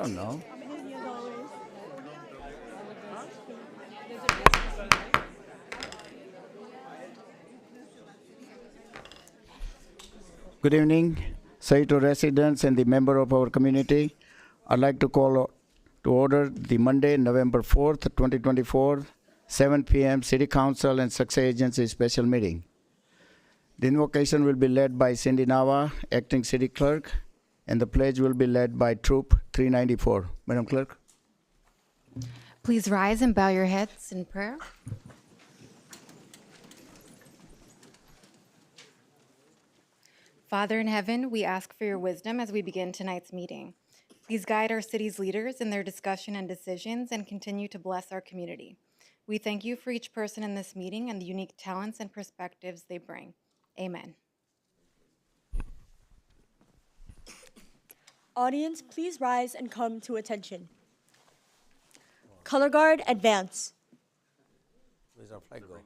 don't know. Good evening, Saito residents and the member of our community. I'd like to call to order the Monday, November 4th, 2024, 7 p.m. City Council and Success Agency special meeting. The invocation will be led by Cindy Nava, acting city clerk, and the pledge will be led by Troop 394. Madam Clerk. Please rise and bow your heads in prayer. Father in heaven, we ask for your wisdom as we begin tonight's meeting. Please guide our city's leaders in their discussion and decisions and continue to bless our community. We thank you for each person in this meeting and the unique talents and perspectives they bring. Amen. Audience, please rise and come to attention. Color Guard, advance. Where's our flag go?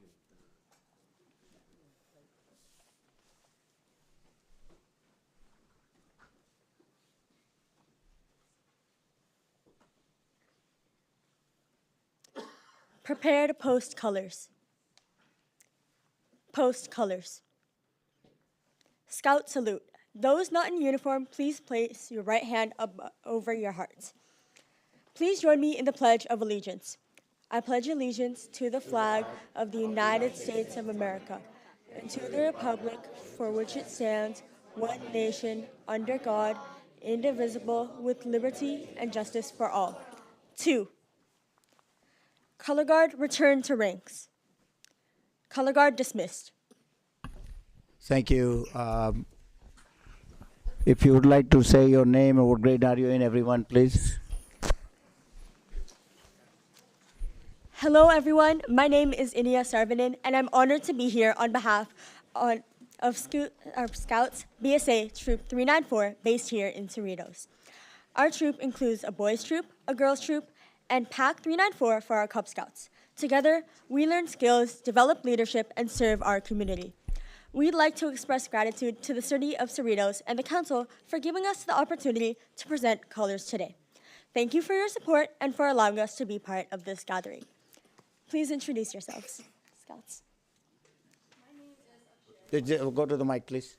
Prepare to post colors. Post colors. Scout salute. Those not in uniform, please place your right hand up over your hearts. Please join me in the Pledge of Allegiance. I pledge allegiance to the flag of the United States of America and to the republic for which it stands, one nation, under God, indivisible, with liberty and justice for all. 2. Color Guard, return to ranks. Color Guard dismissed. Thank you. If you would like to say your name and what grade are you in, everyone, please. Hello, everyone. My name is Inia Sarvanen, and I'm honored to be here on behalf of Scouts BSA Troop 394, based here in Cerritos. Our troop includes a boys' troop, a girls' troop, and Pack 394 for our Cub Scouts. Together, we learn skills, develop leadership, and serve our community. We'd like to express gratitude to the City of Cerritos and the Council for giving us the opportunity to present colors today. Thank you for your support and for allowing us to be part of this gathering. Please introduce yourselves, Scouts. Go to the mic, please.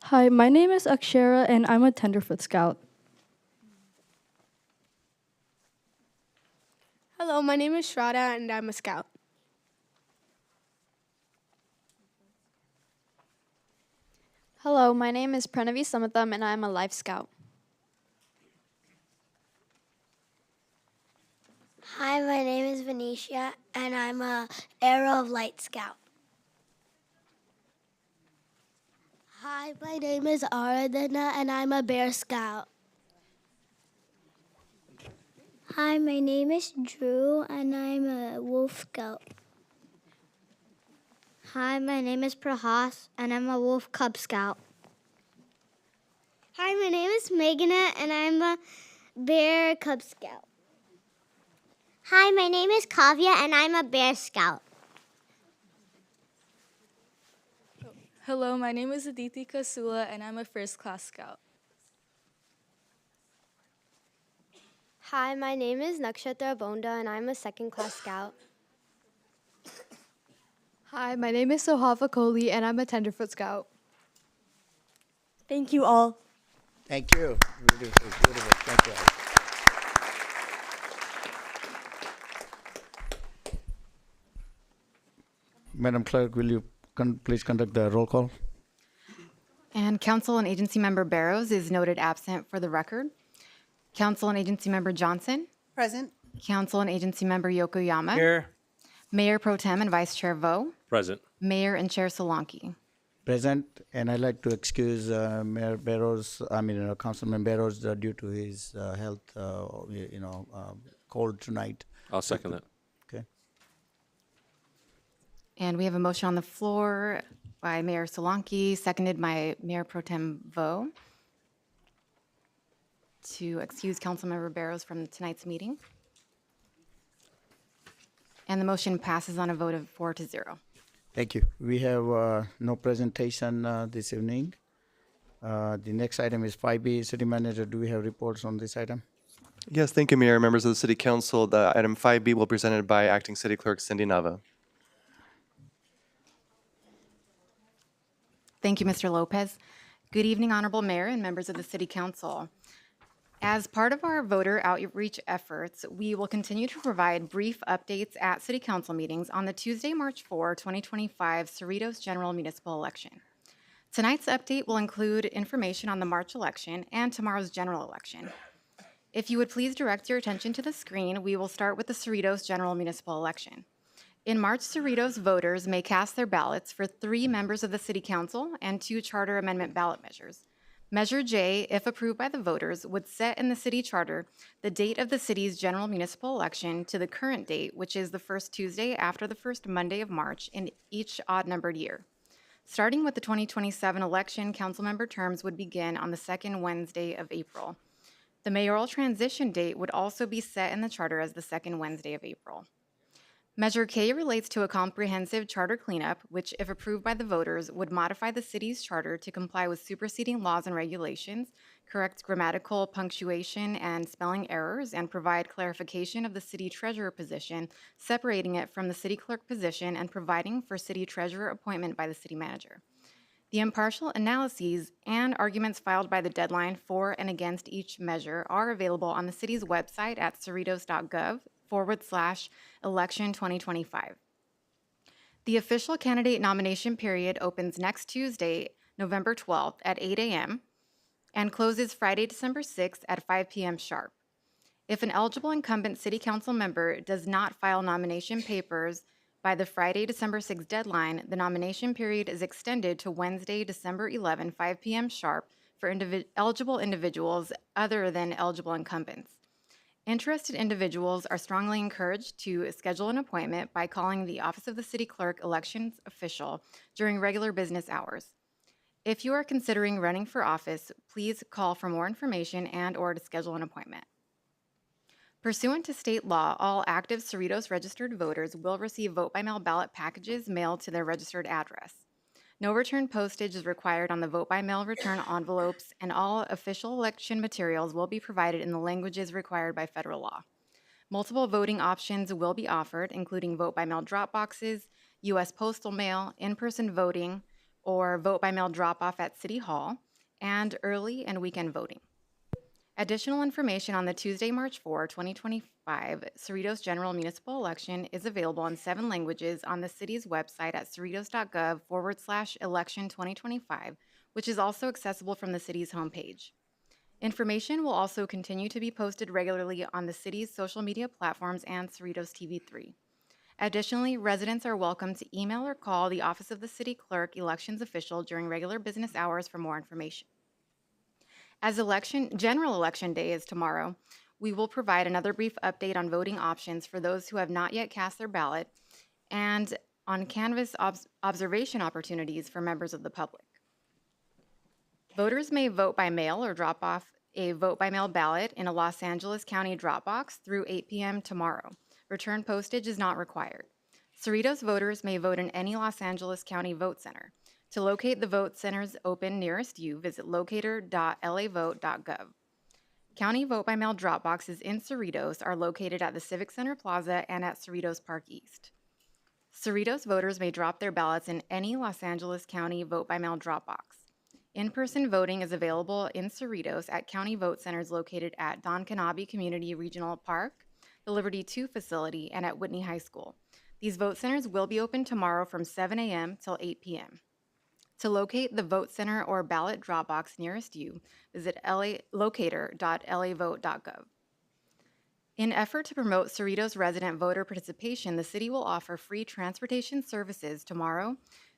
Hi, my name is Akshara, and I'm a Tenderfoot Scout. Hello, my name is Shraddha, and I'm a Scout. Hello, my name is Pranavi Samatham, and I'm a Life Scout. Hi, my name is Venetia, and I'm a Arrow of Light Scout. Hi, my name is Aradhana, and I'm a Bear Scout. Hi, my name is Drew, and I'm a Wolf Scout. Hi, my name is Prahas, and I'm a Wolf Cub Scout. Hi, my name is Meghana, and I'm a Bear Cub Scout. Hi, my name is Kavya, and I'm a Bear Scout. Hello, my name is Aditi Kasula, and I'm a First Class Scout. Hi, my name is Nakshatra Bonda, and I'm a Second Class Scout. Hi, my name is Sohava Kohli, and I'm a Tenderfoot Scout. Thank you all. Thank you. Beautiful, beautiful. Thank you. Madam Clerk, will you please conduct the roll call? And Council and Agency Member Barrows is noted absent for the record. Council and Agency Member Johnson. Present. Council and Agency Member Yokoyama. Here. Mayor Pro Tem and Vice Chair Vo. Present. Mayor and Chair Solanki. Present, and I'd like to excuse Mayor Barrows, Councilman Barrows due to his health, cold tonight. I'll second that. Okay. And we have a motion on the floor by Mayor Solanki, seconded by Mayor Pro Tem Vo, to excuse Councilmember Barrows from tonight's meeting. And the motion passes on a vote of 4-0. Thank you. We have no presentation this evening. The next item is 5B. City Manager, do we have reports on this item? Yes, thank you, Mayor. Members of the City Council, the item 5B will be presented by Acting City Clerk Cindy Nava. Thank you, Mr. Lopez. Good evening, Honorable Mayor and members of the City Council. As part of our voter outreach efforts, we will continue to provide brief updates at City Council meetings on the Tuesday, March 4, 2025 Cerritos General Municipal Election. Tonight's update will include information on the March election and tomorrow's general election. If you would please direct your attention to the screen, we will start with the Cerritos General Municipal Election. In March, Cerritos voters may cast their ballots for 3 members of the City Council and 2 charter amendment ballot measures. Measure J, if approved by the voters, would set in the city charter the date of the city's general municipal election to the current date, which is the first Tuesday after the first Monday of March in each odd-numbered year. Starting with the 2027 election, councilmember terms would begin on the second Wednesday of April. The mayoral transition date would also be set in the charter as the second Wednesday of April. Measure K relates to a comprehensive charter cleanup, which, if approved by the voters, would modify the city's charter to comply with superseding laws and regulations, correct grammatical, punctuation, and spelling errors, and provide clarification of the city treasurer position, separating it from the city clerk position and providing for city treasurer appointment by the city manager. The impartial analyses and arguments filed by the deadline for and against each measure are available on the city's website at cerritos.gov/election 2025. The official candidate nomination period opens next Tuesday, November 12th at 8 a.m. and closes Friday, December 6th at 5 p.m. sharp. If an eligible incumbent city council member does not file nomination papers by the Friday, December 6th deadline, the nomination period is extended to Wednesday, December 11, 5 p.m. sharp for eligible individuals other than eligible incumbents. Interested individuals are strongly encouraged to schedule an appointment by calling the Office of the City Clerk Elections Official during regular business hours. If you are considering running for office, please call for more information and/or to schedule an appointment. Pursuant to state law, all active Cerritos registered voters will receive vote-by-mail ballot packages mailed to their registered address. No return postage is required on the vote-by-mail return envelopes, and all official election materials will be provided in the languages required by federal law. Multiple voting options will be offered, including vote-by-mail drop boxes, U.S. postal mail, in-person voting, or vote-by-mail drop-off at City Hall, and early and weekend voting. Additional information on the Tuesday, March 4, 2025 Cerritos General Municipal Election is available in 7 languages on the city's website at cerritos.gov/election 2025, which is also accessible from the city's homepage. Information will also continue to be posted regularly on the city's social media platforms and Cerritos TV3. Additionally, residents are welcome to email or call the Office of the City Clerk Elections Official during regular business hours for more information. As general election day is tomorrow, we will provide another brief update on voting options for those who have not yet cast their ballot and on canvass observation opportunities for members of the public. Voters may vote by mail or drop off a vote-by-mail ballot in a Los Angeles County drop box through 8 p.m. tomorrow. Return postage is not required. Cerritos voters may vote in any Los Angeles County vote center. To locate the vote centers open nearest you, visit locator.lavote.gov. County vote-by-mail drop boxes in Cerritos are located at the Civic Center Plaza and at Cerritos Park East. Cerritos voters may drop their ballots in any Los Angeles County vote-by-mail drop box. In-person voting is available in Cerritos at county vote centers located at Don Canabi Community Regional Park, the Liberty II facility, and at Whitney High School. These vote centers will be open tomorrow from 7 a.m. till 8 p.m. To locate the vote center or ballot drop box nearest you, visit locator.lavote.gov. In effort to promote Cerritos resident voter participation, the city will offer free transportation services tomorrow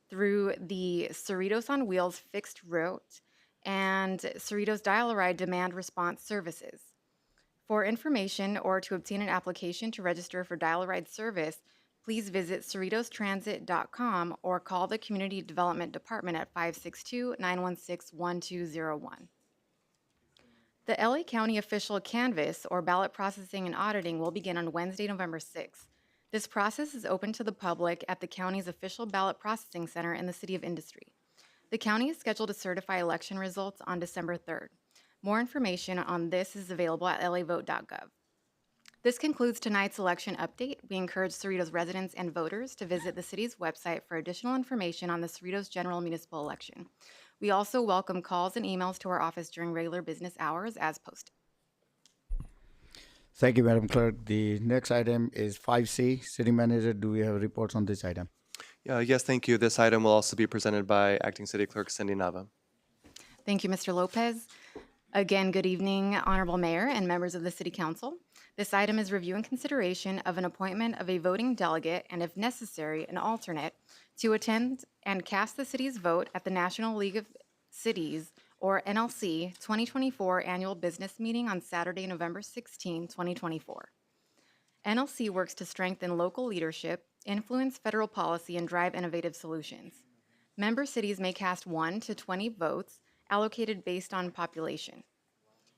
through the Cerritos on Wheels fixed route and Cerritos Dial-A-Ride demand response services. For information or to obtain an application to register for Dial-A-Ride service, please visit cerritostransit.com or call the Community Development Department at 562-916-1201. The LA County official canvass, or ballot processing and auditing, will begin on Wednesday, November 6th. This process is open to the public at the county's official ballot processing center in the City of Industry. The county is scheduled to certify election results on December 3rd. More information on this is available at lavote.gov. This concludes tonight's election update. We encourage Cerritos residents and voters to visit the city's website for additional information on the Cerritos general municipal election. We also welcome calls and emails to our office during regular business hours as posted. Thank you, Madam Clerk. The next item is 5C. City Manager, do we have reports on this item? Yes, thank you. This item will also be presented by Acting City Clerk Cindy Nava. Thank you, Mr. Lopez. Again, good evening, Honorable Mayor and members of the City Council. This item is review and consideration of an appointment of a voting delegate and, if necessary, an alternate to attend and cast the city's vote at the National League of Cities, or NLC, 2024 Annual Business Meeting on Saturday, November 16, 2024. NLC works to strengthen local leadership, influence federal policy, and drive innovative solutions. Member cities may cast 1 to 20 votes allocated based on population.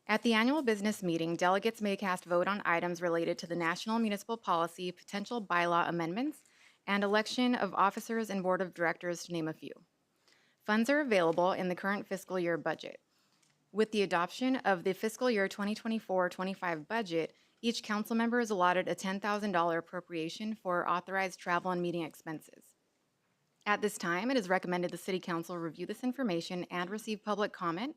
At the annual business meeting, delegates may cast vote on items related to the national municipal policy, potential bylaw amendments, and election of officers and board of directors, to name a few. Funds are available in the current fiscal year budget. With the adoption of the fiscal year 2024-25 budget, each council member is allotted a $10,000 appropriation for authorized travel and meeting expenses. At this time, it is recommended the City Council review this information and receive public comment,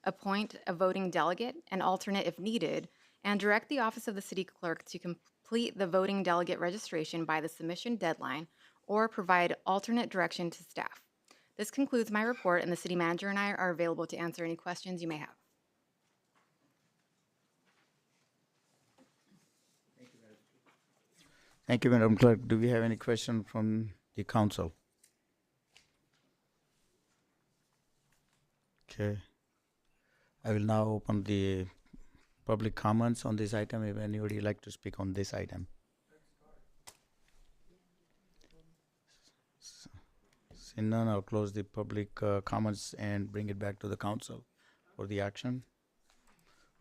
appoint a voting delegate, an alternate if needed, and direct the Office of the City Clerk to complete the voting delegate registration by the submission deadline or provide alternate direction to staff. This concludes my report, and the City Manager and I are available to answer any questions you may have. Thank you, Madam Clerk. Do we have any questions from the council? Okay. I will now open the public comments on this item. If anybody would like to speak on this item. Seeing none, I'll close the public comments and bring it back to the council for the action.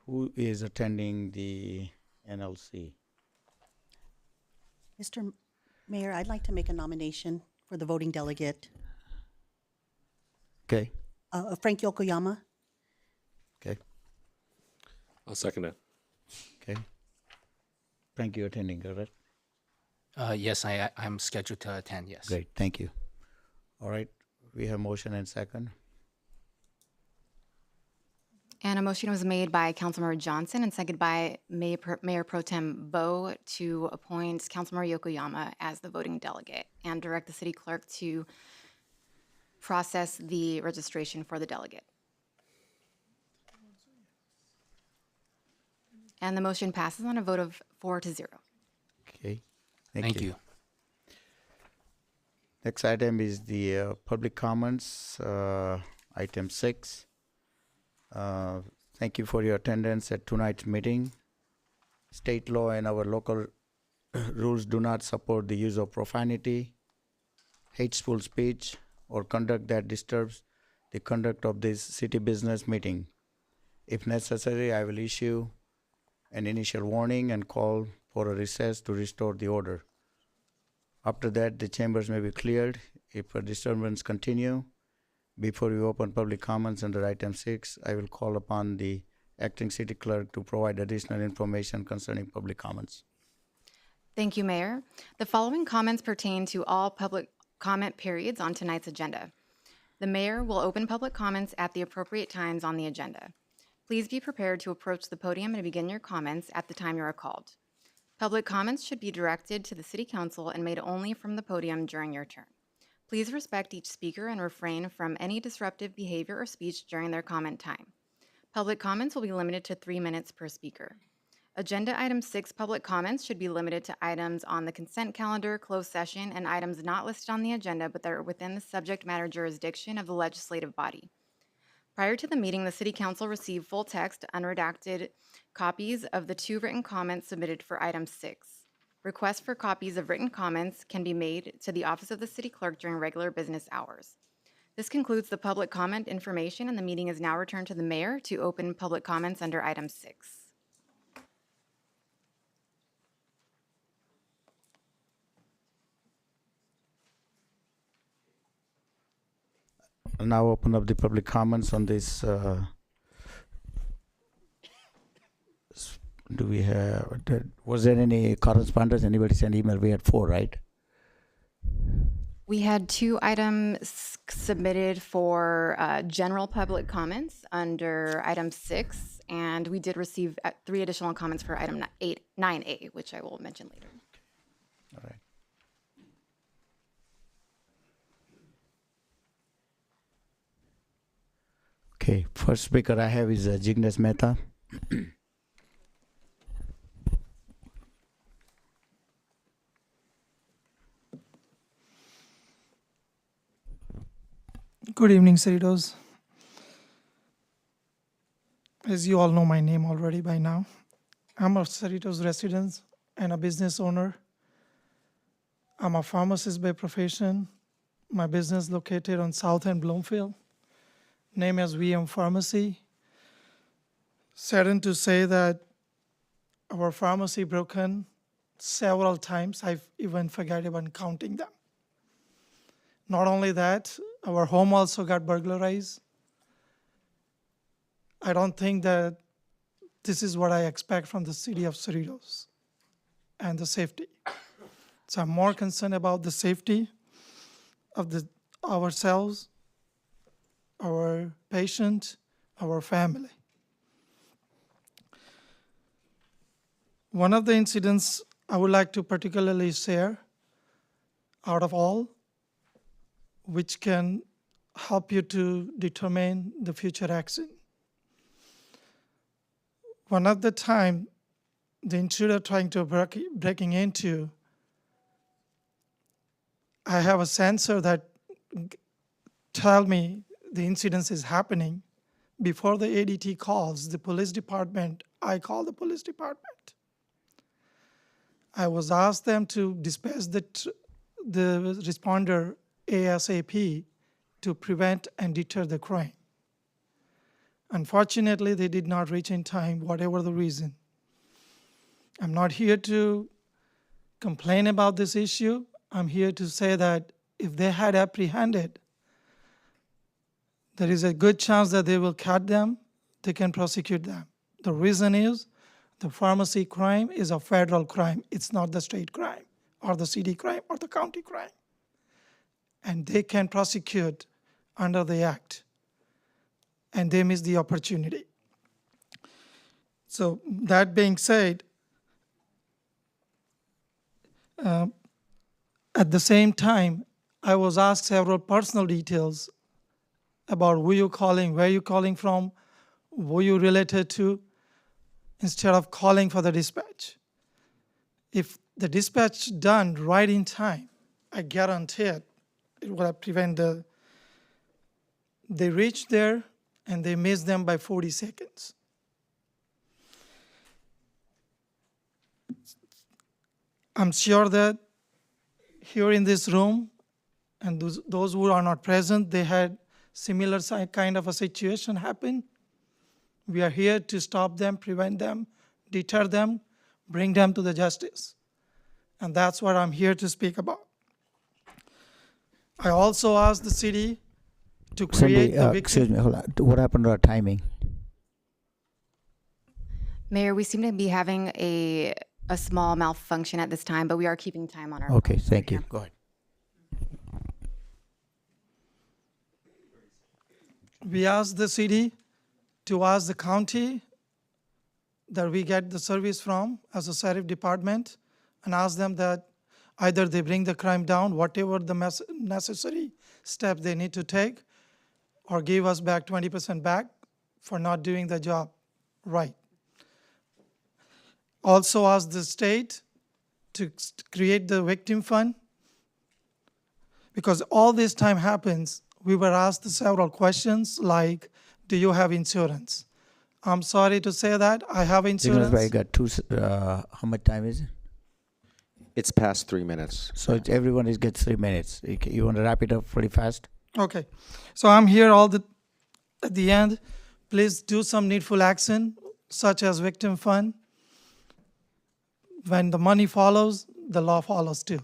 Who is attending the NLC? Mr. Mayor, I'd like to make a nomination for the voting delegate, Okay. Frank Yokoyama. Okay. I'll second that. Okay. Frank, you attending, correct? Yes, I'm scheduled to attend, yes. Great, thank you. All right, we have motion and second. And a motion was made by Councilmember Johnson and seconded by Mayor Pro Tem Bo to appoint Councilmember Yokoyama as the voting delegate and direct the City Clerk to process the registration for the delegate. And the motion passes on a vote of 4-0. Okay, Thank you. Next item is the public comments, item 6. Thank you for your attendance at tonight's meeting. State law and our local rules do not support the use of profanity, hateful speech, or conduct that disturbs the conduct of this city business meeting. If necessary, I will issue an initial warning and call for a recess to restore the order. After that, the chambers may be cleared if a disturbance continue. Before we open public comments under item 6, I will call upon the acting city clerk to provide additional information concerning public comments. Thank you, Mayor. The following comments pertain to all public comment periods on tonight's agenda. The mayor will open public comments at the appropriate times on the agenda. Please be prepared to approach the podium and begin your comments at the time you are called. Public comments should be directed to the City Council and made only from the podium during your turn. Please respect each speaker and refrain from any disruptive behavior or speech during their comment time. Public comments will be limited to 3 minutes per speaker. Agenda item 6 public comments should be limited to items on the consent calendar, closed session, and items not listed on the agenda but that are within the subject matter jurisdiction of the legislative body. Prior to the meeting, the City Council received full text, unredacted copies of the 2 written comments submitted for item 6. Requests for copies of written comments can be made to the Office of the City Clerk during regular business hours. This concludes the public comment information, and the meeting is now returned to the mayor to open public comments under item 6. now open up the public comments on this. Do we have, was there any correspondence? Anybody sent email? We had 4, right? We had 2 items submitted for general public comments under item 6, and we did receive 3 additional comments for item 9A, which I will mention later. All right. Okay, first speaker I have is Jignesh Mehta. Good evening, Cerritos. As you all know my name already by now, I'm a Cerritos resident and a business owner. I'm a pharmacist by profession. My business located on South End Bloomfield, name as VM Pharmacy. Saddened to say that our pharmacy broken several times. I've even forgot about counting them. Not only that, our home also got burglarized. I don't think that this is what I expect from the city of Cerritos and the safety. So I'm more concerned about the safety of ourselves, our patient, our family. One of the incidents I would like to particularly share out of all, which can help you to determine the future action. One of the time, the intruder trying to breaking into, I have a sensor that tell me the incident is happening. Before the ADT calls the police department, I call the police department. I was asked them to dispatch the responder ASAP to prevent and deter the crime. Unfortunately, they did not reach in time, whatever the reason. I'm not here to complain about this issue. I'm here to say that if they had apprehended, there is a good chance that they will catch them, they can prosecute them. The reason is the pharmacy crime is a federal crime. It's not the state crime or the city crime or the county crime. And they can prosecute under the act. And they miss the opportunity. So that being said, at the same time, I was asked several personal details about who you're calling, where you're calling from, who you related to, instead of calling for the dispatch. If the dispatch done right in time, I guarantee it will prevent they reach there and they miss them by 40 seconds. I'm sure that here in this room, and those who are not present, they had similar kind of a situation happen. We are here to stop them, prevent them, deter them, bring them to the justice. And that's what I'm here to speak about. I also asked the city to create the victim. Excuse me, hold on. What happened to our timing? Mayor, we seem to be having a small malfunction at this time, but we are keeping time on our Okay, phones thank right you. now. Go ahead. We asked the city to ask the county that we get the service from as a sheriff department and ask them that either they bring the crime down, whatever the necessary steps they need to take, or give us back 20% back for not doing the job right. Also ask the state to create the victim fund, because all this time happens, we were asked several questions like, do you have insurance? I'm sorry to say that, I have insurance. I got how much time is it? It's past 3 minutes. So everyone gets 3 minutes. You want to wrap it up pretty fast? Okay, so I'm here at the end. Please do some needful action, such as victim fund. When the money follows, the law follows too.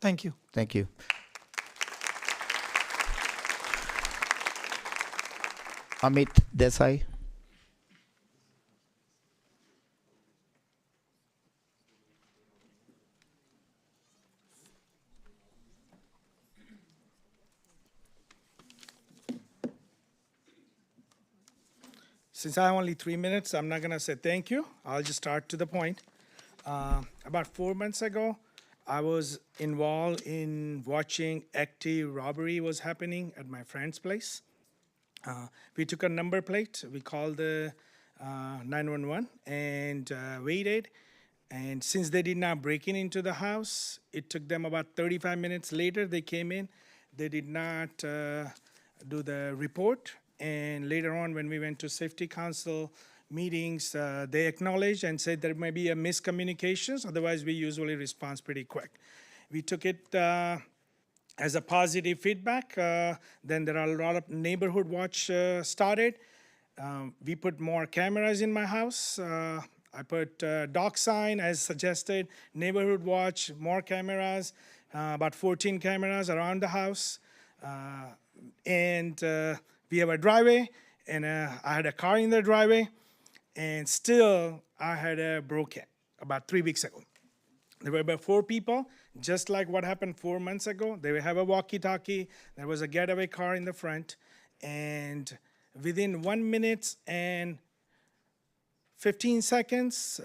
Thank you. Thank you. Amit Desai. Since I have only 3 minutes, I'm not going to say thank you. I'll just start to the point. About 4 months ago, I was involved in watching active robbery was happening at my friend's place. We took a number plate. We called the 911 and waited. And since they did not break into the house, it took them about 35 minutes later. They came in. They did not do the report. And later on, when we went to Safety Council meetings, they acknowledged and said there may be a miscommunications. Otherwise, we usually respond pretty quick. We took it as a positive feedback. Then there are a lot of neighborhood watch started. We put more cameras in my house. I put dog sign as suggested, neighborhood watch, more cameras, about 14 cameras around the house. And we have a driveway, and I had a car in the driveway, and still I had a broken about 3 weeks ago. There were about 4 people, just like what happened 4 months ago. They have a walkie-talkie. There was a getaway car in the front, and within 1 minute and 15 seconds,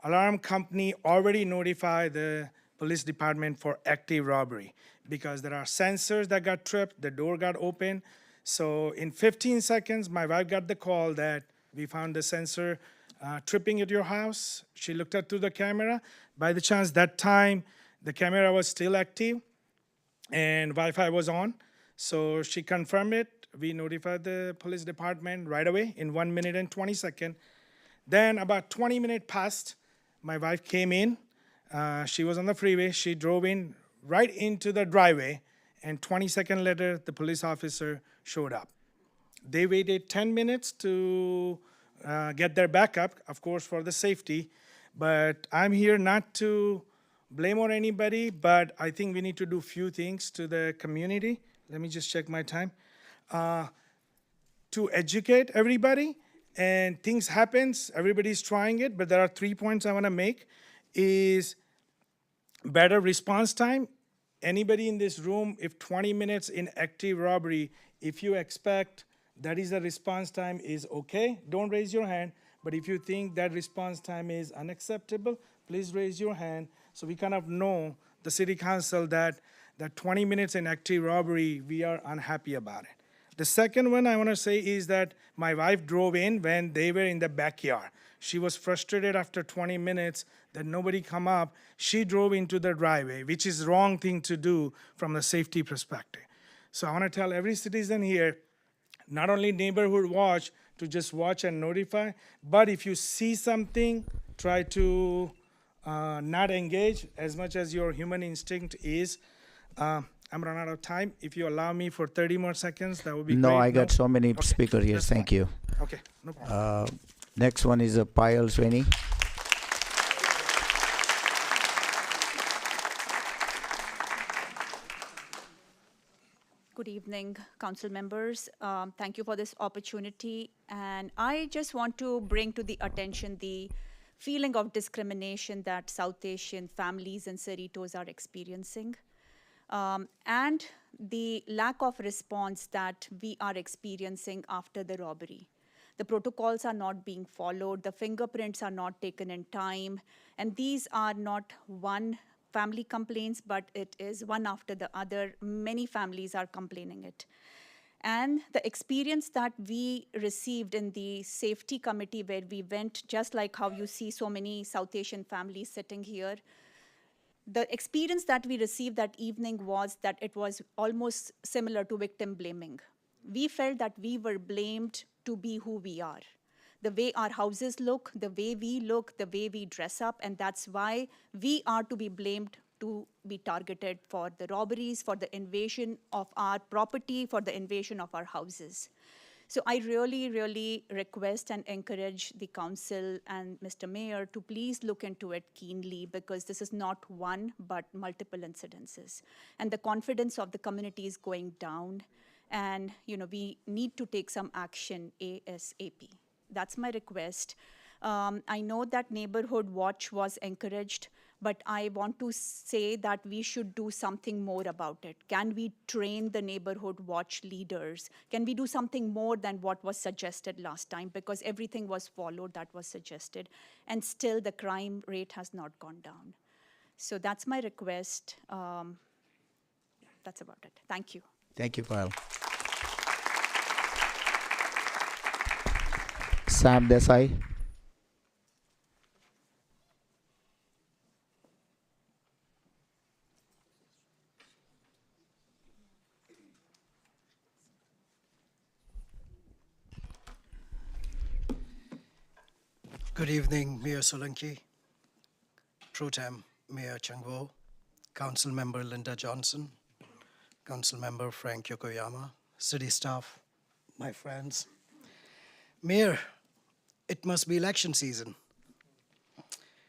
alarm company already notified the police department for active robbery because there are sensors that got tripped, the door got open. So in 15 seconds, my wife got the call that we found the sensor tripping at your house. She looked at through the camera. By the chance, that time, the camera was still active and Wi-Fi was on. So she confirmed it. We notified the police department right away in 1 minute and 20 seconds. Then about 20 minutes passed. My wife came in. She was on the freeway. She drove in right into the driveway. And 20 seconds later, the police officer showed up. They waited 10 minutes to get their backup, of course, for the safety. But I'm here not to blame on anybody, but I think we need to do few things to the community. Let me just check my time. To educate everybody, and things happens, everybody's trying it, but there are 3 points I want to make is better response time. Anybody in this room, if 20 minutes in active robbery, if you expect that is the response time is okay, don't raise your hand. But if you think that response time is unacceptable, please raise your hand so we kind of know the city council that 20 minutes in active robbery, we are unhappy about it. The second one I want to say is that my wife drove in when they were in the backyard. She was frustrated after 20 minutes that nobody come up. She drove into the driveway, which is wrong thing to do from the safety perspective. So I want to tell every citizen here, not only neighborhood watch, to just watch and notify, but if you see something, try to not engage as much as your human instinct is. I'm running out of time. If you allow me for 30 more seconds, that would be great. No, I got so many Okay, speakers here. that's Thank fine. you. Okay, no problem. Next one is Payal Sweni. Good evening, council members. Thank you for this opportunity. And I just want to bring to the attention the feeling of discrimination that South Asian families in Cerritos are experiencing, and the lack of response that we are experiencing after the robbery. The protocols are not being followed, the fingerprints are not taken in time, and these are not one family complaints, but it is one after the other. Many families are complaining it. And the experience that we received in the safety committee where we went, just like how you see so many South Asian families sitting here, the experience that we received that evening was that it was almost similar to victim blaming. We felt that we were blamed to be who we are. The way our houses look, the way we look, the way we dress up, and that's why we are to be blamed to be targeted for the robberies, for the invasion of our property, for the invasion of our houses. So I really, really request and encourage the council and Mr. Mayor to please look into it keenly, because this is not one, but multiple incidences. And the confidence of the community is going down. and we need to take some action ASAP. That's my request. I know that neighborhood watch was encouraged, but I want to say that we should do something more about it. Can we train the neighborhood watch leaders? Can we do something more than what was suggested last time? Because everything was followed that was suggested, and still the crime rate has not gone down. So that's my request. That's about it. Thank you. Thank you, Payal. Sam Desai. Good evening, Mayor Solanki, Pro Tem Mayor Changwo, Council Member Linda Johnson, Council Member Frank Yokoyama, City staff, my friends. Mayor, it must be election season.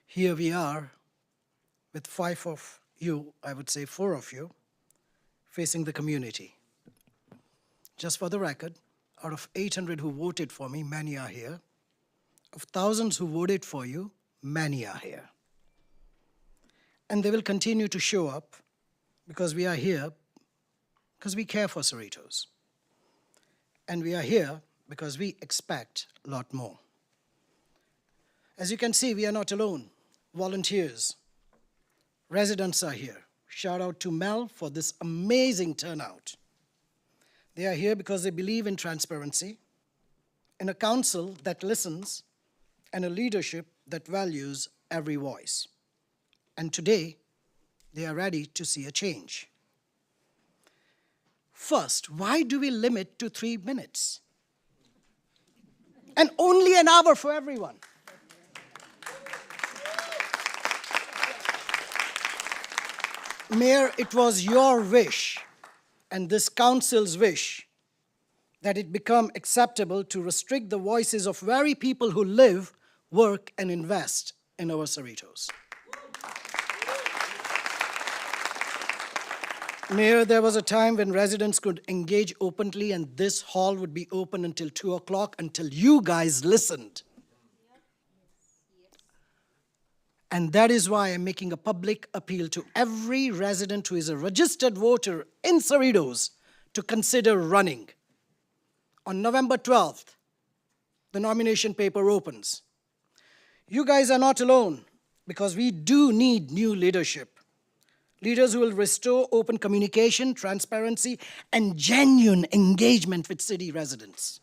Here we are with 5 of you, I would say 4 of you, facing the community. Just for the record, out of 800 who voted for me, many are here. Of thousands who voted for you, many are here. And they will continue to show up because we are here, because we care for Cerritos. And we are here because we expect a lot more. As you can see, we are not alone. Volunteers, residents are here. Shout out to Mel for this amazing turnout. They are here because they believe in transparency, in a council that listens, and a leadership that values every voice. And today, they are ready to see a change. First, why do we limit to 3 minutes? And only an hour for everyone. Mayor, it was your wish and this council's wish that it become acceptable to restrict the voices of very people who live, work, and invest in our Cerritos. Mayor, there was a time when residents could engage openly and this hall would be open until 2 o'clock until you guys listened. And that is why I'm making a public appeal to every resident who is a registered voter in Cerritos to consider running. On November 12th, the nomination paper opens. You guys are not alone because we do need new leadership. Leaders who will restore open communication, transparency, and genuine engagement with city residents.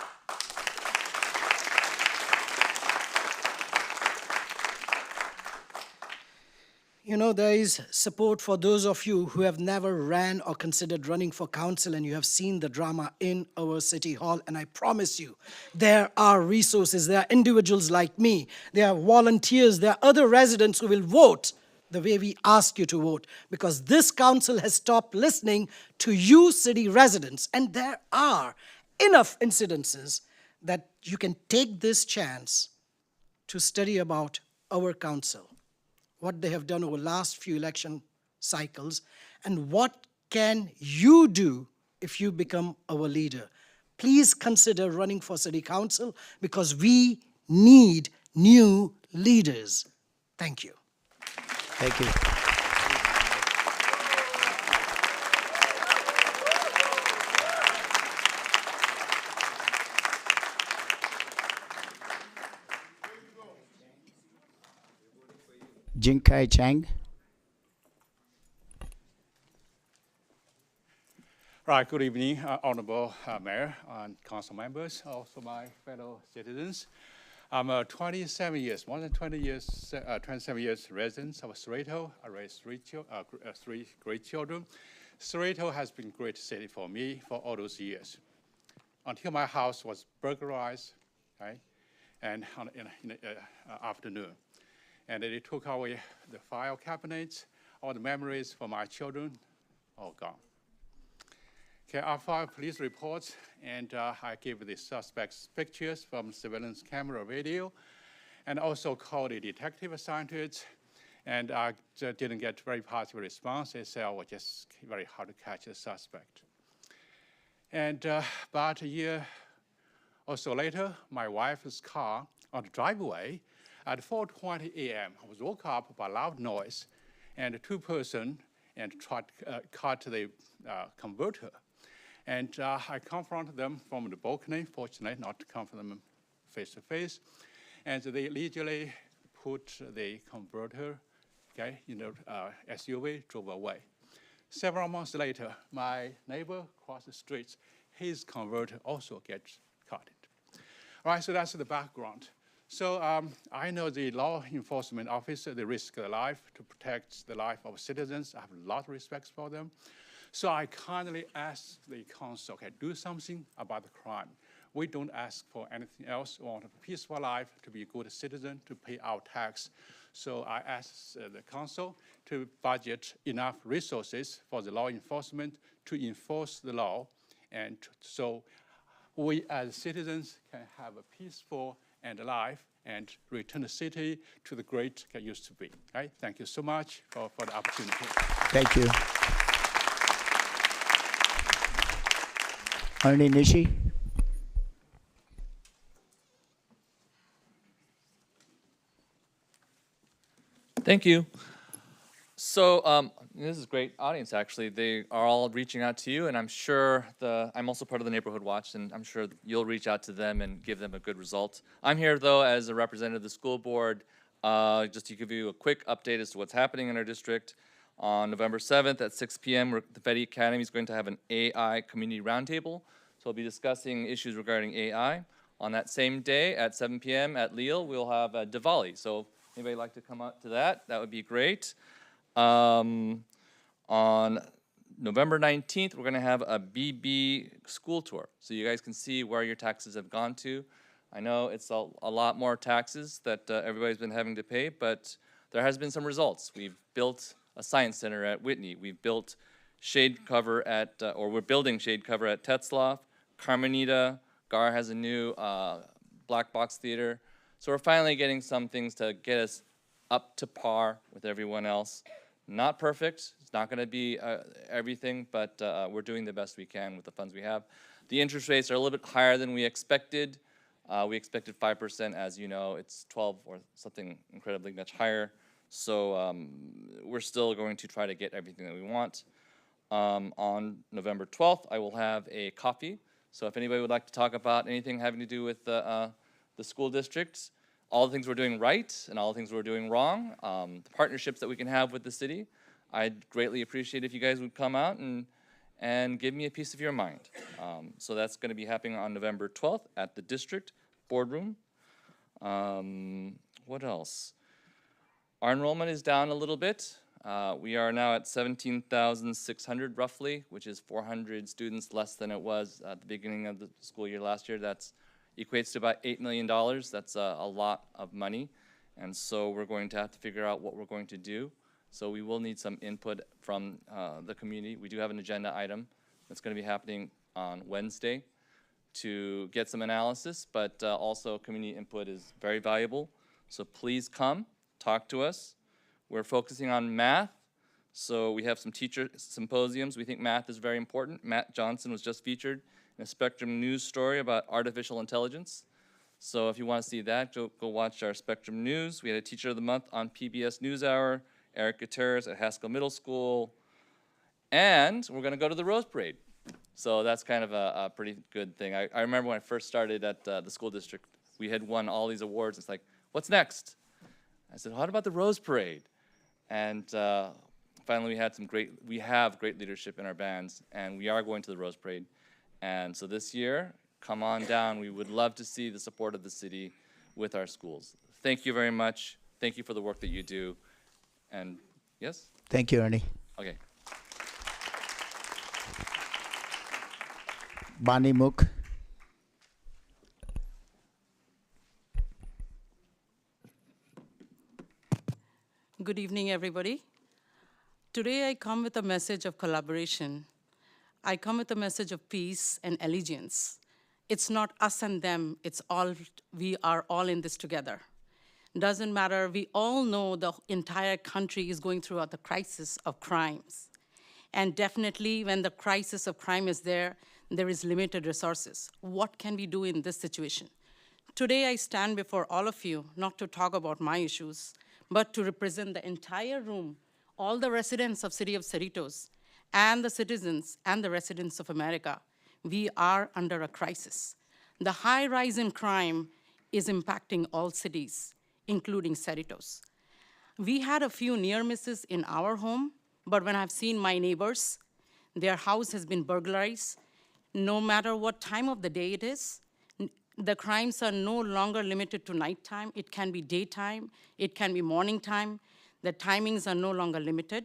You know, there is support for those of you who have never ran or considered running for council and you have seen the drama in our city hall. And I promise you, there are resources, there are individuals like me, there are volunteers, there are other residents who will vote the way we ask you to vote. Because this council has stopped listening to you city residents. And there are enough incidences that you can take this chance to study about our council, what they have done over the last few election cycles, and what can you do if you become our leader. Please consider running for city council because we need new leaders. Thank you. Thank you. Jinkai Chang. Right, good evening, Honorable Mayor and council members, also my fellow citizens. I'm a 27 years, more than 20 years, 27 years resident of Cerritos. I raised three great children. Cerritos has been a great city for me for all those years, until my house was burglarized, right? And in the afternoon. And they took away the file cabinets, all the memories for my children, all gone. Okay, I filed police reports, and I gave the suspects pictures from surveillance camera video, and also called the detective assigned to it, and I didn't get very positive response. They said, oh, it's just very hard to catch the suspect. And about a year or so later, my wife's car on the driveway at 4:20 a.m. I was woke up by loud noise, and two person and tried cut the converter. And I confronted them from the balcony, fortunately not to confront them face to face. And they immediately put the converter, okay, SUV, drove away. Several months later, my neighbor across the street, his converter also gets cut. All right, so that's the background. So I know the law enforcement officer, they risk their life to protect the life of citizens. I have a lot of respect for them. So I kindly ask the council, okay, do something about the crime. We don't ask for anything else. We want a peaceful life, to be a good citizen, to pay our tax. So I ask the council to budget enough resources for the law enforcement to enforce the law, and so we as citizens can have a peaceful and life and return the city to the great it used to be. Right? Thank you so much for the opportunity. Thank you. Ernie Nishi. Thank you. So this is a great audience, actually. They are all reaching out to you, and I'm sure I'm also part of the Neighborhood Watch, and I'm sure you'll reach out to them and give them a good result. I'm here, though, as a representative of the school board, just to give you a quick update as to what's happening in our district. On November 7th at 6 p.m., the Fedi Academy is going to have an AI community roundtable. So we'll be discussing issues regarding AI. On that same day at 7 p.m. at Lille, we'll have Diwali. So anybody like to come out to that? That would be great. On November 19th, we're going to have a BB school tour. So you guys can see where your taxes have gone to. I know it's a lot more taxes that everybody's been having to pay, but there has been some results. We've built a science center at Whitney. We've built shade cover at, or we're building shade cover at Tetzlaff. Carmenita, Gar has a new black box theater. So we're finally getting some things to get us up to par with everyone else. Not perfect, it's not gonna be everything, but we're doing the best we can with the funds we have. The interest rates are a little bit higher than we expected. We expected 5%, as you know, it's 12 or something incredibly much higher. So we're still going to try to get everything that we want. On November 12th, I will have a coffee. So if anybody would like to talk about anything having to do with the school districts, all the things we're doing right and all the things we're doing wrong, the partnerships that we can have with the city, I'd greatly appreciate if you guys would come out and give me a piece of your mind. So that's going to be happening on November 12th at the district boardroom. What else? Our enrollment is down a little bit. We are now at 17,600 roughly, which is 400 students less than it was at the beginning of the school year last year. That's equates to about $8 million. That's a lot of money. And so we're going to have to figure out what we're going to do. So we will need some input from the community. We do have an agenda item that's going to be happening on Wednesday to get some analysis, but also community input is very valuable. So please come, talk to us. We're focusing on math. So we have some teacher symposiums. We think math is very important. Matt Johnson was just featured in a Spectrum News story about artificial intelligence. So if you want to see that, go watch our Spectrum News. We had a Teacher of the Month on PBS NewsHour, Eric Gutierrez at Haskell Middle School. And we're going to go to the Rose Parade. So that's kind of a pretty good thing. I remember when I first started at the school district, we had won all these awards. It's like, what's next? I said, what about the Rose Parade? And finally we have great leadership in our bands, and we are going to the Rose Parade. And so this year, come on down. We would love to see the support of the city with our schools. Thank you very much. Thank you for the work that you do. And yes? Thank you, Ernie. Okay. Bani Mukh. Good evening, everybody. Today I come with a message of collaboration. I come with a message of peace and allegiance. It's not us and them, we are all in this together. Doesn't matter, we all know the entire country is going through the crisis of crimes. And definitely when the crisis of crime is there, there is limited resources. What can we do in this situation? Today, I stand before all of you not to talk about my issues, but to represent the entire room, all the residents of City of Cerritos, and the citizens and the residents of America. We are under a crisis. The high rise in crime is impacting all cities, including Cerritos. We had a few near misses in our home, but when I've seen my neighbors, their house has been burglarized. No matter what time of the day it is, the crimes are no longer limited to nighttime. It can be daytime, it can be morning time. The timings are no longer limited.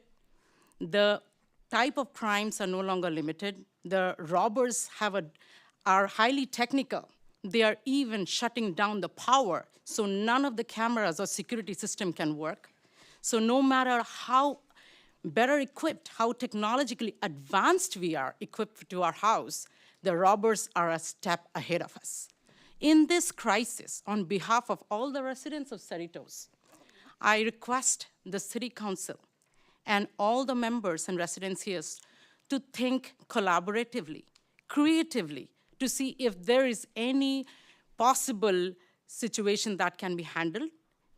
The type of crimes are no longer limited. The robbers are highly technical. They are even shutting down the power, so none of the cameras or security system can work. So no matter how better equipped, how technologically advanced we are equipped to our house, the robbers are a step ahead of us. In this crisis, on behalf of all the residents of Cerritos, I request the City Council and all the members and residents here to think collaboratively, creatively, to see if there is any possible situation that can be handled.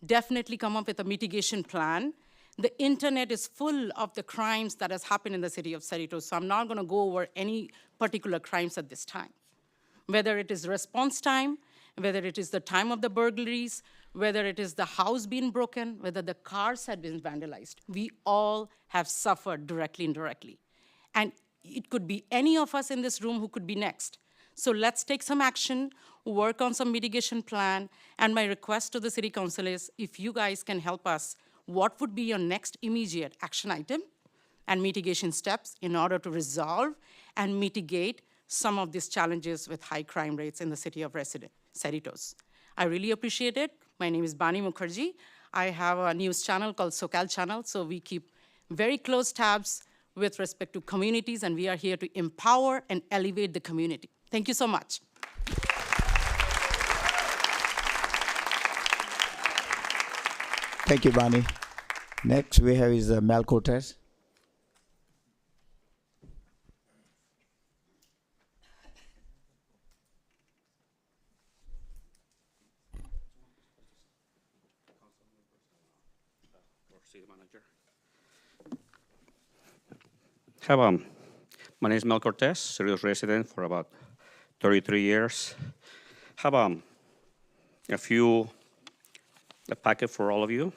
Definitely come up with a mitigation plan. The internet is full of the crimes that has happened in the city of Cerritos, so I'm not gonna go over any particular crimes at this time. Whether it is response time, whether it is the time of the burglaries, whether it is the house being broken, whether the cars had been vandalized, we all have suffered directly and indirectly. And it could be any of us in this room who could be next. So let's take some action, work on some mitigation plan, and my request to the City Council is if you guys can help us, what would be your next immediate action item and mitigation steps in order to resolve and mitigate some of these challenges with high crime rates in the city of Cerritos. I really appreciate it. My name is Bani Mukherjee. I have a news channel called SoCal Channel, so we keep very close tabs with respect to communities, and we are here to empower and elevate the community. Thank you so much. Thank you, Bani. Next we have is Mel Cortez. City Manager. Hello, my name is Mel Cortez, Cerritos resident for about 33 years. Have a packet for all of you.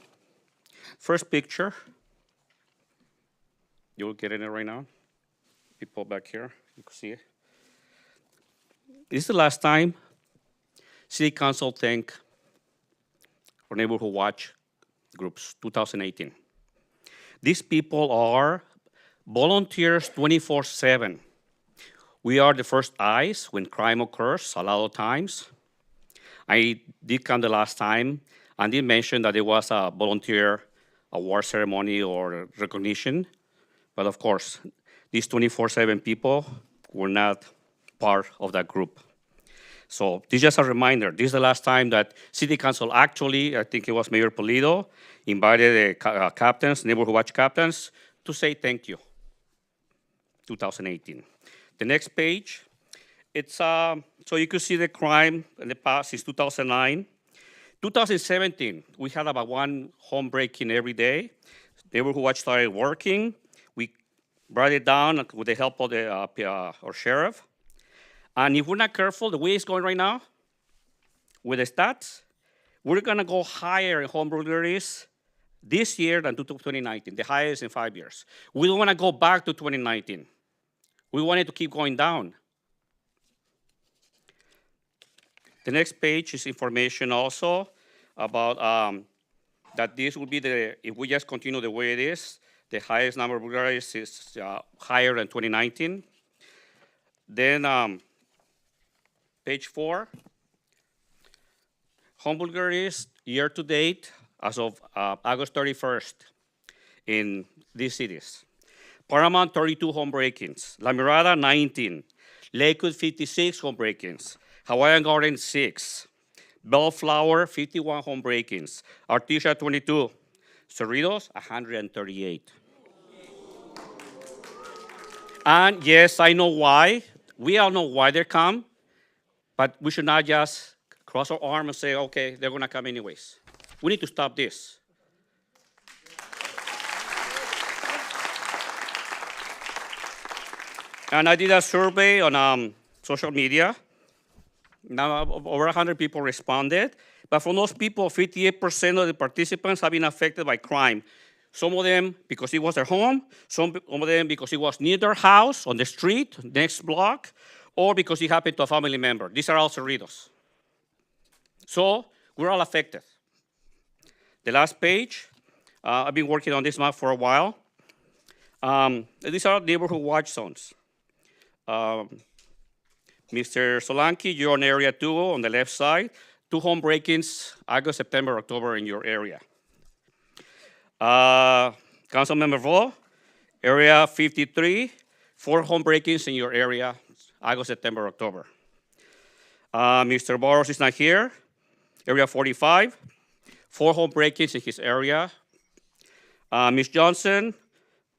First picture, you'll get in it right now. People back here, you can see it. This is the last time City Council thanked our neighborhood watch groups, 2018. These people are volunteers 24/7. We are the first eyes when crime occurs a lot of times. I did come the last time and did mention that there was a volunteer award ceremony or recognition, but of course, these 24/7 people were not part of that group. So this is just a reminder. This is the last time that City Council actually, I think it was Mayor Pulido, invited the captains, neighborhood watch captains, to say thank you, 2018. The next page, it's so you can see the crime in the past since 2009. 2017, we had about one home breaking every day. Neighborhood watch started working. We brought it down with the help of our sheriff. And if we're not careful, the way it's going right now, with the stats, we're gonna go higher in home burglaries this year than 2019, the highest in 5 years. We don't wanna go back to 2019. We want it to keep going down. The next page is information also about that this will be if we just continue the way it is, the highest number of burglaries is higher than 2019. Then page 4, home burglaries year to date as of August 31st in these cities. Paramount, 32 home break-ins. La Mirada, 19. Lakewood, 56 home break-ins. Hawaiian Garden, 6. Bellflower, 51 home break-ins. Artesia, 22. Cerritos, 138. And yes, I know why. We all know why they come, but we should not just cross our arm and say, okay, they're gonna come anyways. We need to stop this. And I did a survey on social media. Now, over 100 people responded. But from those people, 58% of the participants have been affected by crime. Some of them because it was their home, some of them because it was near their house, on the street, next block, or because it happened to a family member. These are all Cerritos. So we're all affected. The last page, I've been working on this map for a while. These are neighborhood watch zones. Mr. Solanki, you're on area 2 on the left side. 2 home break-ins, August, September, October in your area. Councilmember Vo, area 53, 4 home break-ins in your area, August, September, October. Mr. Boros is not here. Area 45, 4 home break-ins in his area. Ms. Johnson,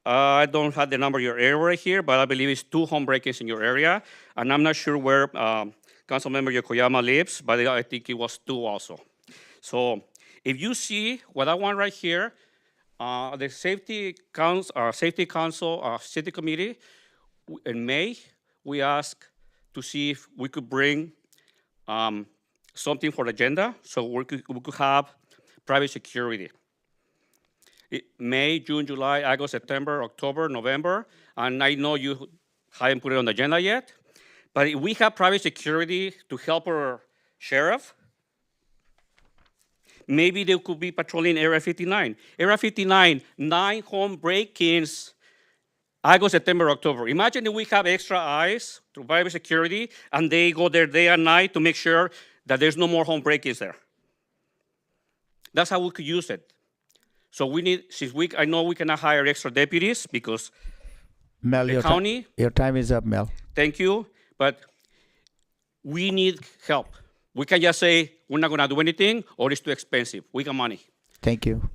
I don't have the number of your area here, but I believe it's 2 home break-ins in your area. And I'm not sure where Councilmember Yokoyama lives, but I think it was 2 also. So if you see what I want right here, the Safety Council, City Committee, in May, we asked to see if we could bring something for the agenda so we could have private security. May, June, July, August, September, October, November, and I know you haven't put it on the agenda yet, but if we have private security to help our sheriff, maybe they could be patrolling Area 59. Area 59, 9 home break-ins, August, September, October. Imagine if we have extra eyes through private security, and they go there day and night to make sure that there's no more home break-ins there. That's how we could use it. So we need, I know we cannot hire extra deputies because Mel, the county. Your time is up, Mel. Thank you, but we need help. We can just say we're not gonna do anything or it's too expensive. We got money. Thank you.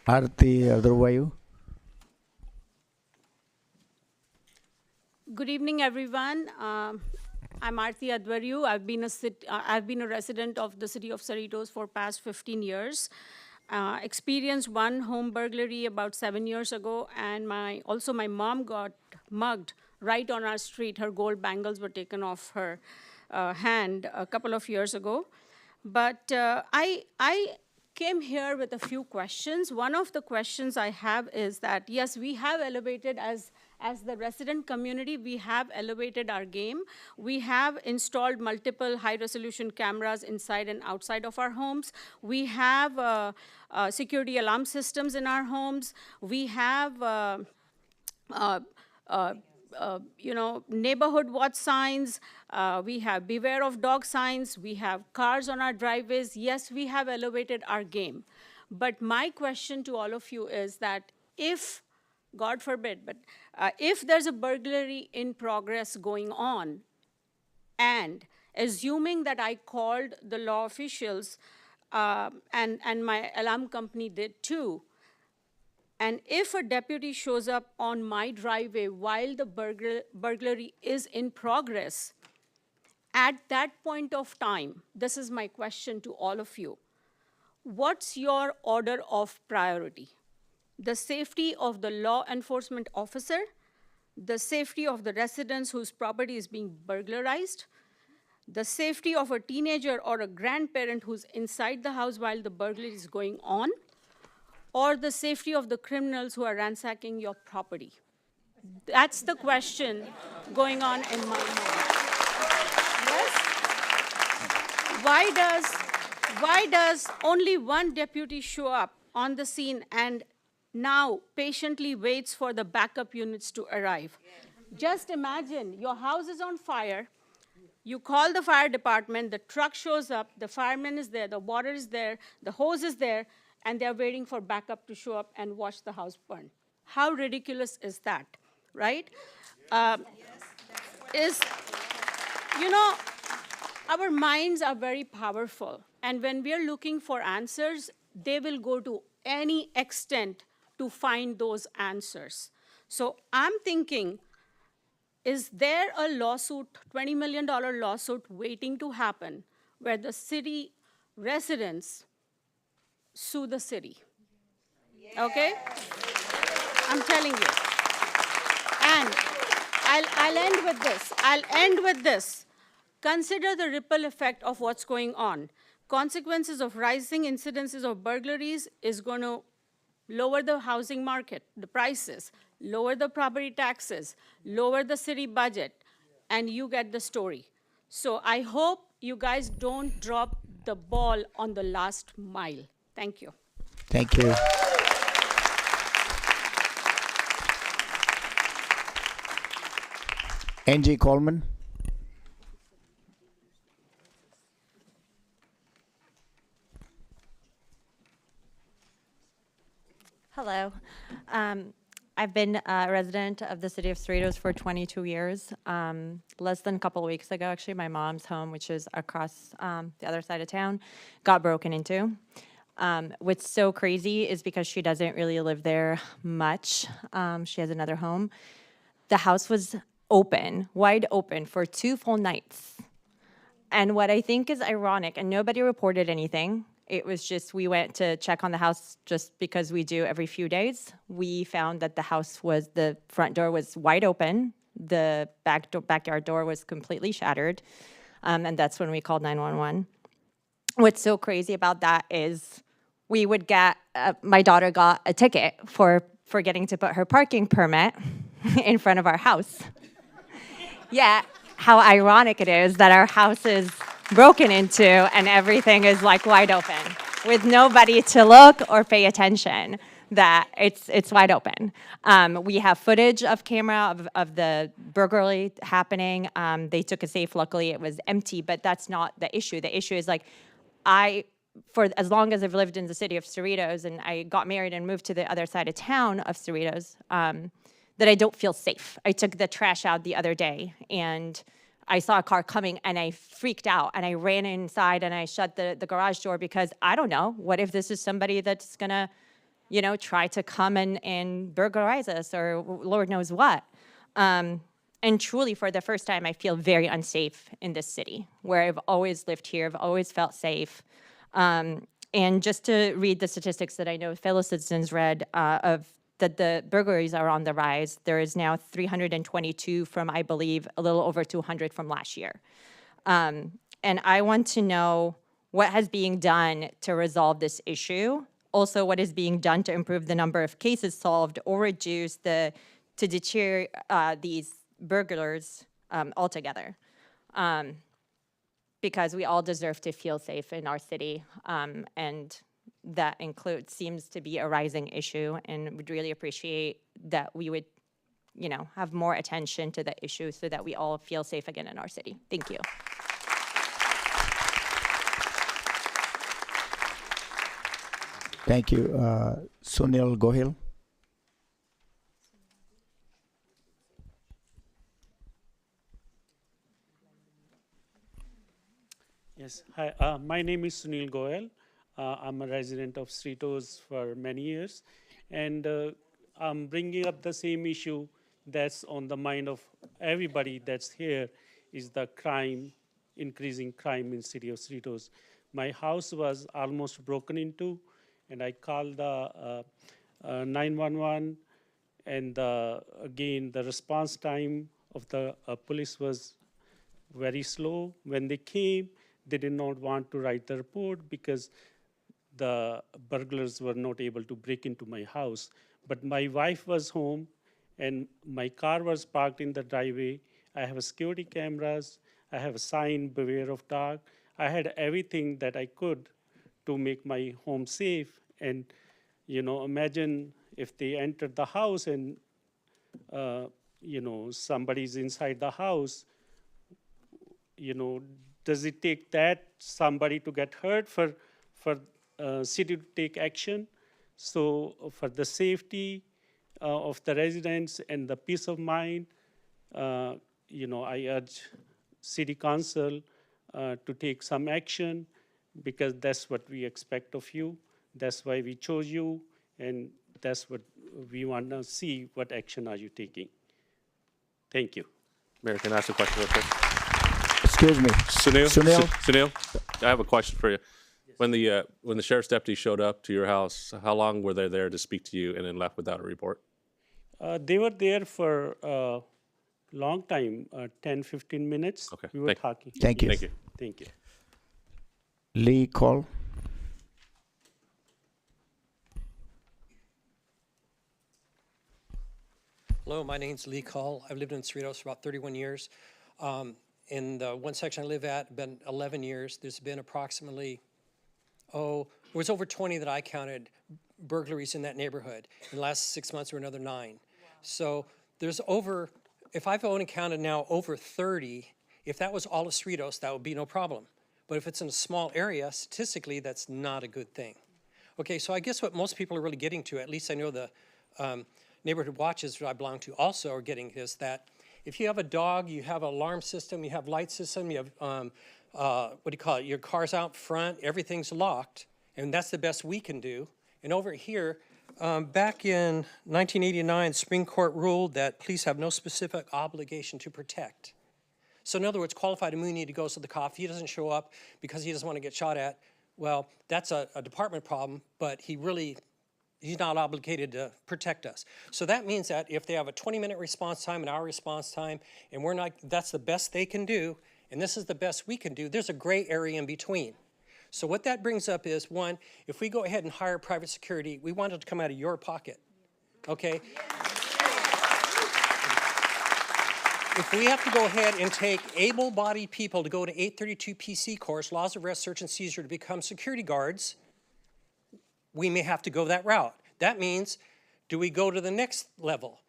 Arti Adurvayu. Good evening, everyone. I'm Arti Advaryu. I've been a resident of the city of Cerritos for past 15 years. Experienced 1 home burglary about 7 years ago, and my mom got mugged right on our street. Her gold bangles were taken off her hand a couple of years ago. But I came here with a few questions. One of the questions I have is that, yes, we have elevated as the resident community, we have elevated our game. We have installed multiple high-resolution cameras inside and outside of our homes. We have security alarm systems in our homes. We have neighborhood watch signs. We have beware of dog signs. We have cars on our driveways. Yes, we have elevated our game. But my question to all of you is that if, God forbid, but if there's a burglary in progress going on, and assuming that I called the law officials and my alarm company did too, and if a deputy shows up on my driveway while the burglary is in progress, at that point of time, this is my question to all of you, what's your order of priority? The safety of the law enforcement officer, the safety of the residents whose property is being burglarized, the safety of a teenager or a grandparent who's inside the house while the burglary is going on, or the safety of the criminals who are ransacking your property? That's the question going on in my mind. Yes? Why does only 1 deputy show up on the scene and now patiently waits for the backup units to arrive? Just imagine your house is on fire. You call the fire department, the truck shows up, the fireman is there, the water is there, the hose is there, and they're waiting for backup to show up and watch the house burn. How ridiculous is that, right? Our minds are very powerful. And when we're looking for answers, they will go to any extent to find those answers. So I'm thinking, is there a lawsuit, $20 million lawsuit waiting to happen where the city residents sue the city? Okay? I'm telling you. And I'll end with this. I'll end with this. Consider the ripple effect of what's going on. Consequences of rising incidences of burglaries is going to lower the housing market, the prices, lower the property taxes, lower the city budget, and you get the story. So I hope you guys don't drop the ball on the last mile. Thank you. Thank you. Angie Coleman. Hello. I've been a resident of the city of Cerritos for 22 years. Less than a couple of weeks ago, actually, my mom's home, which is across the other side of town, got broken into. What's so crazy is because she doesn't really live there much. She has another home. The house was open, wide open for 2 full nights. And what I think is ironic, and nobody reported anything, it was just we went to check on the house just because we do every few days. We found that the front door was wide open, the backyard door was completely shattered, and that's when we called 911. What's so crazy about that is we would get, my daughter got a ticket for forgetting to put her parking permit in front of our house. Yeah, how ironic it is that our house is broken into and everything is like wide open with nobody to look or pay attention, that it's wide open. We have footage of camera of the burglary happening. They took a safe, luckily it was empty, but that's not the issue. The issue is like, for as long as I've lived in the city of Cerritos and I got married and moved to the other side of town of Cerritos, that I don't feel safe. I took the trash out the other day and I saw a car coming and I freaked out and I ran inside and I shut the garage door because I don't know, what if this is somebody that's gonna, try to come and burglarize us or Lord knows what. And truly for the first time, I feel very unsafe in this city where I've always lived here, I've always felt safe. And just to read the statistics that I know fellow citizens read of that the burglaries are on the rise. There is now 322 from, I believe, a little over 200 from last year. And I want to know what has being done to resolve this issue. Also, what is being done to improve the number of cases solved or reduce to deter these burglars altogether. Because we all deserve to feel safe in our city, and that seems to be a rising issue, and would really appreciate that we would, have more attention to the issue so that we all feel safe again in our city. Thank you. Thank you. Sunil Gohil. Yes, hi, my name is Sunil Goel. I'm a resident of Cerritos for many years, and I'm bringing up the same issue that's on the mind of everybody that's here, is the crime, increasing crime in city of Cerritos. My house was almost broken into, and I called the 911, and again, the response time of the police was very slow. When they came, they did not want to write the report because the burglars were not able to break into my house. But my wife was home and my car was parked in the driveway. I have security cameras. I have a sign, beware of dog. I had everything that I could to make my home safe. And, imagine if they entered the house and, somebody's inside the house, does it take that somebody to get hurt for city to take action? So for the safety of the residents and the peace of mind, I urge city council to take some action because that's what we expect of you. That's why we chose you, and that's what we want to see, what action are you taking. Thank you. Mayor, can I ask a question real quick? Excuse me. Sunil? Sunil, I have a question for you. When the sheriff's deputy showed up to your house, how long were they there to speak to you and then left without a report? They were there for a long time, 10, 15 minutes. Okay. We were talking. Thank you. Thank you. Thank you. Lee Cole? Hello, my name's Lee Call. I've lived in Cerritos for about 31 years. In the one section I live at, been 11 years. There's been approximately, it was over 20 that I counted burglaries in that neighborhood. In the last 6 months, there were another 9. So there's over, if I've only counted now over 30, if that was all of Cerritos, that would be no problem. But if it's in a small area, statistically, that's not a good thing. Okay, so I guess what most people are really getting to, at least I know the neighborhood watches that I belong to also are getting, is that if you have a dog, you have an alarm system, you have light system, you have, what do you call it, your car's out front, everything's locked, and that's the best we can do. And over here, back in 1989, Supreme Court ruled that police have no specific obligation to protect. So in other words, qualified immunity goes to the cop. If he doesn't show up because he doesn't want to get shot at, well, that's a department problem, but he's not obligated to protect us. So that means that if they have a 20-minute response time, an hour response time, and we're not, that's the best they can do, and this is the best we can do, there's a gray area in between. So what that brings up is, one, if we go ahead and hire private security, we want it to come out of your pocket, okay? If we have to go ahead and take able-bodied people to go to 832 PC course, laws of arrest, search, and seizure to become security guards, we may have to go that route. That means, do we go to the next level,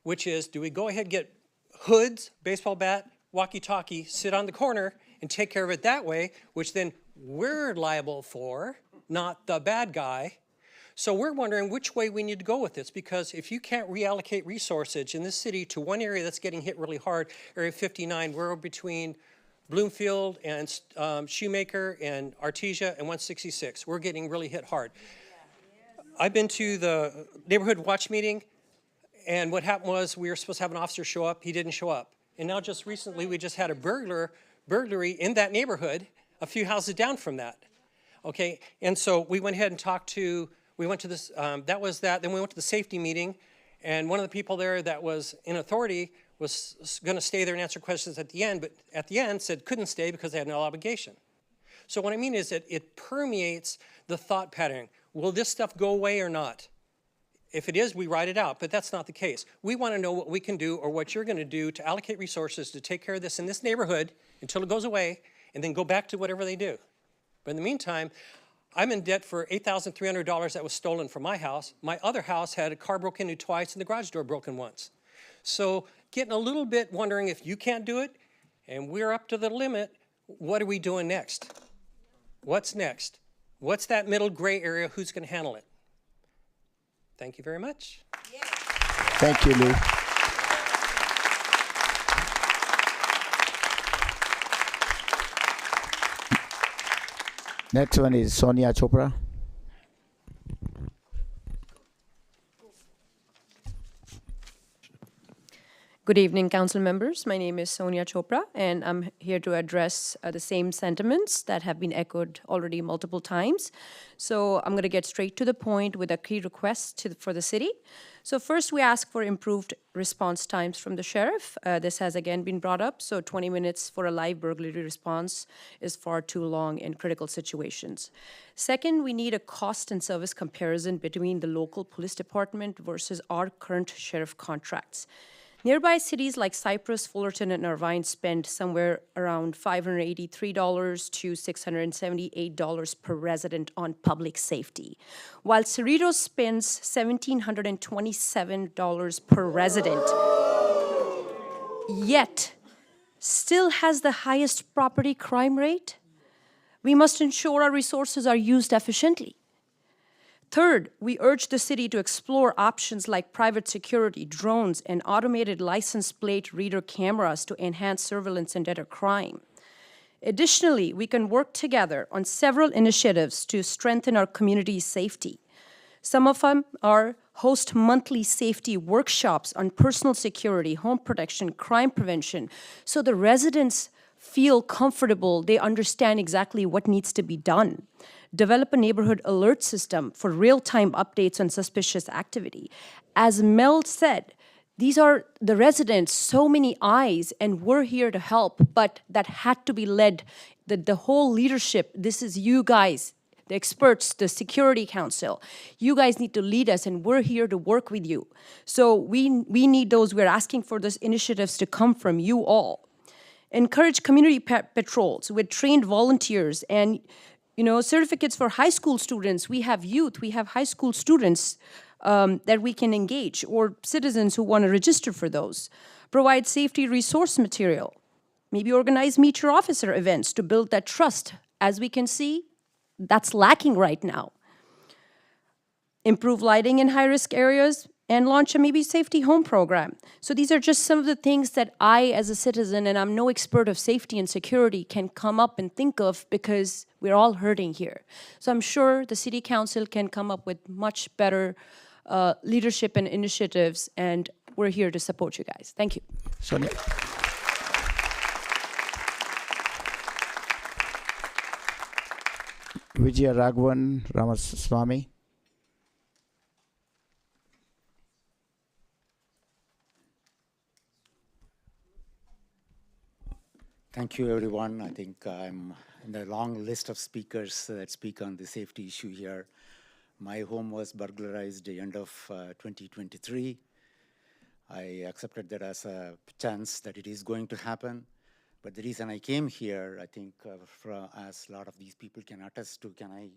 which is, do we go ahead and get hoods, baseball bat, walkie-talkie, sit on the corner, and take care of it that way, which then we're liable for, not the bad guy. So we're wondering which way we need to go with this, because if you can't reallocate resources in this city to one area that's getting hit really hard, Area 59, we're between Bloomfield and Shoemaker and Artesia and 166. We're getting really hit hard. I've been to the neighborhood watch meeting, and what happened was we were supposed to have an officer show up. He didn't show up. And now just recently, we just had a burglary in that neighborhood, a few houses down from that. Okay, and so we went ahead and we went to this, that was that. Then we went to the safety meeting, and one of the people there that was in authority was going to stay there and answer questions at the end, but at the end said couldn't stay because they had no obligation. So what I mean is that it permeates the thought pattern. Will this stuff go away or not? If it is, we write it out, but that's not the case. We want to know what we can do or what you're going to do to allocate resources to take care of this in this neighborhood until it goes away, and then go back to whatever they do. But in the meantime, I'm in debt for $8,300 that was stolen from my house. My other house had a car broken into twice and the garage door broken once. So getting a little bit wondering if you can't do it and we're up to the limit, what are we doing next? What's next? What's that middle gray area? Who's going to handle it? Thank you very much. Thank you, Lou. Next one is Sonia Chopra. Good evening, council members. My name is Sonia Chopra, and I'm here to address the same sentiments that have been echoed already multiple times. So I'm going to get straight to the point with a key request for the city. So first, we ask for improved response times from the sheriff. This has again been brought up. So 20 minutes for a live burglary response is far too long in critical situations. Second, we need a cost and service comparison between the local police department versus our current sheriff contracts. Nearby cities like Cypress, Fullerton, and Irvine spend somewhere around $583 to $678 per resident on public safety, while Cerritos spends $1,727 per resident, yet still has the highest property crime rate. We must ensure our resources are used efficiently. Third, we urge the city to explore options like private security, drones, and automated license plate reader cameras to enhance surveillance and deter crime. Additionally, we can work together on several initiatives to strengthen our community's safety. Some of them are host monthly safety workshops on personal security, home protection, crime prevention, so the residents feel comfortable, they understand exactly what needs to be done. Develop a neighborhood alert system for real-time updates on suspicious activity. As Mel said, these are the residents, so many eyes, and we're here to help, but that had to be led, the whole leadership, this is you guys, the experts, the Security Council. You guys need to lead us, and we're here to work with you. So we need those, we're asking for those initiatives to come from you all. Encourage community patrols with trained volunteers and certificates for high school students. We have youth, we have high school students that we can engage, or citizens who want to register for those. Provide safety resource material. Maybe organize Meet Your Officer events to build that trust. As we can see, that's lacking right now. Improve lighting in high-risk areas and launch a maybe safety home program. So these are just some of the things that I, as a citizen, and I'm no expert of safety and security, can come up and think of because we're all hurting here. So I'm sure the City Council can come up with much better leadership and initiatives, and we're here to support you guys. Thank you. Sonia. Vijaya Raghavan Ramaswamy. Thank you, everyone. I think I'm in the long list of speakers that speak on the safety issue here. My home was burglarized the end of 2023. I accepted that as a chance that it is going to happen. But the reason I came here, I think, as a lot of these people can attest to, can I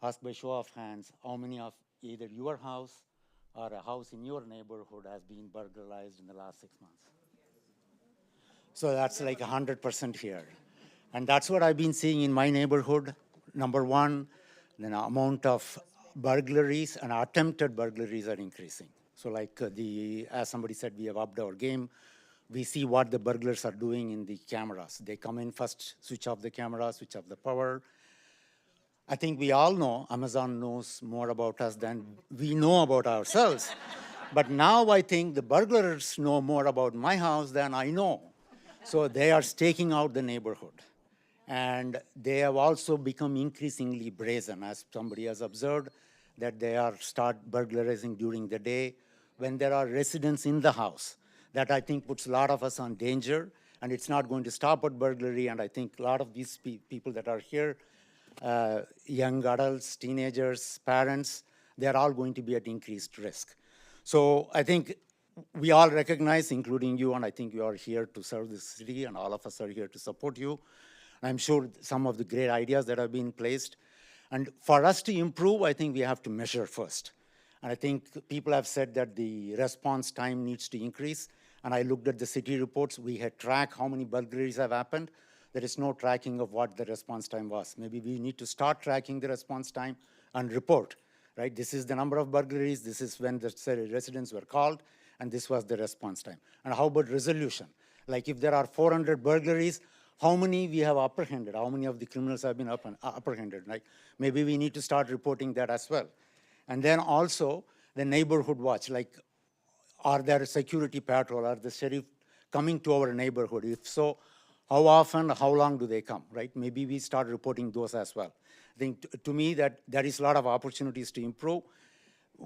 ask by show of hands, how many of either your house or a house in your neighborhood has been burglarized in the last 6 months? So that's like 100% here. And that's what I've been seeing in my neighborhood. Number one, the amount of burglaries and attempted burglaries are increasing. So like as somebody said, we have upped our game. We see what the burglars are doing in the cameras. They come in first, switch off the camera, switch off the power. I think we all know, Amazon knows more about us than we know about ourselves. But now I think the burglars know more about my house than I know. So they are staking out the neighborhood. And they have also become increasingly brazen, as somebody has observed, that they are start burglarizing during the day when there are residents in the house. That I think puts a lot of us on danger, and it's not going to stop at burglary. And I think a lot of these people that are here, young adults, teenagers, parents, they're all going to be at increased risk. So I think we all recognize, including you, and I think you are here to serve the city, and all of us are here to support you. I'm sure some of the great ideas that have been placed. And for us to improve, I think we have to measure first. And I think people have said that the response time needs to increase. And I looked at the city reports. We had tracked how many burglaries have happened. There is no tracking of what the response time was. Maybe we need to start tracking the response time and report, right? This is the number of burglaries. This is when the residents were called. And this was the response time. And how about resolution? Like if there are 400 burglaries, how many we have apprehended? How many of the criminals have been apprehended? Right? Maybe we need to start reporting that as well. And then also the neighborhood watch, like are there security patrol, are the sheriff coming to our neighborhood? If so, how often, how long do they come, right? Maybe we start reporting those as well. I think to me that there is a lot of opportunities to improve.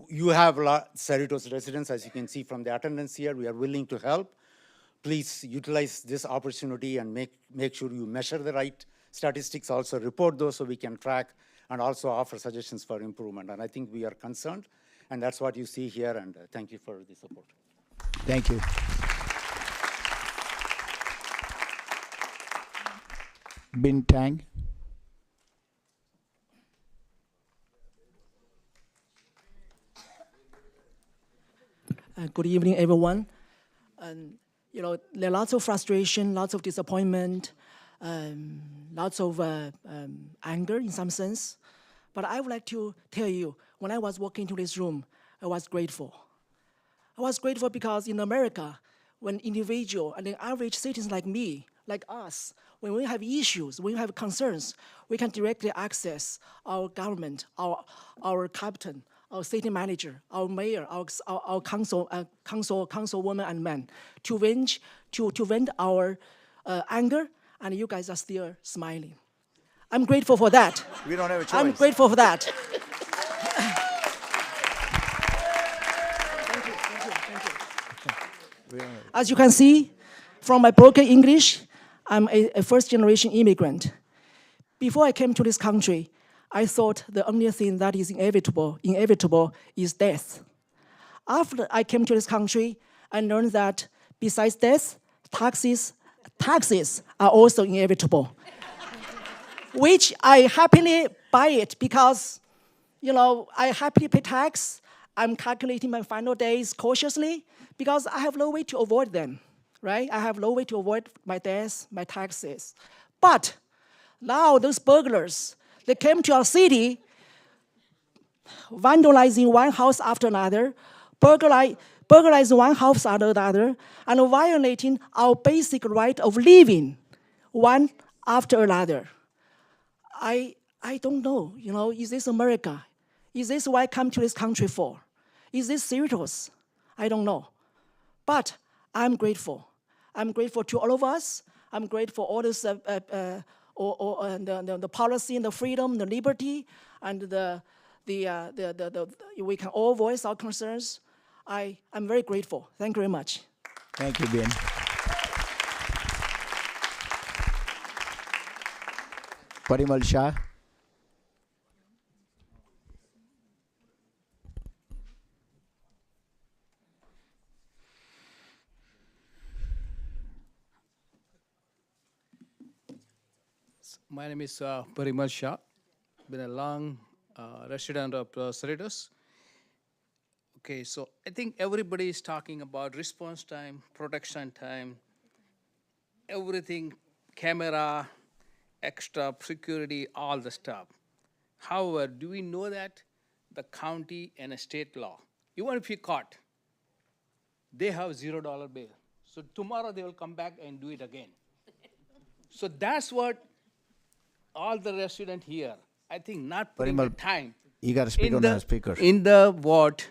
You have Cerritos residents, as you can see from the attendance here, we are willing to help. Please utilize this opportunity and make sure you measure the right statistics, also report those so we can track and also offer suggestions for improvement. And I think we are concerned, and that's what you see here, and thank you for the support. Thank you. Bin Tang. Good evening, everyone. There are lots of frustration, lots of disappointment, lots of anger in some sense. But I would like to tell you, when I was walking into this room, I was grateful. I was grateful because in America, when individual and the average citizens like me like us, when we have issues, when we have concerns, we can directly access our government, our captain, our city manager, our mayor, our councilwoman and men to vent our anger, and you guys are still smiling. I'm grateful for that. We don't have a choice. I'm grateful for that. As you can see from my broken English, I'm a first-generation immigrant. Before I came to this country, I thought the only thing that is inevitable is death. After I came to this country, I learned that besides death, taxes are also inevitable, which I happily buy it because, I happily pay tax. I'm calculating my final days cautiously because I have no way to avoid them, right? I have no way to avoid my debts, my taxes. But now those burglars, they came to our city, vandalizing one house after another, burglarizing one house after another, and violating our basic right of living one after another. I don't know, is this America? Is this what I come to this country for? Is this serious? I don't know. But I'm grateful. I'm grateful to all of us. I'm grateful for all this, the policy and the freedom, the liberty, and we can all voice our concerns. I'm very grateful. Thank you very much. Thank you, Ben. Parimal Shah. My name is Parimal Shah. Been a long resident of Cerritos. Okay, so I think everybody is talking about response time, protection time, everything, camera, extra security, all the stuff. However, do we know that the county and a state law, even if you're caught, they have $0 bail. So tomorrow they will come back and do it again. So that's what all the residents here, I think not putting the time. You got to speak on the speaker. In the what,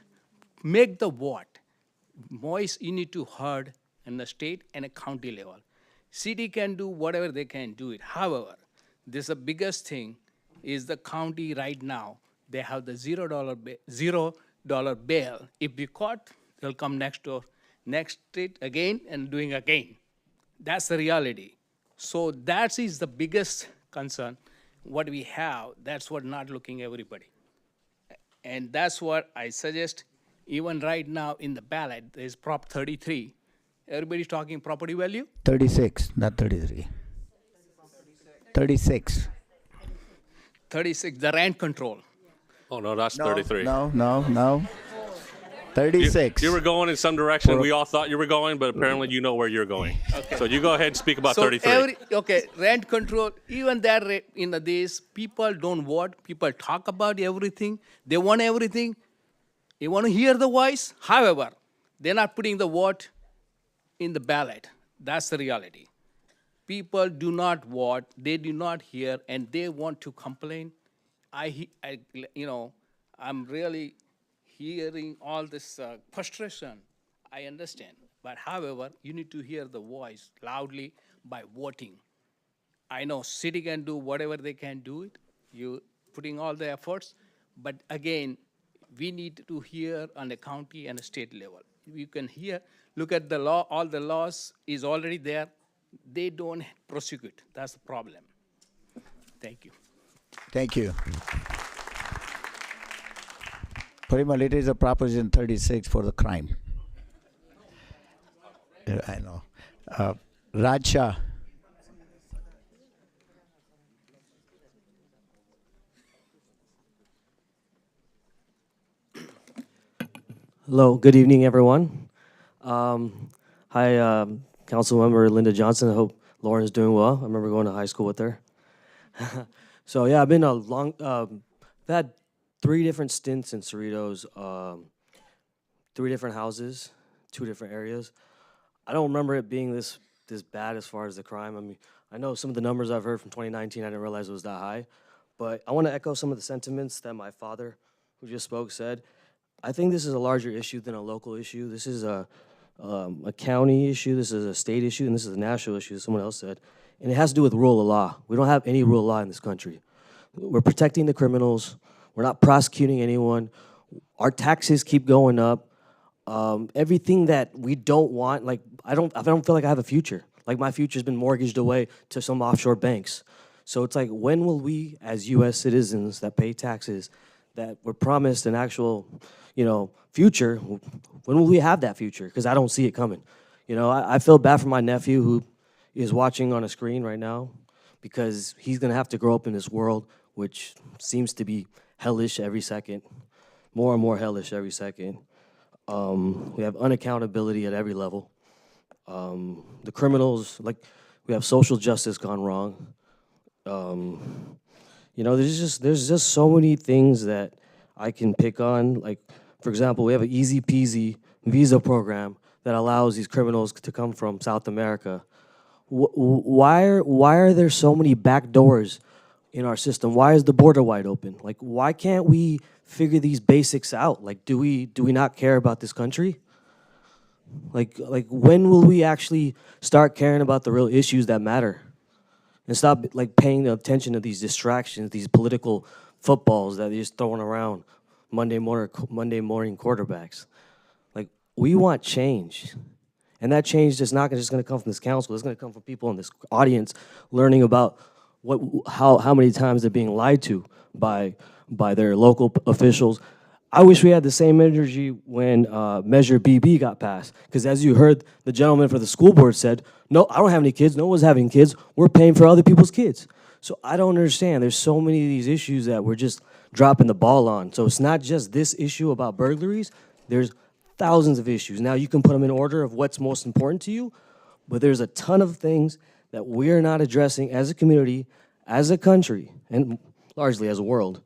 make the what. Voice you need to heard in the state and a county level. City can do whatever they can do it. However, this the biggest thing is the county right now. They have the $0 bail. If you caught, they'll come next street again and doing again. That's the reality. So that is the biggest concern. What we have, that's what not looking everybody. And that's what I suggest, even right now in the ballot, there's Prop 33. Everybody's talking property value? 36, not 33. 36. 36, the rent control. Oh, no, that's 33. No. 36. You were going in some direction. We all thought you were going, but apparently you know where you're going. Okay. So you go ahead and speak about 33. Rent control, even that in these, people don't vote. People talk about everything. They want everything. They want to hear the voice. However, they're not putting the vote in the ballot. That's the reality. People do not vote. They do not hear, and they want to complain. I'm really hearing all this frustration. I understand. But however, you need to hear the voice loudly by voting. I know city can do whatever they can do it. You putting all the efforts. But again, we need to hear on the county and the state level. You can hear, look at the law, all the laws is already there. They don't prosecute. That's the problem. Thank you. Thank you. Parimal, it is a Proposition 36 for the crime. I know. Raj Shah. Hello, good evening, everyone. Hi, Councilmember Linda Johnson. I hope Lauren's doing well. I remember going to high school with her. So yeah, I've been I've had 3 different stints in Cerritos, 3 different houses, 2 different areas. I don't remember it being this this bad as far as the crime. I mean, I know some of the numbers I've heard from 2019, I didn't realize it was that high. But I want to echo some of the sentiments that my father, who just spoke, said. I think this is a larger issue than a local issue. This is a county issue, this is a state issue, and this is a national issue, as someone else said. And it has to do with rule of law. We don't have any rule of law in this country. We're protecting the criminals. We're not prosecuting anyone. Our taxes keep going up. Everything that we don't want, like, I don't feel like I have a future. Like, my future's been mortgaged away to some offshore banks. So it's like, when will we, as U.S. citizens that pay taxes, that were promised an actual, future, when will we have that future? Because I don't see it coming. I feel bad for my nephew who is watching on a screen right now, because he's going to have to grow up in this world, which seems to be hellish every second, more and more hellish every second. We have unaccountability at every level. The criminals, we have social justice gone wrong. There's just so many things that I can pick on. Like, for example, we have an easy peasy visa program that allows these criminals to come from South America. Why are there so many back doors in our system? Why is the border wide open? Like, why can't we figure these basics out? Like, do we not care about this country? Like when will we actually start caring about the real issues that matter? And stop paying attention to these distractions, these political footballs that they're just throwing around, Monday morning quarterbacks. Like, we want change. And that change is not just going to come from this council. It's going to come from people in this audience learning about how many times they're being lied to by their local officials. I wish we had the same energy when Measure BB got passed. Because as you heard, the gentleman for the school board said, no, I don't have any kids. No one's having kids. We're paying for other people's kids. So I don't understand. There's so many of these issues that we're just dropping the ball on. So it's not just this issue about burglaries. There's thousands of issues. Now you can put them in order of what's most important to you, but there's a ton of things that we're not addressing as a community, as a country, and largely as a world,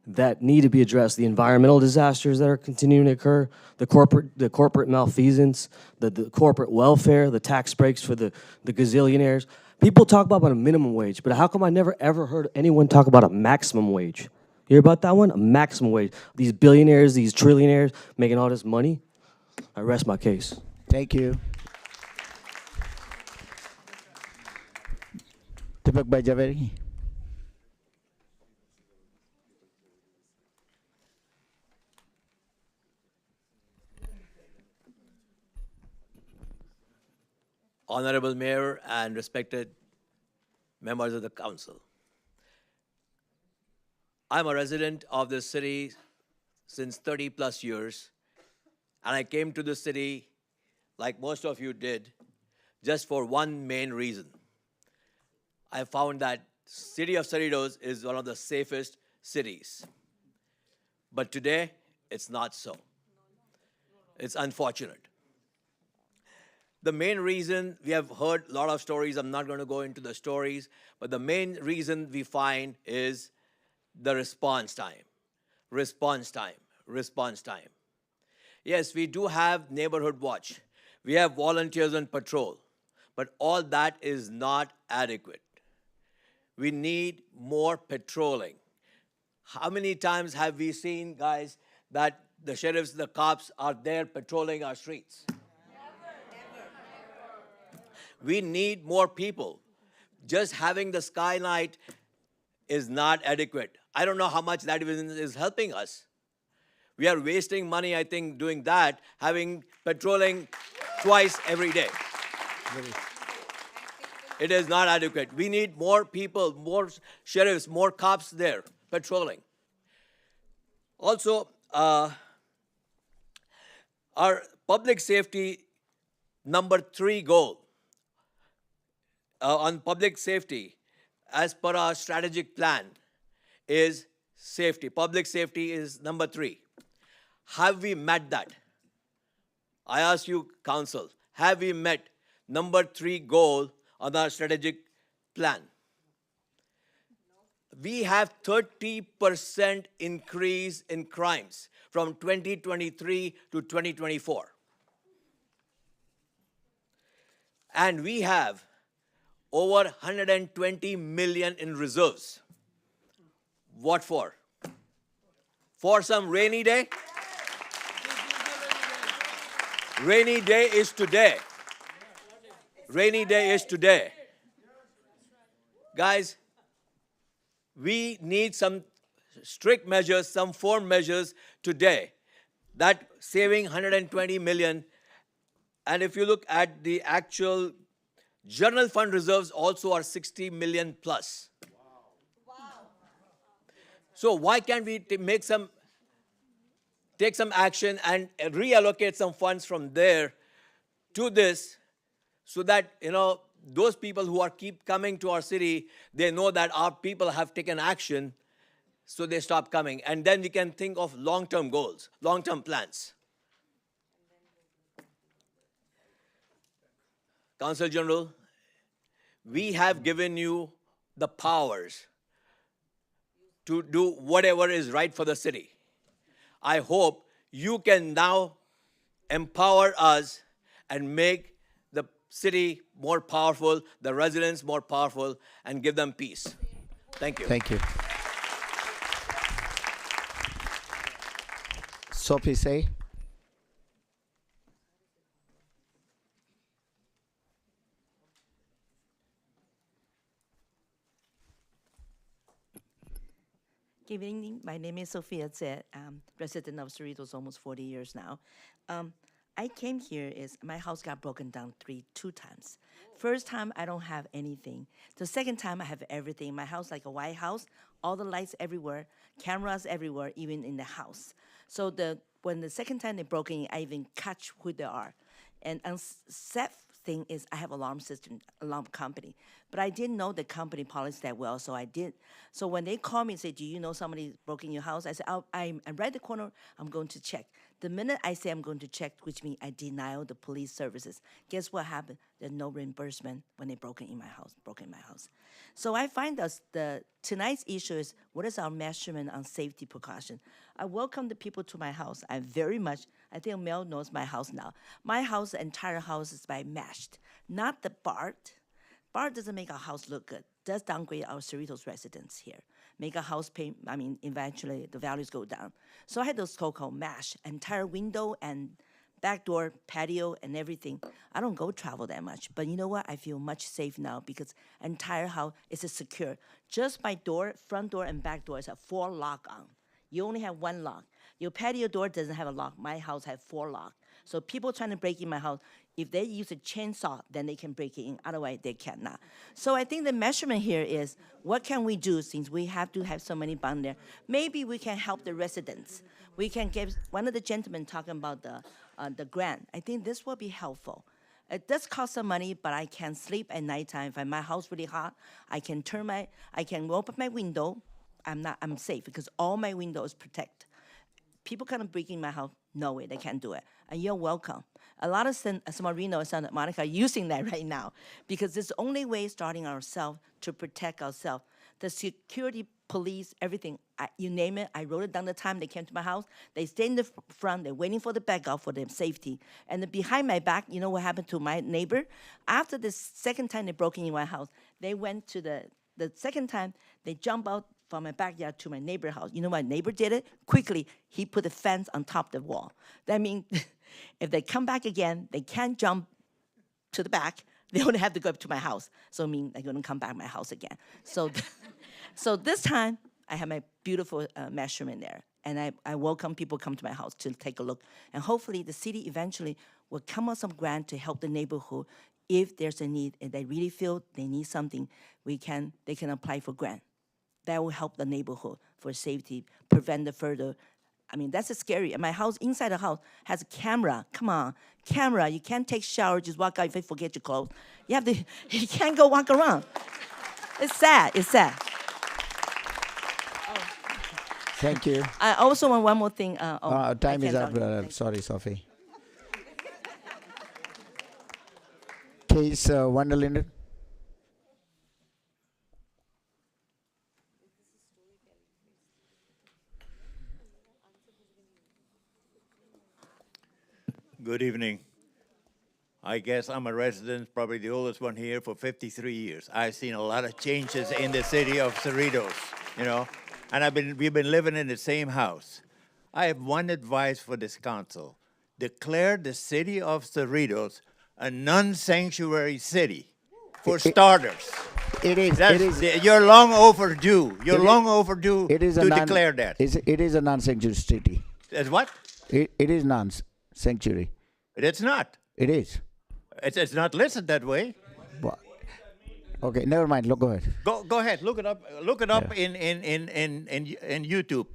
that need to be addressed. The environmental disasters that are continuing to occur, the corporate malfeasance, the corporate welfare, the tax breaks for the gazillionaires. People talk about a minimum wage, but how come I never ever heard anyone talk about a maximum wage? You hear about that one? A maximum wage. These billionaires, these trillionaires making all this money. I rest my case. Thank you. Deepak Bhai Javeri. Honorable Mayor and respected members of the council. I'm a resident of this city since 30 plus years, and I came to the city, like most of you did, just for one main reason. I found that city of Cerritos is one of the safest cities. But today, it's not so. It's unfortunate. The main reason, we have heard a lot of stories, I'm not going to go into the stories, but the main reason we find is the response time. Response time. Response time. Yes, we do have neighborhood watch. We have volunteers on patrol, but all that is not adequate. We need more patrolling. How many times have we seen, guys, that the sheriffs, the cops are there patrolling our streets? We need more people. Just having the skylight is not adequate. I don't know how much that even is helping us. We are wasting money, I think, doing that, having patrolling twice every day. It is not adequate. We need more people, more sheriffs, more cops there patrolling. Also, our public safety number 3 goal on public safety, as per our strategic plan, is safety. Public safety is number 3. Have we met that? I ask you, council, have we met number 3 goal on our strategic plan? We have 30% increase in crimes from 2023 to 2024. And we have over 120 million in reserves. What for? For some rainy day? Rainy day is today. Rainy day is today. Guys, we need some strict measures, some firm measures today. That saving 120 million. And if you look at the actual general fund reserves also are 60 million plus. So why can't we take some action and reallocate some funds from there to this, so that those people who are keep coming to our city, they know that our people have taken action, so they stop coming, and then we can think of long-term goals, long-term plans. Council General, we have given you the powers to do whatever is right for the city. I hope you can now empower us and make the city more powerful, the residents more powerful, and give them peace. Thank you. Thank you. Sophie Say. Good evening. My name is Sophia Zet. I'm resident of Cerritos almost 40 years now. I came here my house got broken down two times. First time, I don't have anything. The second time, I have everything. My house like a White House, all the lights everywhere, cameras everywhere, even in the house. So when the second time they broke in, I even catch who they are. And sad thing is I have alarm system, alarm company, but I didn't know the company policy that well, so I did. So when they call me and say, do you know somebody broke in your house? I said, I'm right the corner, I'm going to check. The minute I say I'm going to check, which means I deny the police services, guess what happened? There's no reimbursement when they broke in my house. So I find tonight's issue is, what is our measurement on safety precaution? I welcome the people to my house. I think Mel knows my house now. My house, the entire house is by meshed, not the BART. BART doesn't make our house look good. Does downgrade our Cerritos residents here. Make a house pay, eventually the values go down. So I had those so-called mesh, entire window and back door, patio, and everything. I don't go travel that much, but you know what? I feel much safe now because entire house is secure. Just my door, front door and back door is a 4 lock on. You only have 1 lock. Your patio door doesn't have a lock. My house has 4 locks. So people trying to break in my house, if they use a chainsaw, then they can break it in. Otherwise, they cannot. So I think the measurement here is, what can we do since we have to have so many bound there? Maybe we can help the residents. We can give, one of the gentlemen talking about the grant. I think this will be helpful. It does cost some money, but I can sleep at nighttime. If my house really hot, I can open my window. I'm safe because all my windows protect. People kind break in my house, no way, they can't do it. And you're welcome. A lot of San Marino and Santa Monica are using that right now because it's the only way starting ourselves to protect ourselves. The security, police, everything, you name it, I wrote it down the time they came to my house. They stay in the front, they're waiting for the backup for their safety. And then behind my back, you know what happened to my neighbor? After the second time they broke in my house, they went to the second time, they jumped out from my backyard to my neighbor's house. You know my neighbor did it? Quickly, he put a fence on top of the wall. That means if they come back again, they can't jump to the back. They only have to go up to my house. So I mean, they're gonna come back to my house again. So, so this time, I have my beautiful measurement there. And I welcome people come to my house to take a look. And hopefully the city eventually will come up with some grant to help the neighborhood. If there's a need, and they really feel they need something, they can apply for grant. That will help the neighborhood for safety, prevent the further. That's scary. My house, inside the house, has a camera. Come on, camera. You can't take shower, just walk out if you forget your clothes. You can't go walk around. It's sad. Thank you. I also want one more thing. Time is up. Sorry, Sophie. Case Wonderlinden. Good evening. I guess I'm a resident, probably the oldest one here, for 53 years. I've seen a lot of changes in the city of Cerritos, you know, and we've been living in the same house. I have one advice for this council. Declare the city of Cerritos a non-sanctuary city, for starters. It is. You're long overdue. You're long overdue It is to declare that. It is a non-sanctuary city. As what? It is non-sanctuary. It's not. It is. It's not listed that way. But, okay, never mind. Look, go ahead. Go ahead. Look it up. Look it up in YouTube.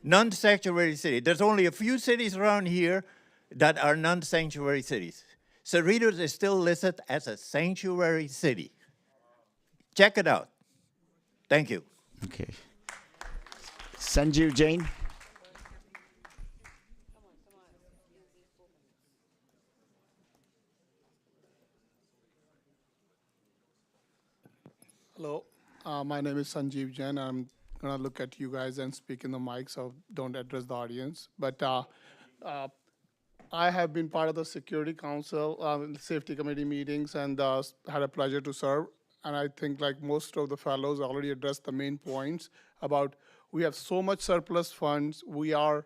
Non-sanctuary city. There's only a few cities around here that are non-sanctuary cities. Cerritos is still listed as a sanctuary city. Check it out. Thank you. Okay. Sanjeev Jain. Hello, my name is Sanjeev Jain. I'm gonna look at you guys and speak in the mic, so don't address the audience. But I have been part of the Security Council, Safety Committee meetings, and had a pleasure to serve. And I think, like most of the fellows, already addressed the main points about we have so much surplus funds. We are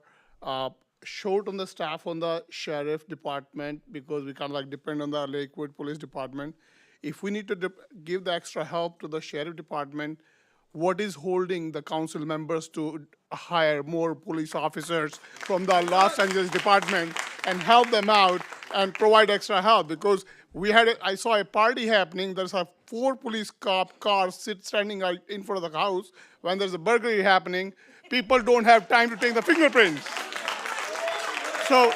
short on the staff on the sheriff department because we kind of like depend on the Lakewood Police Department. If we need to give the extra help to the sheriff department, what is holding the council members to hire more police officers from the Los Angeles department and help them out and provide extra help? Because I saw a party happening. There's 4 police cars standing in front of the house. When there's a burglary happening, people don't have time to take the fingerprints. So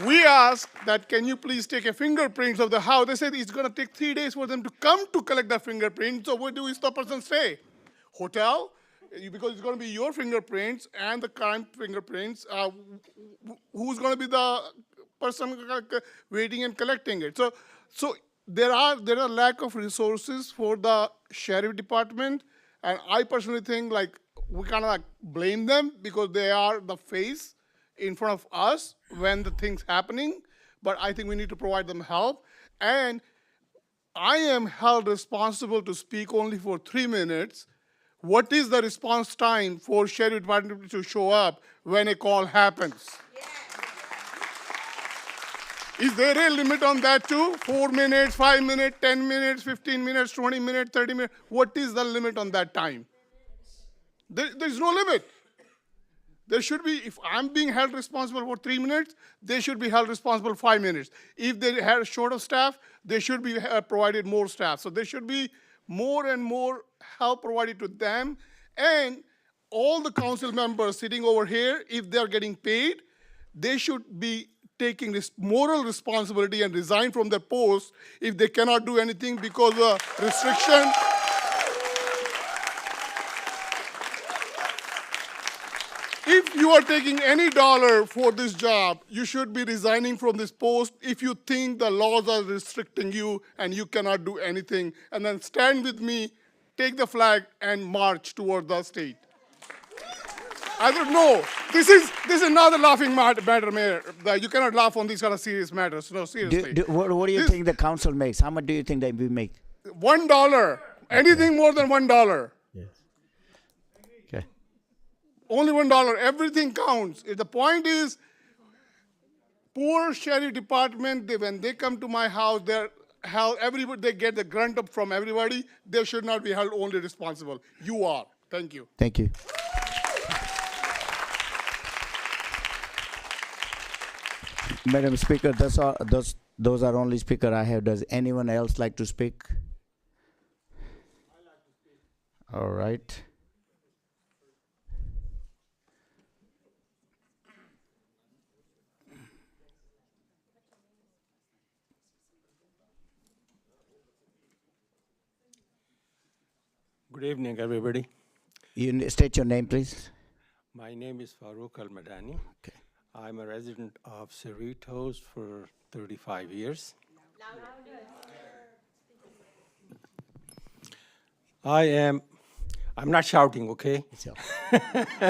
we asked that, can you please take a fingerprints of the house? They said it's going to take 3 days for them to come to collect the fingerprints. So where do the person stay? Hotel? Because it's going to be your fingerprints and the crime fingerprints. Who's going to be the person waiting and collecting it? So there are lack of resources for the sheriff department. And I personally think like we kind of like blame them because they are the face in front of us when the thing's happening, but I think we need to provide them help. And I am held responsible to speak only for 3 minutes. What is the response time for sheriff department to show up when a call happens? Is there a limit on that too? 4 minutes, 5 minutes, 10 minutes, 15 minutes, 20 minutes, 30 minutes? What is the limit on that time? There's no limit. There should be, if I'm being held responsible for 3 minutes, they should be held responsible 5 minutes. If they are short of staff, they should be provided more staff. So there should be more and more help provided to them. And all the council members sitting over here, if they're getting paid, they should be taking this moral responsibility and resign from their post if they cannot do anything because of restriction. If you are taking any dollar for this job, you should be resigning from this post if you think the laws are restricting you and you cannot do anything. And then stand with me, take the flag, and march toward the state. I don't know. This is not a laughing matter, Mayor. You cannot laugh on these kind of serious matters. No, seriously. What do you think the council makes? How much do you think they will make? $1. Anything more than $1. Okay. Only $1. Everything counts. The point is, poor sheriff department, when they come to my house, everybody, they get the grunt up from everybody. They should not be held only responsible. You are. Thank you. Thank you. Madam Speaker, those are only speaker I have. Does anyone else like to speak? All right. Good evening, everybody. You state your name, please. My name is Farouk Al-Madani. Okay. I'm a resident of Cerritos for 35 years. I'm not shouting, okay?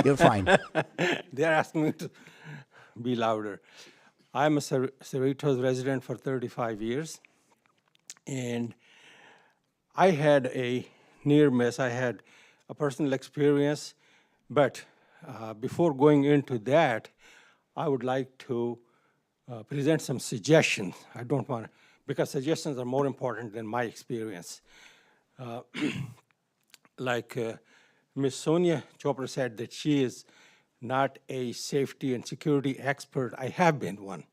You're fine. They're asking me to be louder. I'm a Cerritos resident for 35 years, and I had a near miss. I had a personal experience, but before going into that, I would like to present some suggestions. I don't want to, because suggestions are more important than my experience. Like Ms. Sonia Chopra said that she is not a safety and security expert. I have been one.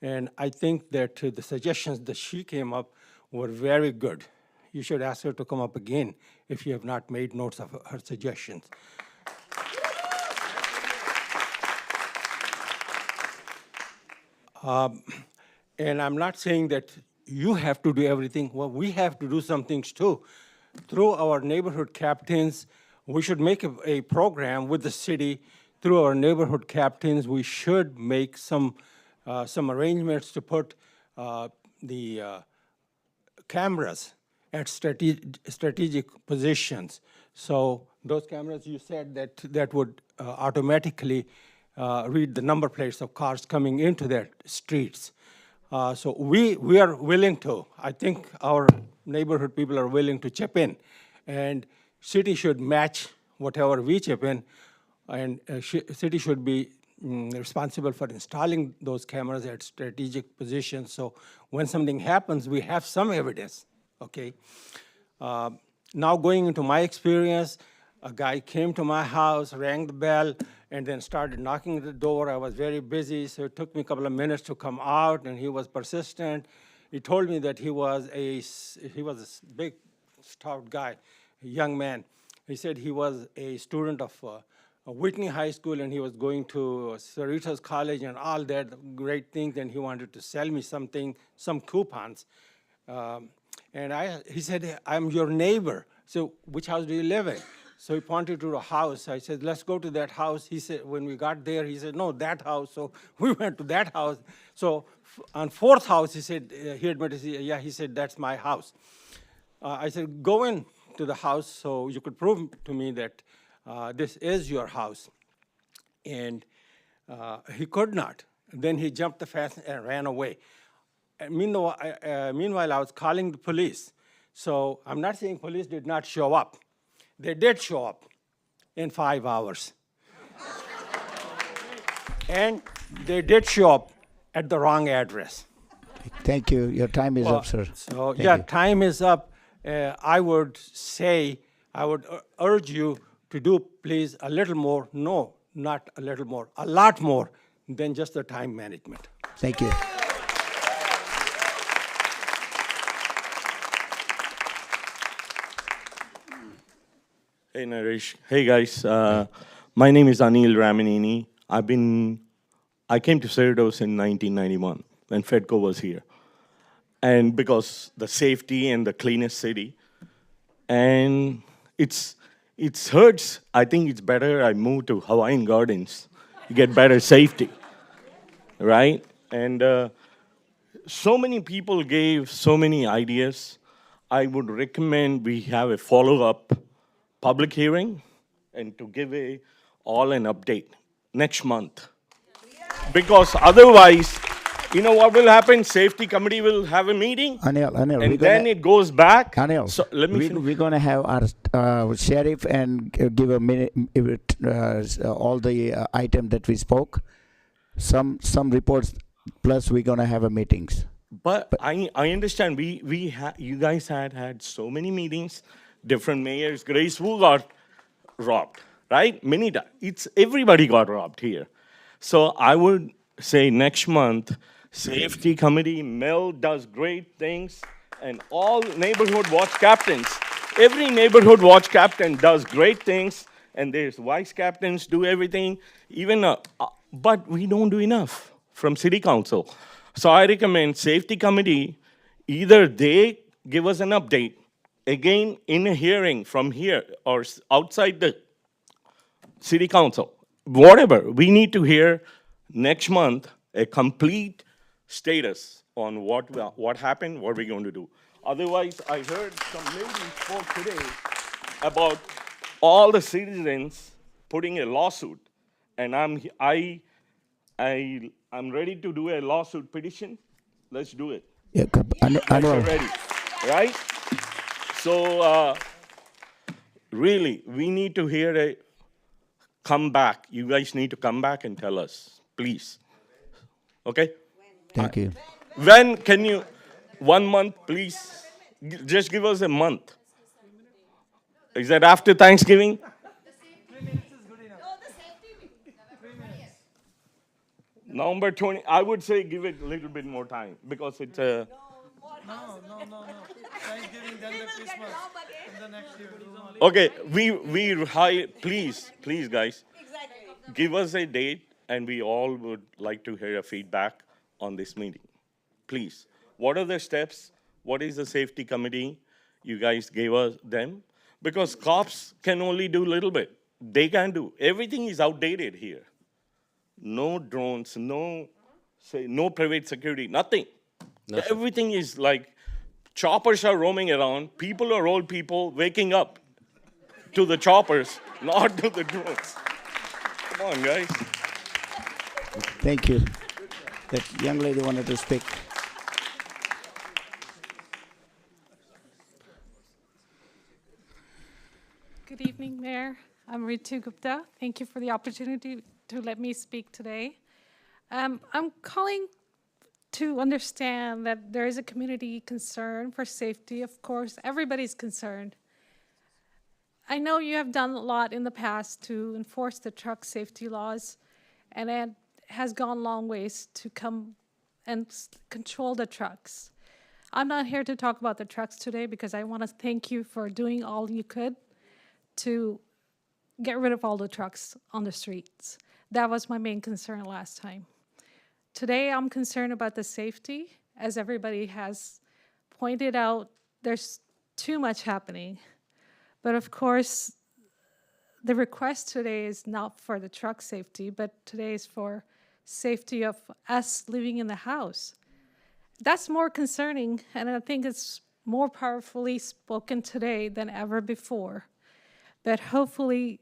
And I think that the suggestions that she came up were very good. You should ask her to come up again if you have not made notes of her suggestions. And I'm not saying that you have to do everything. Well, we have to do some things too. Through our neighborhood captains, we should make a program with the city. Through our neighborhood captains, we should make some arrangements to put the cameras at strategic positions. So those cameras, you said that would automatically read the number plates of cars coming into their streets. So we are willing to. I think our neighborhood people are willing to chip in, and city should match whatever we chip in, and city should be responsible for installing those cameras at strategic positions. So when something happens, we have some evidence. Okay. Now going into my experience, a guy came to my house, rang the bell, and then started knocking at the door. I was very busy, so it took me a couple of minutes to come out, and he was persistent. He told me that he was a big, stout guy, a young man. He said he was a student of Whitney High School, and he was going to Cerritos College and all that great things, and he wanted to sell me something, some coupons. And he said, I'm your neighbor. So which house do you live in? So he pointed to a house. I said, let's go to that house. He said, when we got there, he said, no, that house. So we went to that house. So on fourth house, he said, he admitted, yeah, he said, that's my house. I said, go in to the house so you could prove to me that this is your house. And he could not. Then he jumped the fence and ran away. And meanwhile, I was calling the police. So I'm not saying police did not show up. They did show up in 5 hours. And they did show up at the wrong address. Thank you. Your time is up, sir. So Thank yeah, you. time is up. I would urge you to do please a little more. No, not a little more, a lot more than just the time management. Thank you. Hey, Naresh. Hey, guys. My name is Anil Ramanini. I came to Cerritos in 1991 when Fedco was here. And because the safety and the cleanest city. And it hurts. I think it's better I move to Hawaiian Gardens. You get better safety, right? And so many people gave so many ideas. I would recommend we have a follow-up public hearing and to give all an update next month. Because otherwise, you know what will happen? Safety committee will have a meeting, Anil, and then it goes back. Anil, so let me finish. we're going to have our sheriff and give a minute, all the item that we spoke. Some reports, plus we're going to have a meetings. But I understand you guys had so many meetings, different mayors. Grace Wu got robbed, right? Many times. Everybody got robbed here. So I would say next month, safety committee, Mel does great things, and all neighborhood watch captains. Every neighborhood watch captain does great things, and there's vice captains do everything. But we don't do enough from city council. So I recommend safety committee, either they give us an update, again in a hearing from here or outside the city council, whatever. We need to hear next month a complete status on what happened, what we're going to do. Otherwise, I heard some lady spoke today about all the citizens putting a lawsuit, and I'm ready to do a lawsuit petition. Let's do it. Yeah, Guys are ready, right? So really, we need to hear a comeback. You guys need to come back and tell us, please. Okay? Thank you. When can you, 1 month, please? Just give us a month. Is that after Thanksgiving? November 20, I would say give it a little bit more time because it's a. No. Thanksgiving, then the Christmas, and the next year. Okay, please, guys, give us a date, and we all would like to hear a feedback on this meeting. Please, what are the steps? What is the safety committee you guys gave us them? Because cops can only do a little bit. They can't do. Everything is outdated here. No drones, no private security, nothing. Everything is like choppers are roaming around. People are old people waking up to the choppers, not to the drones. Come on, guys. Thank you. That young lady wanted to speak. Good evening, Mayor. I'm Ritu Gupta. Thank you for the opportunity to let me speak today. I'm calling to understand that there is a community concern for safety. Of course, everybody's concerned. I know you have done a lot in the past to enforce the truck safety laws, and it has gone long ways to come and control the trucks. I'm not here to talk about the trucks today because I want to thank you for doing all you could to get rid of all the trucks on the streets. That was my main concern last time. Today, I'm concerned about the safety. As everybody has pointed out, there's too much happening. But of course, the request today is not for the truck safety, but today is for safety of us living in the house. That's more concerning, and I think it's more powerfully spoken today than ever before. But hopefully,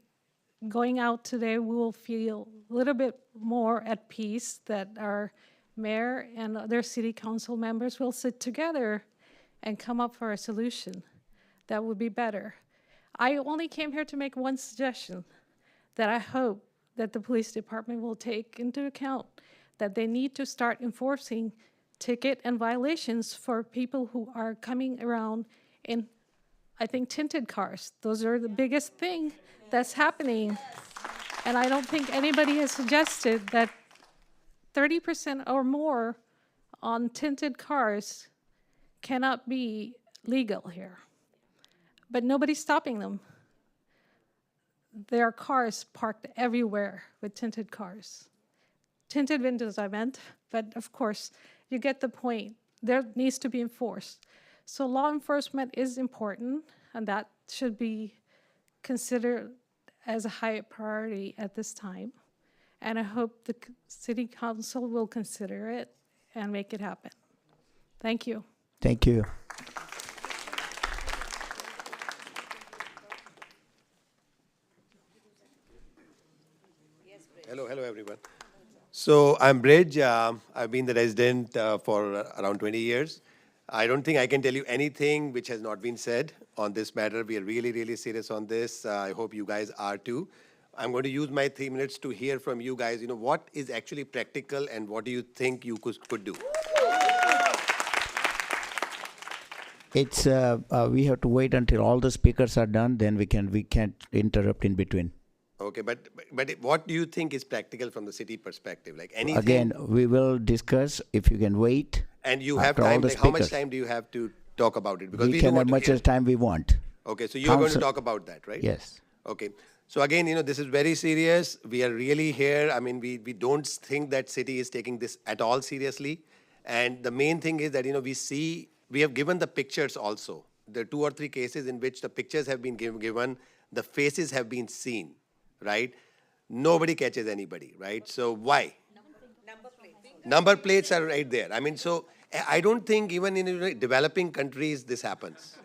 going out today, we will feel a little bit more at peace that our mayor and other city council members will sit together and come up for a solution that would be better. I only came here to make one suggestion that I hope that the police department will take into account, that they need to start enforcing ticket and violations for people who are coming around in, I think, tinted cars. Those are the biggest thing that's happening. And I don't think anybody has suggested that 30% or more on tinted cars cannot be legal here. But nobody's stopping them. There are cars parked everywhere with tinted cars. Tinted windows, I meant, but of course, you get the point. There needs to be enforced. So law enforcement is important, and that should be considered as a high priority at this time. And I hope the city council will consider it and make it happen. Thank you. Thank you. Hello, everyone. So I'm Bridge. I've been the resident for around 20 years. I don't think I can tell you anything which has not been said on this matter. We are really, really serious on this. I hope you guys are too. I'm going to use my 3 minutes to hear from you guys, what is actually practical and what do you think you could do? It's we have to wait until all the speakers are done, then we can't interrupt in between. Okay, but what do you think is practical from the city perspective? Like anything? Again, we will discuss if you can wait. And you have after all time, the like how much speakers. time do you have to talk about it? Because We we can do have want to much hear. as time we want. Okay, so you're going to Council- talk about that, right? Yes. Okay. So again, this is very serious. We are really here. I mean, we don't think that city is taking this at all seriously. And the main thing is that, we have given the pictures also. There are 2 or 3 cases in which the pictures have been given, the faces have been seen, right? Nobody catches anybody, right? So why? Number plates are right there. I mean, so I don't think even in developing countries this happens.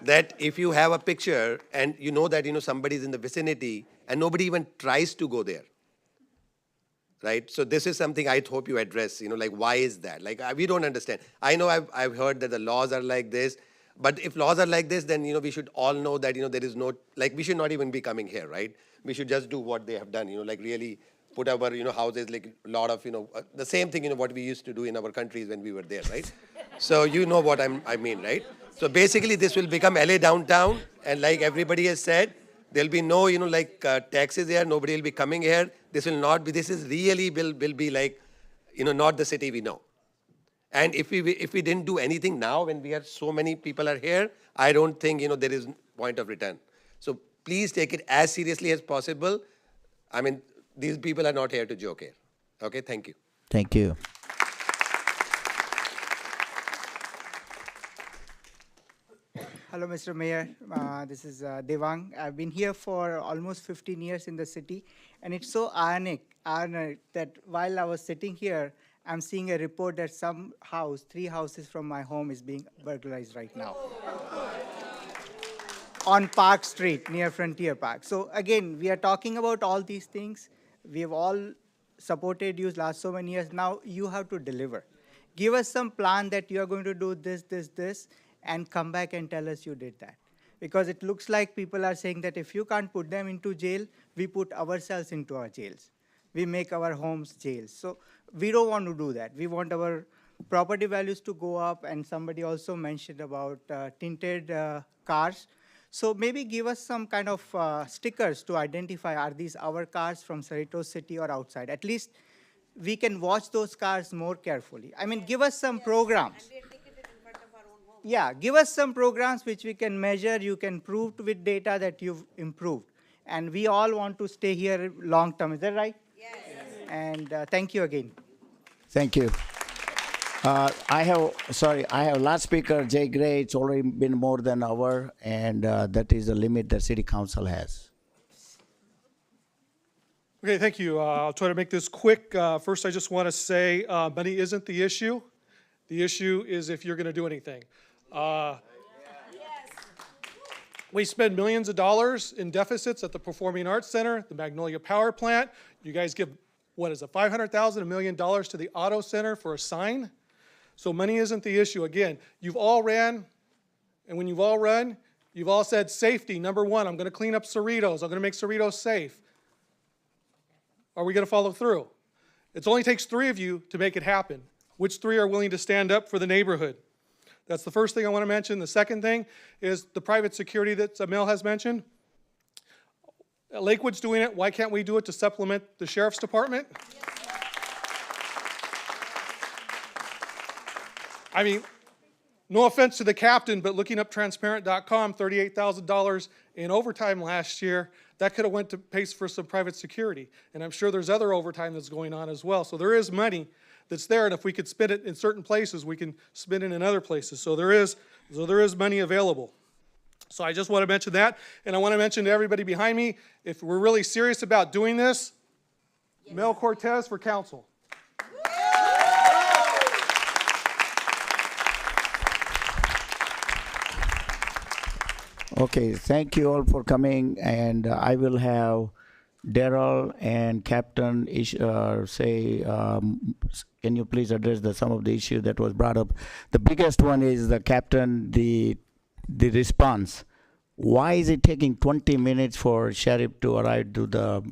That if you have a picture and you know that somebody is in the vicinity and nobody even tries to go there. right? So this is something I hope you address, like why is that? Like we don't understand. I know I've heard that the laws are like this, but if laws are like this, then, we should all know that, there is no, like we should not even be coming here, right? We should just do what they have done, like really put our, houses, like a lot of, the same thing, what we used to do in our countries when we were there, right? So you know what I mean, right? So basically this will become LA downtown, and like everybody has said, there'll be no, taxes here, nobody will be coming here. This will not be, this is really will be like, not the city we know. And if we didn't do anything now when we are so many people are here, I don't think, there is point of return. So please take it as seriously as possible. I mean, these people are not here to joke here. Okay, thank you. Thank you. Hello, Mr. Mayor. This is Devang. I've been here for almost 15 years in the city, and it's so ironic that while I was sitting here, I'm seeing a report that some house, 3 houses from my home, is being burglarized right now on Park Street near Frontier Park. So again, we are talking about all these things. We have all supported you last so many years. Now you have to deliver. Give us some plan that you are going to do this, this, this, and come back and tell us you did that. Because it looks like people are saying that if you can't put them into jail, we put ourselves into our jails. We make our homes jails. So we don't want to do that. We want our property values to go up, and somebody also mentioned about tinted cars. So maybe give us some kind of stickers to identify, are these our cars from Cerritos City or outside? At least we can watch those cars more carefully. I mean, give us some programs. Yeah, give us some programs which we can measure, you can prove with data that you've improved. And we all want to stay here long term, is that right? Yes. And thank you again. Thank you. I have last speaker, Jay Gray. It's already been more than an hour, and that is the limit that City Council has. Okay, thank you. I'll try to make this quick. First, I just want to say money isn't the issue. The issue is if you're going to do anything. We spend millions of dollars in deficits at the Performing Arts Center, the Magnolia Power Plant. You guys give, what is it, $500,000, $1 million to the Auto Center for a sign? So money isn't the issue. Again, you've all ran, and when you've all run, you've all said safety, number one. I'm going to clean up Cerritos. I'm going to make Cerritos safe. Are we going to follow through? It only takes 3 of you to make it happen. Which 3 are willing to stand up for the neighborhood? That's the first thing I want to mention. The second thing is the private security that Mel has mentioned. Lakewood's doing it. Why can't we do it to supplement the sheriff's department? I mean, no offense to the captain, but looking up transparent.com, $38,000 in overtime last year, that could have went to pay for some private security. And I'm sure there's other overtime that's going on as well. So there is money that's there, and if we could spend it in certain places, we can spend it in other places. So there is money available. So I just want to mention that, and I want to mention to everybody behind me, if we're really serious about doing this, yes. Mel Cortez for council. Okay, thank you all for coming, and I will have Daryl and Captain say, can you please address some of the issue that was brought up? The biggest one is the Captain, the response. Why is it taking 20 minutes for sheriff to arrive to the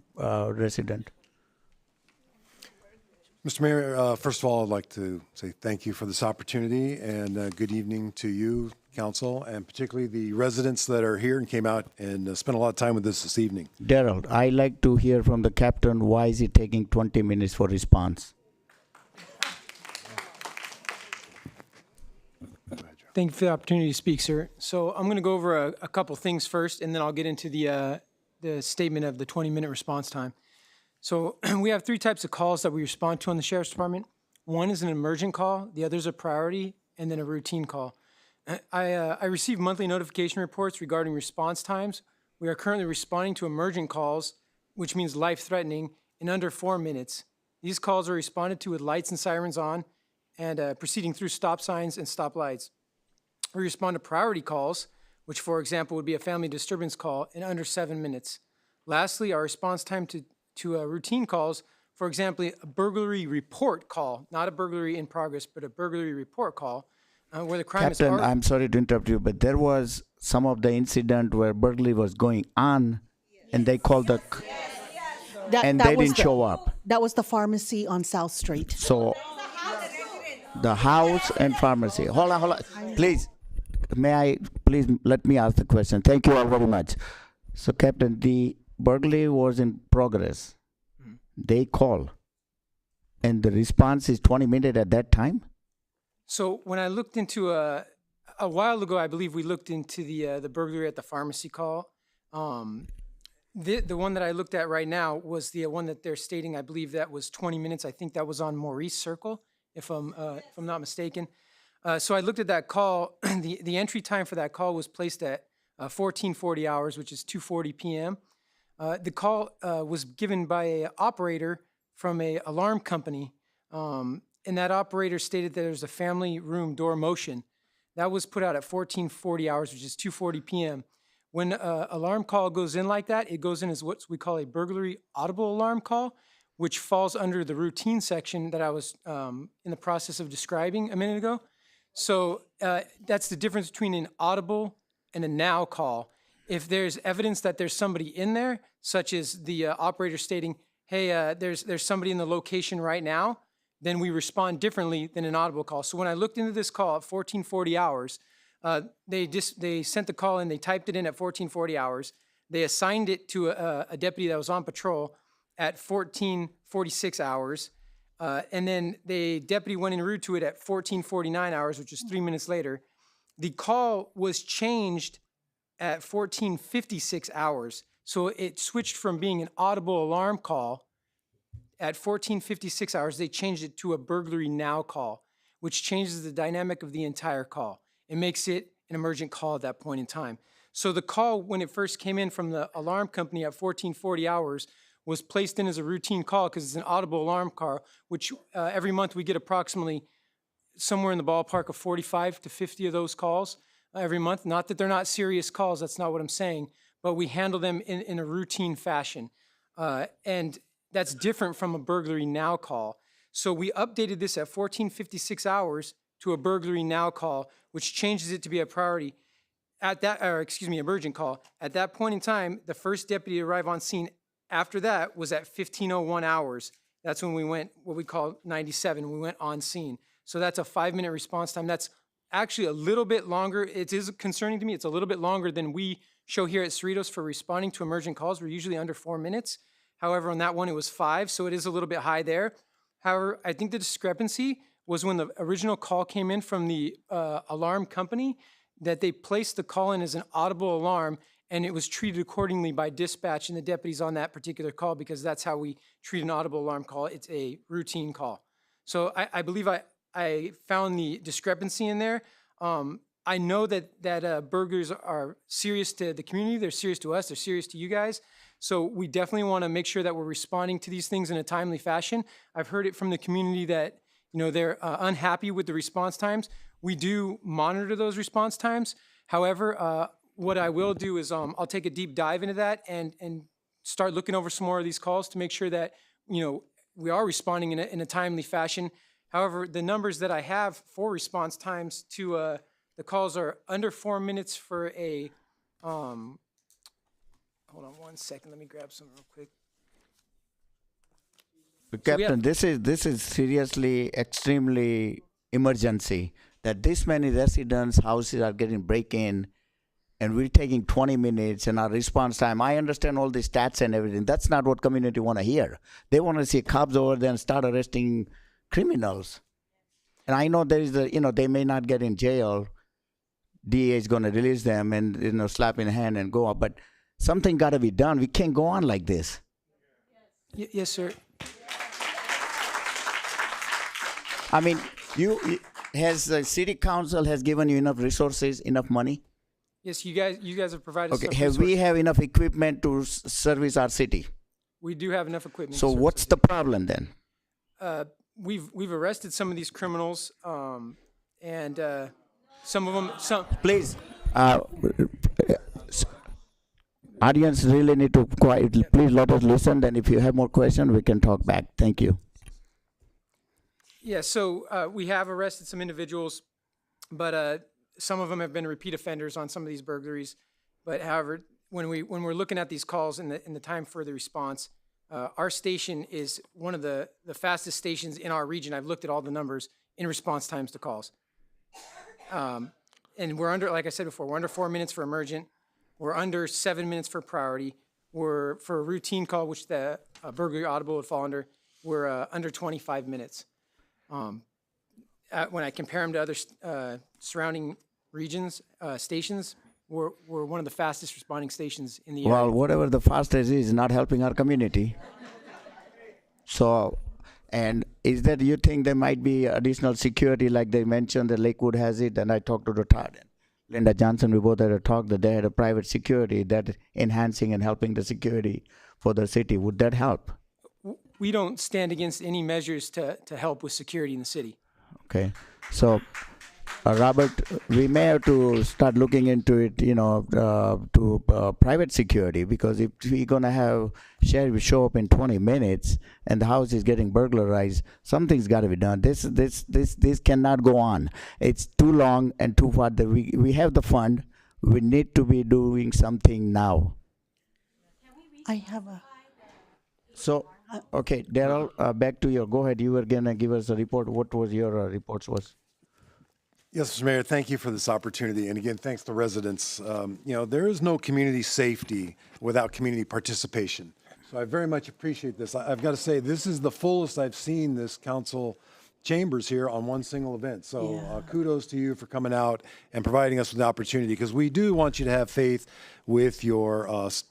resident? Mr. Mayor, first of all, I'd like to say thank you for this opportunity, and good evening to you, council, and particularly the residents that are here and came out and spent a lot of time with us this evening. Daryl, I'd like to hear from the captain, why is it taking 20 minutes for response? Thank you for the opportunity to speak, sir. So I'm going to go over a couple things first, and then I'll get into the statement of the 20-minute response time. So we have 3 types of calls that we respond to on the Sheriff's Department. One is an emergent call, the other is a priority, and then a routine call. I receive monthly notification reports regarding response times. We are currently responding to emergent calls, which means life-threatening, in under 4 minutes. These calls are responded to with lights and sirens on and proceeding through stop signs and stop lights. We respond to priority calls, which, for example, would be a family disturbance call, in under 7 minutes. Lastly, our response time to routine calls For example, a burglary report call, not a burglary in progress, but a burglary report call, where the crime is Captain, already... I'm sorry to interrupt you, but there was some of the incident where burglary was going on, and they called the, and they didn't show up. That was the pharmacy on South Street. So the house and pharmacy. Hold on. Please, please let me ask the question. Thank you all very much. So, Captain, the burglary was in progress. They call, and the response is 20 minutes at that time? So when I looked into a while ago, I believe we looked into the burglary at the pharmacy call. The one that I looked at right now was the one that they're stating. I believe that was 20 minutes. I think that was on Maurice Circle, if I'm not mistaken. So I looked at that call. The entry time for that call was placed at 1440 hours, which is 2:40 p.m. The call was given by an operator from an alarm company. And that operator stated that there's a family room door motion. That was put out at 1440 hours, which is 2:40 p.m. When an alarm call goes in like that, it goes in as what we call a burglary audible alarm call, which falls under the routine section that I was in the process of describing a minute ago. So that's the difference between an audible and a now call. If there's evidence that there's somebody in there, such as the operator stating, hey, there's somebody in the location right now, then we respond differently than an audible call. So when I looked into this call at 1440 hours, they sent the call in, they typed it in at 1440 hours. They assigned it to a deputy that was on patrol at 1446 hours. And then the deputy went en route to it at 1449 hours, which is 3 minutes later. The call was changed at 1456 hours. So it switched from being an audible alarm call. At 1456 hours, they changed it to a burglary now call, which changes the dynamic of the entire call. It makes it an emergent call at that point in time. So the call, when it first came in from the alarm company at 1440 hours, was placed in as a routine call because it's an audible alarm call, which every month we get approximately somewhere in the ballpark of 45 to 50 of those calls every month. Not that they're not serious calls, that's not what I'm saying, but we handle them in a routine fashion. And that's different from a burglary now call. So we updated this at 1456 hours to a burglary now call, which changes it to be a priority at that, emergent call. At that point in time, the first deputy to arrive on scene after that was at 1501 hours. That's when we went, what we call 97, we went on scene. So that's a 5-minute response time. That's actually a little bit longer. It is concerning to me. It's a little bit longer than we show here at Cerritos for responding to emergent calls. We're usually under 4 minutes. However, on that one, it was 5, so it is a little bit high there. However, I think the discrepancy was when the original call came in from the alarm company, that they placed the call in as an audible alarm, and it was treated accordingly by dispatch and the deputies on that particular call, because that's how we treat an audible alarm call. It's a routine call. So I believe I found the discrepancy in there. I know that burglars are serious to the community, they're serious to us, they're serious to you guys. So we definitely want to make sure that we're responding to these things in a timely fashion. I've heard it from the community that they're unhappy with the response times. We do monitor those response times. However, what I will do is I'll take a deep dive into that and start looking over some more of these calls to make sure that we are responding in a timely fashion. However, the numbers that I have for response times to the calls are under 4 minutes for a hold on 1 second. Let me grab some real quick. Captain, this is seriously, extremely emergency that this many residents' houses are getting break-in, and we're taking 20 minutes and our response time. I understand all the stats and everything. That's not what community want to hear. They want to see cops over there and start arresting criminals. And I know there is they may not get in jail. DA is going to release them and slap in the hand and go up, but something got to be done. We can't go on like this. Yes, sir. I mean, has the city council has given you enough resources, enough money? Yes, you guys have provided. Okay, have we have enough equipment to service our city? We do have enough equipment. So what's the problem then? We've arrested some of these criminals, and some of them. Please. Audience really need to quiet. Please let us listen. Then if you have more questions, we can talk back. Thank you. Yeah, so we have arrested some individuals, but some of them have been repeat offenders on some of these burglaries. But however, when we're looking at these calls in the time for the response, our station is one of the fastest stations in our region. I've looked at all the numbers in response times to calls. And we're under, like I said before, we're under 4 minutes for emergent. We're under 7 minutes for priority. We're, for a routine call, which the burglary audible would fall under, we're under 25 minutes. When I compare them to other surrounding regions, stations, we're one of the fastest responding stations in the area. Well, whatever the fastest is not helping our community. So, and is that you think there might be additional security like they mentioned that Lakewood has it, and I talked to the Todd and Linda Johnson, we both had a talk that they had a private security that enhancing and helping the security for the city. Would that help? We don't stand against any measures to help with security in the city. Okay, so Robert, we may have to start looking into it, to private security, because if we're gonna have sheriff show up in 20 minutes and the house is getting burglarized, something's got to be done. This cannot go on. It's too long and too far. We have the fund. We need to be doing something now. I have a. So, okay, Daryl, back to your. Go ahead. You were gonna give us a report. What was your reports was? Yes, Mr. Mayor, thank you for this opportunity. And again, thanks to residents. There is no community safety without community participation. So I very much appreciate this. I've got to say, this is the fullest I've seen this council chambers here on one single event. So kudos to you for coming out and providing us with the opportunity, because we do want you to have faith with your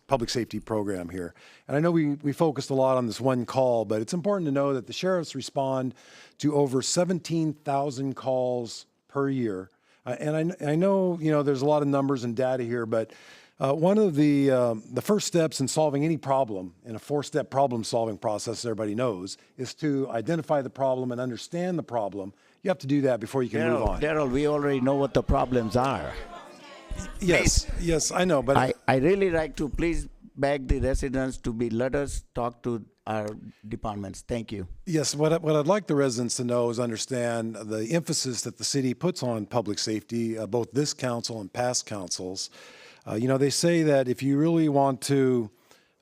public safety program here. And I know we focused a lot on this one call, but it's important to know that the sheriffs respond to over 17,000 calls per year. And I know, there's a lot of numbers and data here, but one of the first steps in solving any problem in a 4-step problem-solving process, everybody knows, is to identify the problem and understand the problem. You have to do that before you can move on. Daryl, we already know what the problems are. Yes, I know, but I really like to please beg the residents to let us talk to our departments. Thank you. Yes, what I'd like the residents to know is understand the emphasis that the city puts on public safety, both this council and past councils. They say that if you really want to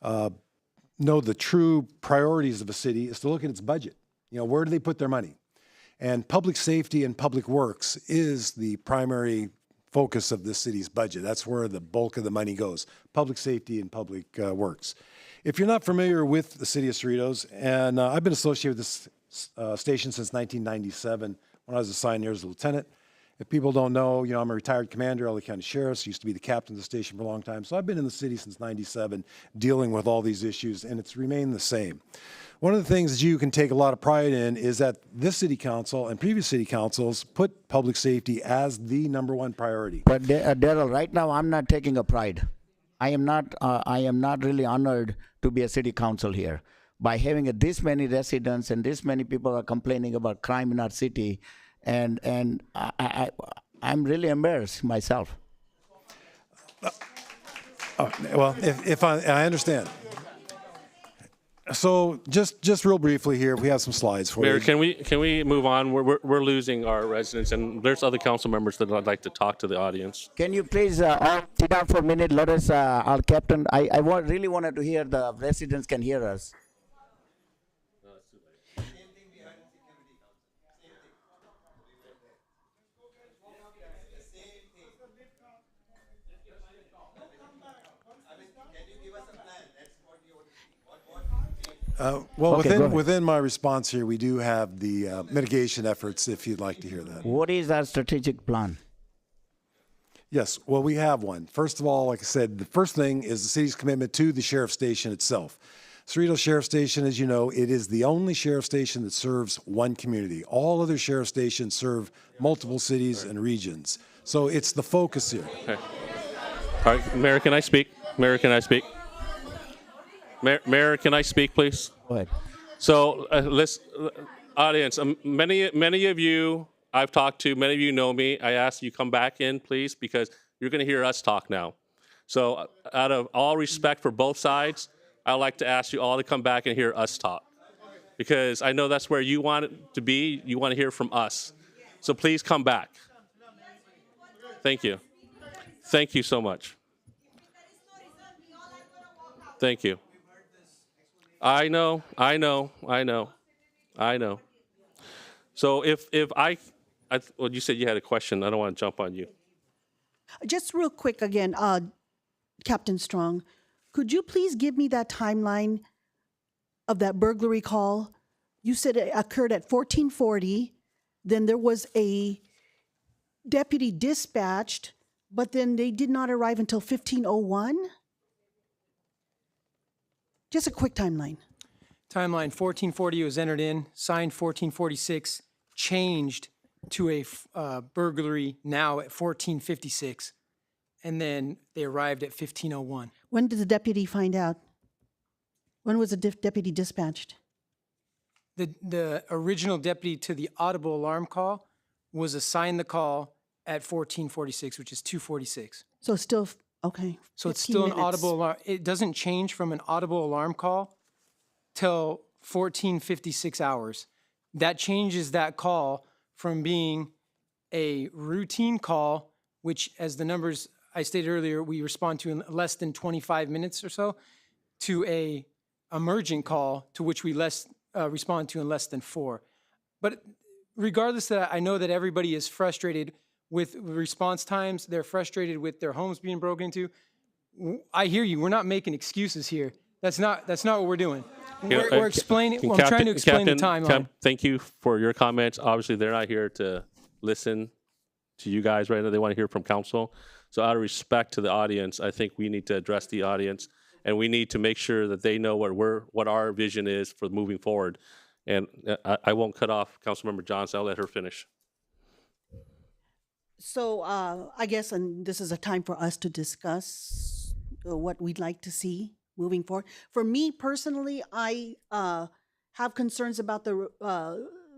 know the true priorities of a city, is to look at its budget. Where do they put their money? And public safety and public works is the primary focus of this city's budget. That's where the bulk of the money goes, public safety and public works. If you're not familiar with the city of Cerritos, and I've been associated with this station since 1997 when I was assigned here as a lieutenant. If people don't know, I'm a retired commander, LA County Sheriff's, used to be the captain of the station for a long time. So I've been in the city since 97 dealing with all these issues, and it's remained the same. One of the things that you can take a lot of pride in is that this city council and previous city councils put public safety as the #1 priority. But Daryl, right now I'm not taking a pride. I am not really honored to be a city council here. By having this many residents and this many people are complaining about crime in our city, and I'm really embarrassed myself. Well, if I understand. So just real briefly here, we have some slides for Mayor, you. can we move on? We're losing our residents, and there's other council members that would like to talk to the audience. Can you please all sit down for a minute? Let us, our captain, I really wanted to hear the residents can hear us. Well, Okay, within my response here, we do have the mitigation efforts, if you'd like to hear that. What is our strategic plan? Yes, well, we have one. First of all, like I said, the first thing is the city's commitment to the sheriff station itself. Cerritos Sheriff Station, as you know, it is the only sheriff station that serves one community. All other sheriff stations serve multiple cities and regions. So it's the focus here. Okay. All right, Mayor, can I speak? Mayor, can I speak? Mayor, can I speak, please? Go ahead. So, audience, many of you I've talked to, many of you know me. I ask you come back in, please, because you're going to hear us talk now. So out of all respect for both sides, I'd like to ask you all to come back and hear us talk. Because I know that's where you want it to be. You want to hear from us. So please come back. Thank you. Thank you so much. Thank you. I know. So well, you said you had a question. I don't want to jump on you. Just real quick again, Captain Strong, could you please give me that timeline of that burglary call? You said it occurred at 1440, then there was a deputy dispatched, but then they did not arrive until 1501? Just a quick timeline. Timeline 1440 was entered in, signed 1446, changed to a burglary now at 1456, and then they arrived at 1501. When did the deputy find out? When was the deputy dispatched? The original deputy to the audible alarm call was assigned the call at 1446, which is 246. So it's still, okay. So it's 15 still an minutes. audible alarm. It doesn't change from an audible alarm call till 1456 hours. That changes that call from being a routine call, which, as the numbers I stated earlier, we respond to in less than 25 minutes or so, to a emergent call to which we respond to in less than 4. But regardless of that, I know that everybody is frustrated with response times. They're frustrated with their homes being broken into. I hear you. We're not making excuses here. That's not what we're doing. We're explaining. I'm trying to explain the timeline. Thank you for your comments. Obviously, they're not here to listen to you guys right now. They want to hear from council. So out of respect to the audience, I think we need to address the audience, and we need to make sure that they know what our vision is for moving forward. And I won't cut off Councilmember Johnson. I'll let her finish. So I guess, and this is a time for us to discuss what we'd like to see moving forward. For me personally, I have concerns about the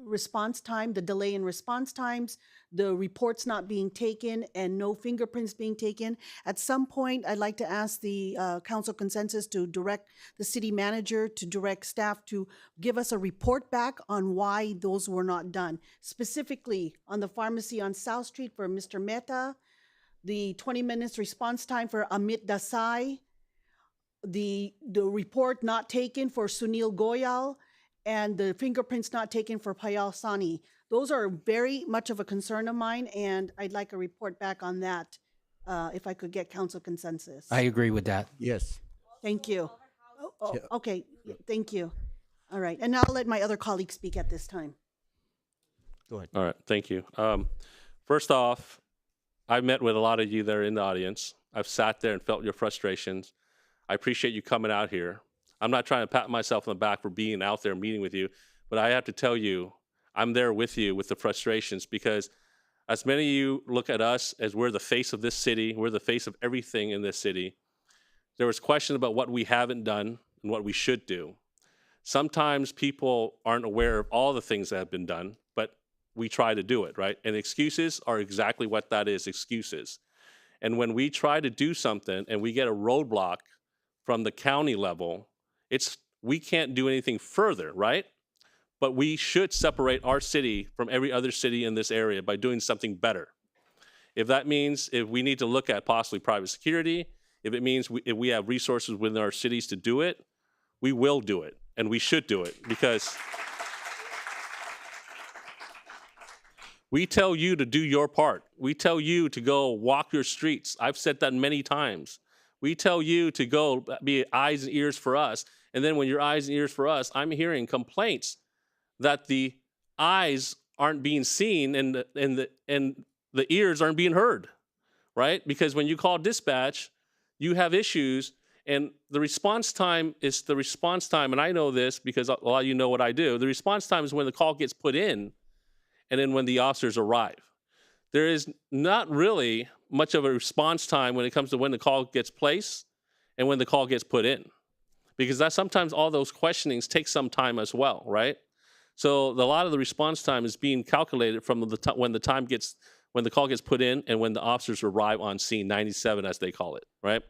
response time, the delay in response times, the reports not being taken, and no fingerprints being taken. At some point, I'd like to ask the council consensus to direct the city manager, to direct staff to give us a report back on why those were not done. Specifically on the pharmacy on South Street for Mr. Mehta, the 20 minutes response time for Amit Desai, the report not taken for Sunil Goyal, and the fingerprints not taken for Payal Sani. Those are very much of a concern of mine, and I'd like a report back on that if I could get council consensus. I agree with that. Yes. Thank you. Okay, thank you. All right, and now I'll let my other colleagues speak at this time. Go ahead. All right, thank you. First off, I've met with a lot of you that are in the audience. I've sat there and felt your frustrations. I appreciate you coming out here. I'm not trying to pat myself on the back for being out there meeting with you, but I have to tell you, I'm there with you with the frustrations, because as many of you look at us as we're the face of this city, we're the face of everything in this city, there was questions about what we haven't done and what we should do. Sometimes people aren't aware of all the things that have been done, but we try to do it, right? And excuses are exactly what that is, excuses. And when we try to do something and we get a roadblock from the county level, we can't do anything further, right? But we should separate our city from every other city in this area by doing something better. If that means if we need to look at possibly private security, if it means if we have resources within our cities to do it, we will do it, and we should do it, because we tell you to do your part. We tell you to go walk your streets. I've said that many times. We tell you to go be eyes and ears for us. And then when you're eyes and ears for us, I'm hearing complaints that the eyes aren't being seen and the ears aren't being heard, right? Because when you call dispatch, you have issues, and the response time is the response time. And I know this because a lot of you know what I do. The response time is when the call gets put in and then when the officers arrive. There is not really much of a response time when it comes to when the call gets placed and when the call gets put in, because that sometimes all those questionings take some time as well, right? So a lot of the response time is being calculated from when the time gets, when the call gets put in and when the officers arrive on scene, 97 as they call it, right?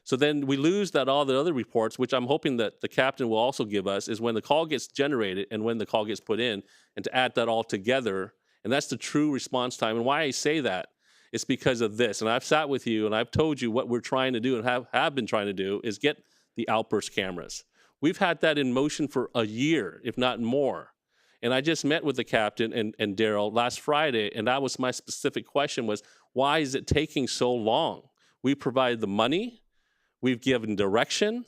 So then we lose that all the other reports, which I'm hoping that the captain will also give us, is when the call gets generated and when the call gets put in, and to add that all together. And that's the true response time. And why I say that is because of this. And I've sat with you and I've told you what we're trying to do and have been trying to do is get the outburst cameras. We've had that in motion for a year, if not more. And I just met with the captain and Daryl last Friday, and that was my specific question was, why is it taking so long? We provided the money, we've given direction,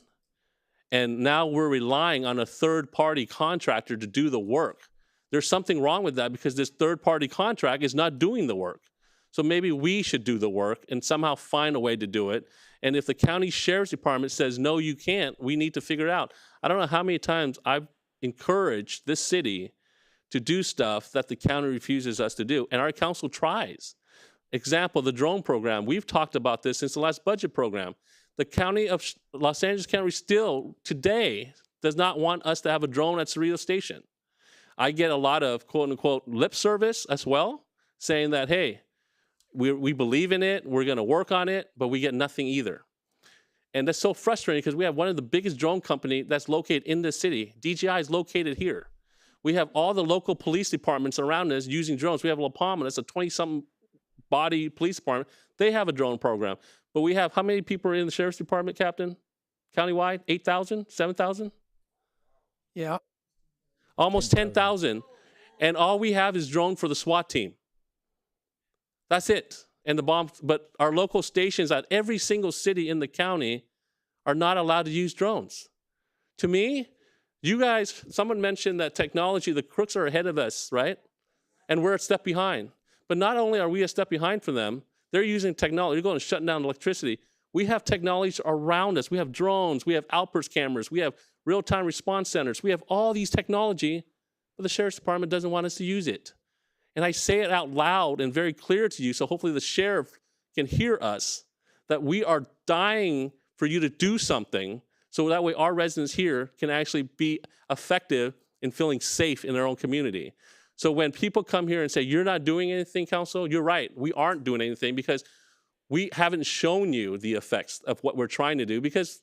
and now we're relying on a third-party contractor to do the work. There's something wrong with that because this third-party contract is not doing the work. So maybe we should do the work and somehow find a way to do it. And if the county sheriff's department says, no, you can't, we need to figure it out. I don't know how many times I've encouraged this city to do stuff that the county refuses us to do, and our council tries. Example, the drone program. We've talked about this since the last budget program. The county of Los Angeles County still today does not want us to have a drone at Cerritos Station. I get a lot of quote unquote lip service as well, saying that, hey, we believe in it, we're gonna work on it, but we get nothing either. And that's so frustrating because we have one of the biggest drone company that's located in the city. DJI is located here. We have all the local police departments around us using drones. We have La Palma, that's a 20-something body police department. They have a drone program. But we have, how many people are in the sheriff's department, Captain? Countywide, 8,000, 7,000? Yeah. Almost 10,000. And all we have is drone for the SWAT team. That's it. And the bombs, but our local stations at every single city in the county are not allowed to use drones. To me, you guys, someone mentioned that technology, the crooks are ahead of us, right? And we're a step behind. But not only are we a step behind from them, they're using technology. They're going to shut down electricity. We have technology around us. We have drones. We have outburst cameras. We have real-time response centers. We have all these technology, but the sheriff's department doesn't want us to use it. And I say it out loud and very clear to you, so hopefully the sheriff can hear us, that we are dying for you to do something, so that way our residents here can actually be effective in feeling safe in their own community. So when people come here and say, you're not doing anything, council, you're right. We aren't doing anything because we haven't shown you the effects of what we're trying to do because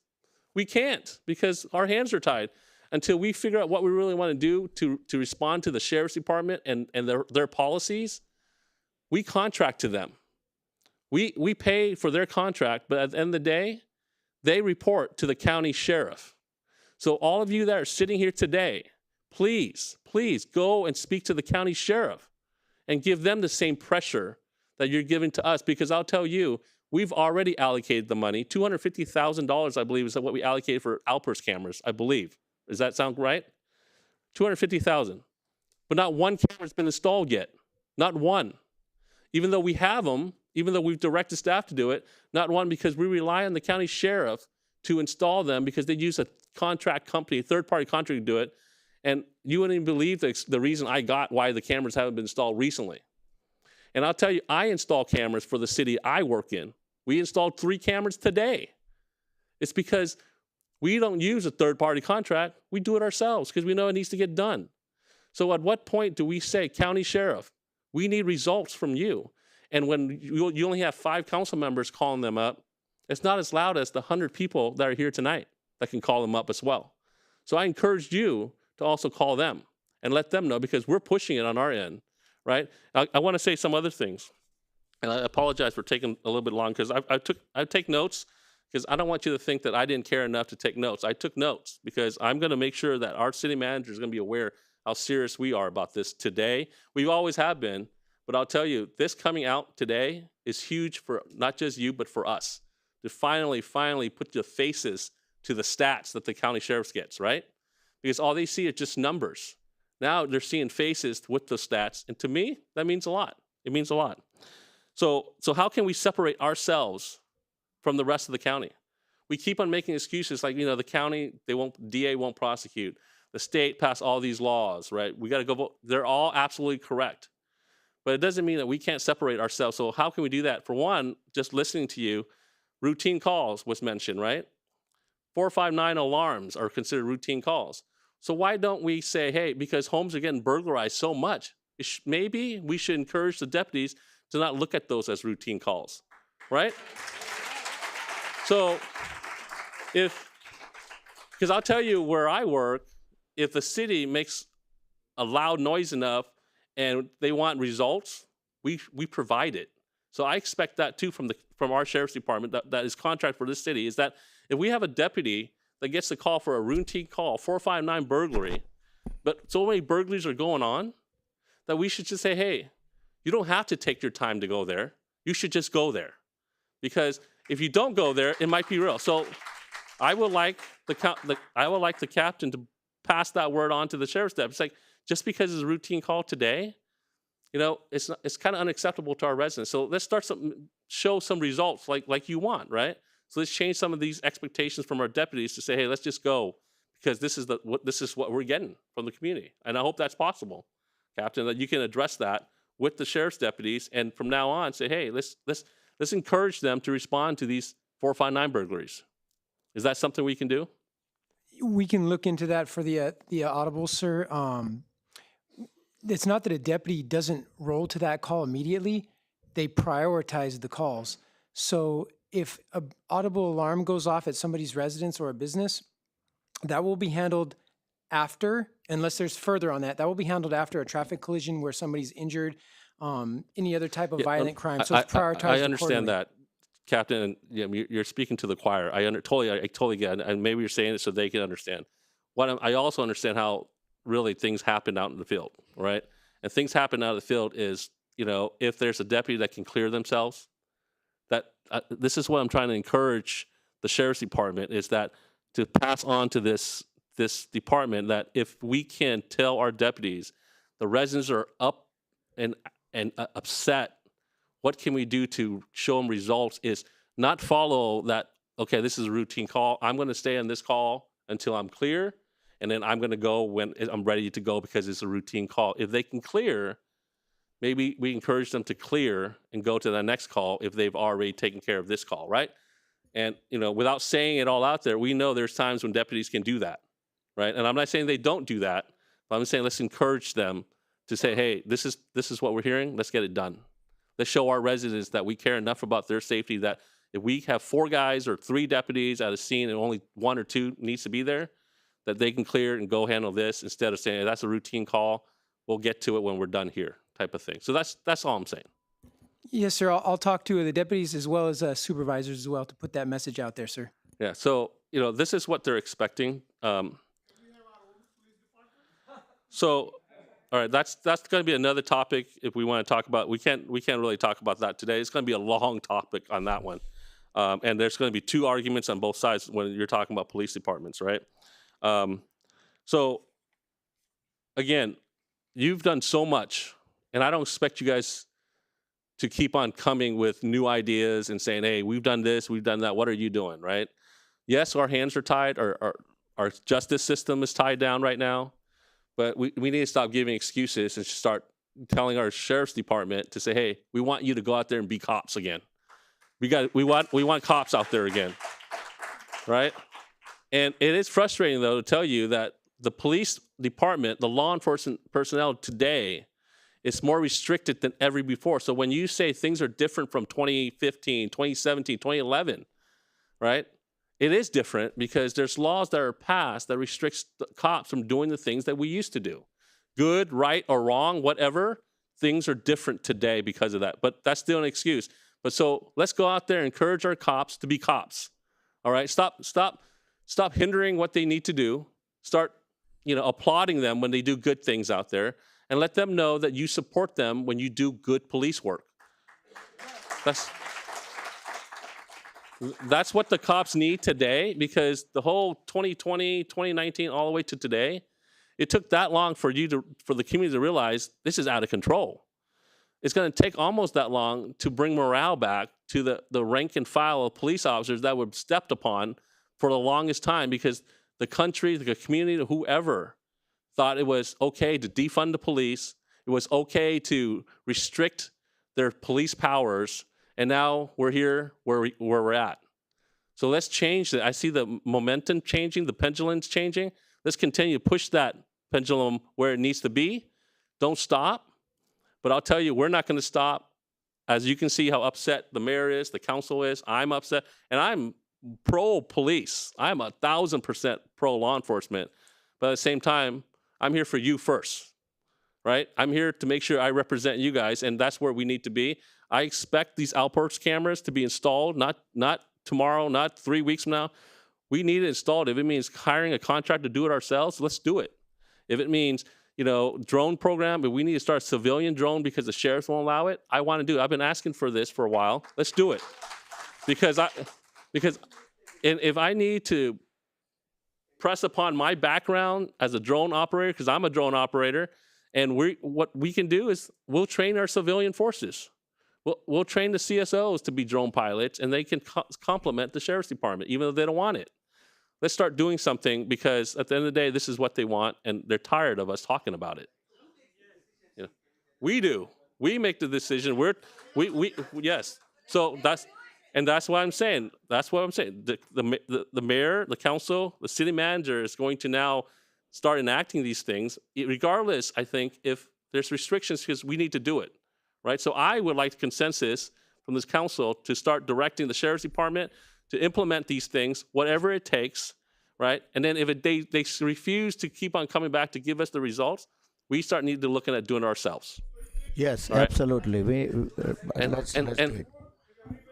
we can't, because our hands are tied. Until we figure out what we really want to do to respond to the sheriff's department and their policies, we contract to them. We pay for their contract, but at the end of the day, they report to the county sheriff. So all of you that are sitting here today, please, please go and speak to the county sheriff and give them the same pressure that you're giving to us, because I'll tell you, we've already allocated the money. $250,000, I believe, is what we allocated for outburst cameras, I believe. Does that sound right? 250,000. But not one camera's been installed yet. Not one. Even though we have them, even though we've directed staff to do it, not one, because we rely on the county sheriff to install them because they use a contract company, a third-party contractor to do it. And you wouldn't even believe the reason I got why the cameras haven't been installed recently. And I'll tell you, I install cameras for the city I work in. We installed 3 cameras today. It's because we don't use a third-party contract. We do it ourselves because we know it needs to get done. So at what point do we say, county sheriff, we need results from you? And when you only have 5 council members calling them up, it's not as loud as the 100 people that are here tonight that can call them up as well. So I encourage you to also call them and let them know, because we're pushing it on our end, right? I want to say some other things. And I apologize for taking a little bit long because I take notes, because I don't want you to think that I didn't care enough to take notes. I took notes because I'm going to make sure that our city manager is going to be aware how serious we are about this today. We always have been, but I'll tell you, this coming out today is huge for not just you, but for us, to finally put the faces to the stats that the county sheriff gets, right? Because all they see is just numbers. Now they're seeing faces with the stats, and to me, that means a lot. It means a lot. So how can we separate ourselves from the rest of the county? We keep on making excuses like, the county, DA won't prosecute. The state passed all these laws, right? We got to go vote. They're all absolutely correct. But it doesn't mean that we can't separate ourselves. So how can we do that? For one, just listening to you, routine calls was mentioned, right? 459 alarms are considered routine calls. So why don't we say, hey, because homes are getting burglarized so much, maybe we should encourage the deputies to not look at those as routine calls, right? So because I'll tell you where I work, if the city makes a loud noise enough and they want results, we provide it. So I expect that too from our sheriff's department that is contract for this city, is that if we have a deputy that gets a call for a routine call, 459 burglary, but so many burglaries are going on, that we should just say, hey, you don't have to take your time to go there. You should just go there. Because if you don't go there, it might be real. So I would like the captain to pass that word on to the sheriff's deputy. It's like, just because it's a routine call today, it's kind of unacceptable to our residents. So let's show some results like you want, right? So let's change some of these expectations from our deputies to say, hey, let's just go, because this is what we're getting from the community. And I hope that's possible, Captain, that you can address that with the sheriff's deputies, and from now on say, hey, let's encourage them to respond to these 459 burglaries. Is that something we can do? We can look into that for the audible, sir. It's not that a deputy doesn't roll to that call immediately. They prioritize the calls. So if an audible alarm goes off at somebody's residence or a business, that will be handled after, unless there's further on that. That will be handled after a traffic collision where somebody's injured, any other type of violent crime. So it's prioritized I understand accordingly. that, Captain. And you're speaking to the choir. I totally get it. And maybe you're saying it so they can understand. I also understand how really things happen out in the field, right? And things happen out of the field is, if there's a deputy that can clear themselves, this is what I'm trying to encourage the sheriff's department, is that to pass on to this department, that if we can tell our deputies the residents are up and upset, what can we do to show them results, is not follow that, okay, this is a routine call. I'm going to stay on this call until I'm clear, and then I'm going to go when I'm ready to go because it's a routine call. If they can clear, maybe we encourage them to clear and go to the next call if they've already taken care of this call, right? And, without saying it all out there, we know there's times when deputies can do that, right? And I'm not saying they don't do that, but I'm saying let's encourage them to say, hey, this is what we're hearing. Let's get it done. Let's show our residents that we care enough about their safety that if we have 4 guys or 3 deputies at a scene and only 1 or 2 needs to be there, that they can clear and go handle this instead of saying, hey, that's a routine call. We'll get to it when we're done here, type of thing. So that's all I'm saying. Yes, sir. I'll talk to the deputies as well as supervisors as well to put that message out there, sir. Yeah. So this is what they're expecting. So, all right, that's going to be another topic if we want to talk about. We can't really talk about that today. It's going to be a long topic on that one, and there's going to be 2 arguments on both sides when you're talking about police departments, right? So, again, you've done so much, and I don't expect you guys to keep on coming with new ideas and saying, hey, we've done this, we've done that, what are you doing, right? Yes, our hands are tied, our justice system is tied down right now, but we need to stop giving excuses and start telling our sheriff's department to say, hey, we want you to go out there and be cops again. We want cops out there again, right? And it is frustrating, though, to tell you that the police department, the law enforcement personnel today, is more restricted than ever before. So when you say things are different from 2015, 2017, 2011, right? It is different because there's laws that are passed that restricts the cops from doing the things that we used to do. Good, right, or wrong, whatever, things are different today because of that. But that's still an excuse. But so let's go out there and encourage our cops to be cops. All right? Stop hindering what they need to do. Start, applauding them when they do good things out there, and let them know that you support them when you do good police work. That's what the cops need today, because the whole 2020, 2019, all the way to today, it took that long for the community to realize this is out of control. It's going to take almost that long to bring morale back to the rank and file of police officers that were stepped upon for the longest time, because the country, the community, whoever thought it was okay to defund the police, it was okay to restrict their police powers, and now we're here where we're at. So let's change that. I see the momentum changing, the pendulum's changing. Let's continue to push that pendulum where it needs to be. Don't stop. But I'll tell you, we're not going to stop as you can see how upset the mayor is, the council is, I'm upset, and I'm pro-police. I'm 1,000% pro-law enforcement. But at the same time, I'm here for you first, right? I'm here to make sure I represent you guys, and that's where we need to be. I expect these outpost cameras to be installed, not tomorrow, not 3 weeks from now. We need it installed. If it means hiring a contractor to do it ourselves, let's do it. If it means, drone program, but we need to start a civilian drone because the sheriffs won't allow it, I want to do it. I've been asking for this for a while. Let's do it. Because if I need to press upon my background as a drone operator, because I'm a drone operator, and what we can do is we'll train our civilian forces. We'll train the CSOs to be drone pilots, and they can complement the sheriff's department, even though they don't want it. Let's start doing something, because at the end of the day, this is what they want, and they're tired of us talking about it. We do. We make the decision. Yes. So that's what I'm saying. That's what I'm saying. The mayor, the council, the city manager is going to now start enacting these things, regardless, I think, if there's restrictions, because we need to do it, right? So I would like consensus from this council to start directing the sheriff's department to implement these things, whatever it takes, right? And then if they refuse to keep on coming back to give us the results, we start needing to looking at doing it ourselves. Yes, Right. absolutely. Let's do it.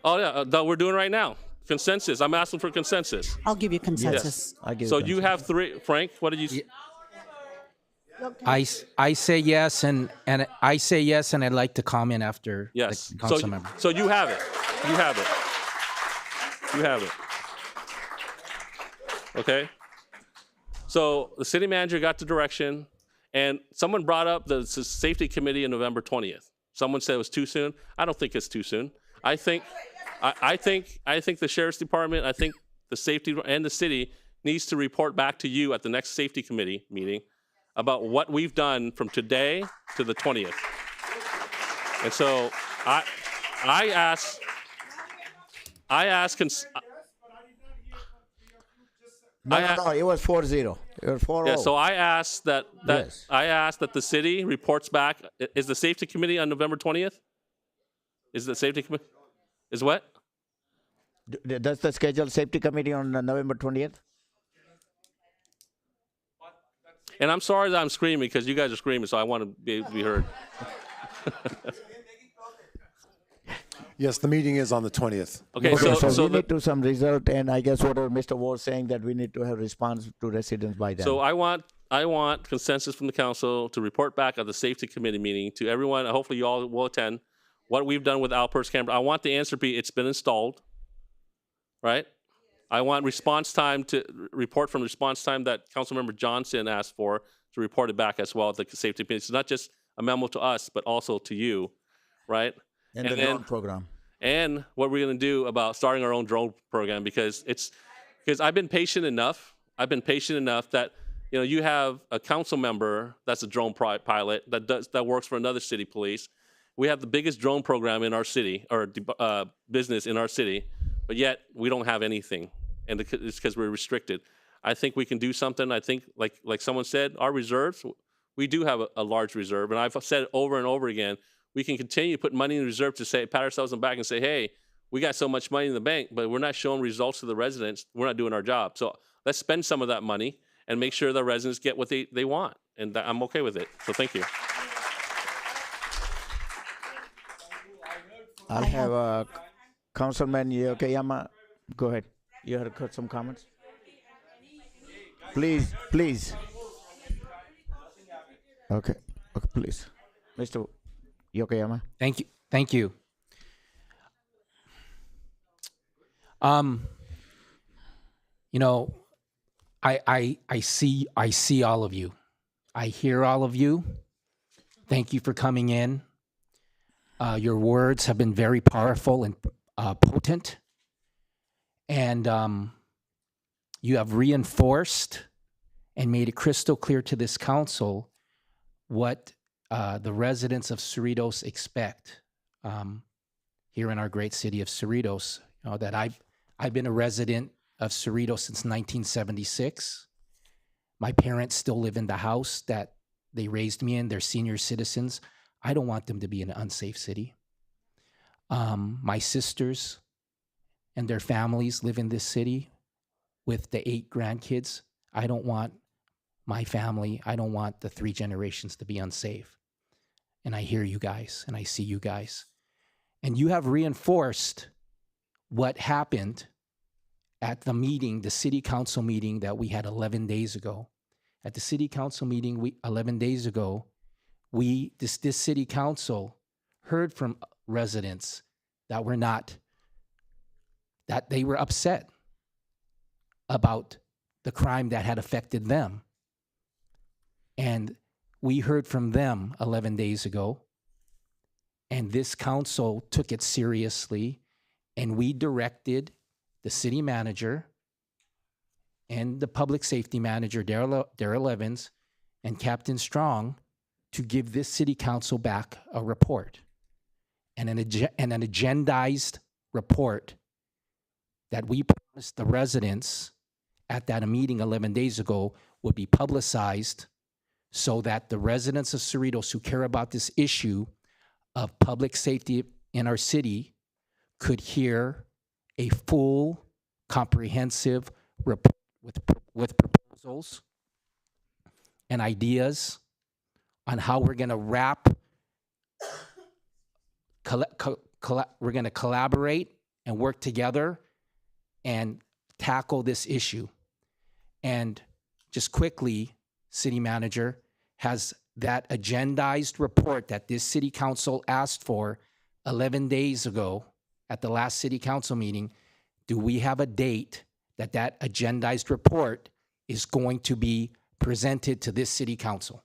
Oh yeah, that we're doing right now. Consensus. I'm asking for consensus. I'll give you consensus. Yes. So you have three. Frank, what did you? I say yes, and I say yes, and I'd like to comment after Yes. the council member. So you have it. You have it. You have it. Okay. So the city manager got the direction, and someone brought up the safety committee on November 20th. Someone said it was too soon. I don't think it's too soon. I think the sheriff's department, I think the safety and the city needs to report back to you at the next safety committee meeting about what we've done from today to the 20th. And so I ask. No, it was 4-0. It was 4-0. Yeah, so I asked that Yes. the city reports back. Is the safety committee on November 20th? Is the safety committee? Is what? Does the scheduled safety committee on November 20th? And I'm sorry that I'm screaming, because you guys are screaming, so I want to be heard. Yes, the meeting is on the 20th. Okay, So we need to some result, and I guess what Mr. Ward saying that we need to have response to residents by then. So I want consensus from the council to report back at the safety committee meeting to everyone. Hopefully you all will attend. What we've done with outpost camera. I want the answer to be it's been installed, right? I want response time to report from response time that Councilmember Johnson asked for to report it back as well at the safety committee. It's not just a memo to us, but also to you, right? and the drone program. And what we're going to do about starting our own drone program, because I've been patient enough. I've been patient enough that you have a council member that's a drone pilot that works for another city police. We have the biggest drone program in our city, or business in our city, but yet we don't have anything, and it's because we're restricted. I think we can do something. I think, like someone said, our reserves, we do have a large reserve, and I've said it over and over again. We can continue to put money in reserve to pat ourselves on the back and say, hey, we got so much money in the bank, but we're not showing results to the residents. We're not doing our job. So let's spend some of that money and make sure the residents get what they want. And I'm okay with it. So thank you. I'll have Councilman Yokoyama. Go ahead. You had some comments? Please. Okay, please. Mr. Yokoyama. Thank you. I see all of you. I hear all of you. Thank you for coming in. Your words have been very powerful and potent. And you have reinforced and made it crystal clear to this council what the residents of Cerritos expect here in our great city of Cerritos. That I've been a resident of Cerritos since 1976. My parents still live in the house that they raised me in. They're senior citizens. I don't want them to be in an unsafe city. My sisters and their families live in this city with the 8 grandkids. I don't want my family, I don't want the 3 generations to be unsafe. And I hear you guys and I see you guys. And you have reinforced what happened at the meeting, the city council meeting that we had 11 days ago. At the city council meeting 11 days ago, this city council heard from residents that they were upset about the crime that had affected them. And we heard from them 11 days ago, and this council took it seriously, and we directed the city manager and the public safety manager, Darrell Evans, and Captain Strong to give this city council back a report and an agendized report that we promised the residents at that meeting 11 days ago would be publicized so that the residents of Cerritos who care about this issue of public safety in our city could hear a full, comprehensive report with proposals and ideas on how we're going to we're going to collaborate and work together and tackle this issue. And just quickly, city manager, has that agendized report that this city council asked for 11 days ago at the last city council meeting, do we have a date that that agendized report is going to be presented to this city council?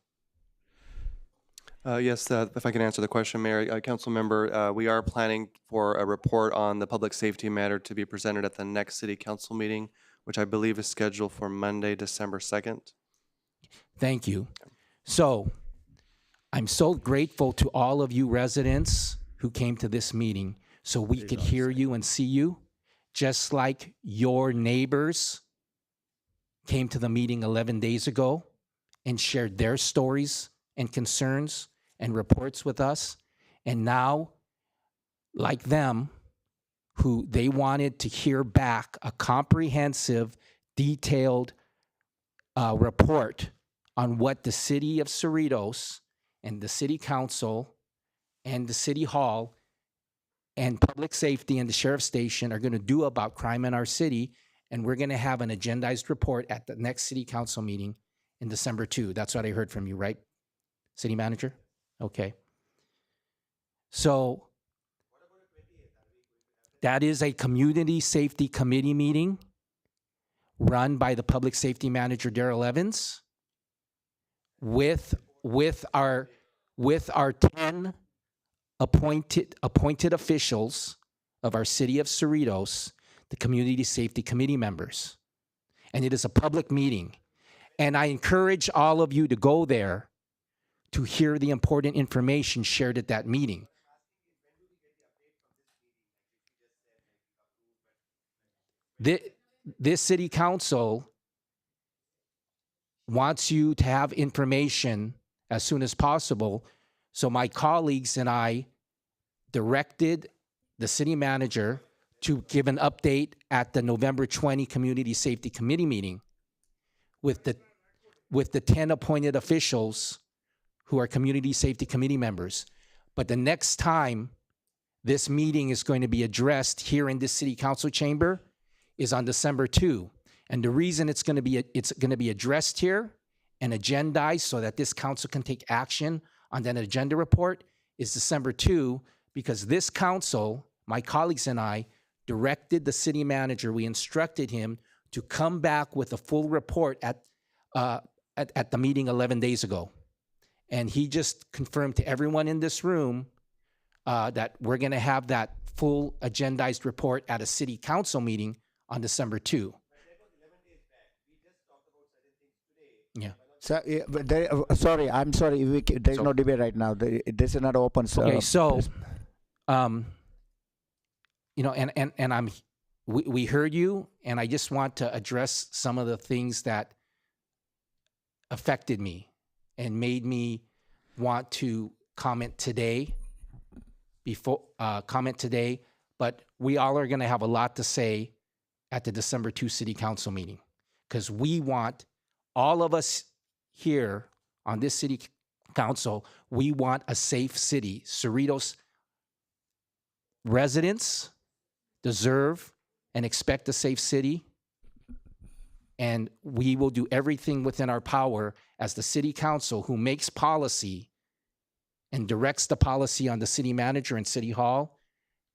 Yes, if I can answer the question, Mayor. Council member, we are planning for a report on the public safety matter to be presented at the next city council meeting, which I believe is scheduled for Monday, December 2nd. Thank you. So I'm so grateful to all of you residents who came to this meeting so we could hear you and see you, just like your neighbors came to the meeting 11 days ago and shared their stories and concerns and reports with us. And now, like them, who they wanted to hear back a comprehensive, detailed report on what the city of Cerritos and the city council and the city hall and public safety and the sheriff's station are going to do about crime in our city. And we're going to have an agendized report at the next city council meeting in December 2. That's what I heard from you, right, city manager? Okay. So that is a community safety committee meeting run by the public safety manager, Darrell Evans, with our 10 appointed officials of our city of Cerritos, the community safety committee members. And it is a public meeting. And I encourage all of you to go there to hear the important information shared at that meeting. This city council wants you to have information as soon as possible. So my colleagues and I directed the city manager to give an update at the November 20 Community Safety Committee meeting with the 10 appointed officials who are community safety committee members. But the next time this meeting is going to be addressed here in this city council chamber is on December 2. And the reason it's going to be addressed here and agendized so that this council can take action on that agenda report is December 2, because this council, my colleagues and I, directed the city manager, we instructed him to come back with a full report at the meeting 11 days ago. And he just confirmed to everyone in this room that we're going to have that full agendized report at a city council meeting on December 2. Yeah. So, sorry, I'm sorry. There's no debate right now. This is not open. Okay, so, we heard you, and I just want to address some of the things that affected me and made me want to comment today before comment today, but we all are going to have a lot to say at the December 2 City Council meeting, because we want, all of us here on this City Council, we want a safe city. Cerritos residents deserve and expect a safe city, and we will do everything within our power as the City Council, who makes policy and directs the policy on the city manager and City Hall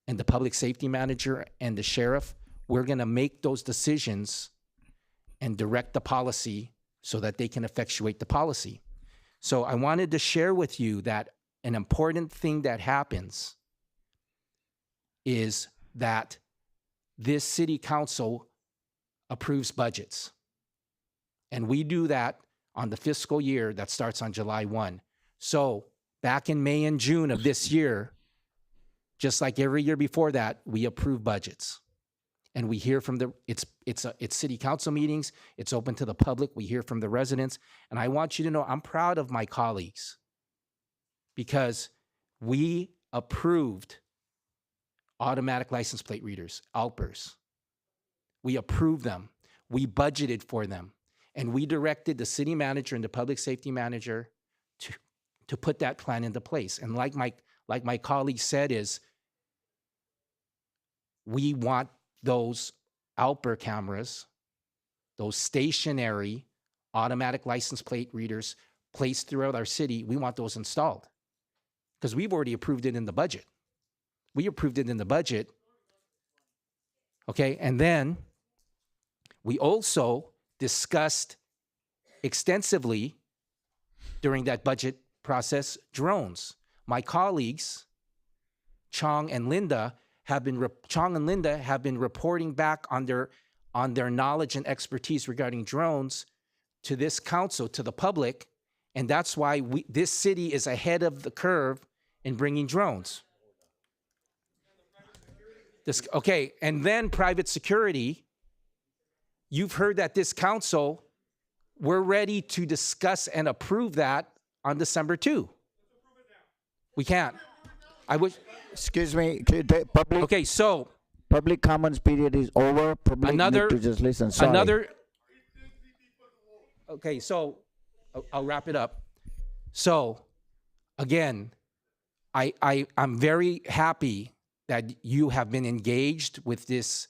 and the public safety manager and the sheriff. We're going to make those decisions and direct the policy so that they can effectuate the policy. So I wanted to share with you that an important thing that happens is that this City Council approves budgets. And we do that on the fiscal year that starts on July 1. So back in May and June of this year, just like every year before that, we approve budgets. And we hear from it's City Council meetings, it's open to the public, we hear from the residents. And I want you to know, I'm proud of my colleagues because we approved automatic license plate readers, ALPRs. We approved them. We budgeted for them. And we directed the city manager and the public safety manager to put that plan into place. And like my colleague said, is we want those ALPR cameras, those stationary automatic license plate readers placed throughout our city. We want those installed because we've already approved it in the budget. We approved it in the budget. Okay, and then we also discussed extensively during that budget process drones. My colleagues, Chong and Linda, have been reporting back on their knowledge and expertise regarding drones to this council, to the public, and that's why this city is ahead of the curve in bringing drones. Okay, and then private security. You've heard that this council, we're ready to discuss and approve that on December 2. We can't. I wish. Excuse me, public. Okay, so public comments period is over. Public need to just listen. Sorry. Okay, so I'll wrap it up. So again, I'm very happy that you have been engaged with this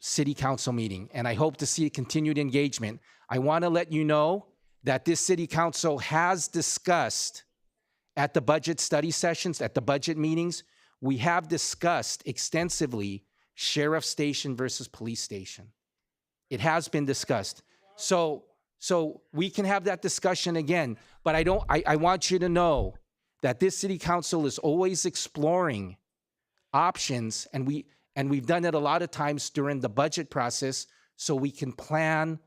City Council meeting, and I hope to see continued engagement. I want to let you know that this City Council has discussed at the budget study sessions, at the budget meetings, we have discussed extensively sheriff station versus police station. It has been discussed. So we can have that discussion again, but I want you to know that this City Council is always exploring options, and we've done it a lot of times during the budget process so we can plan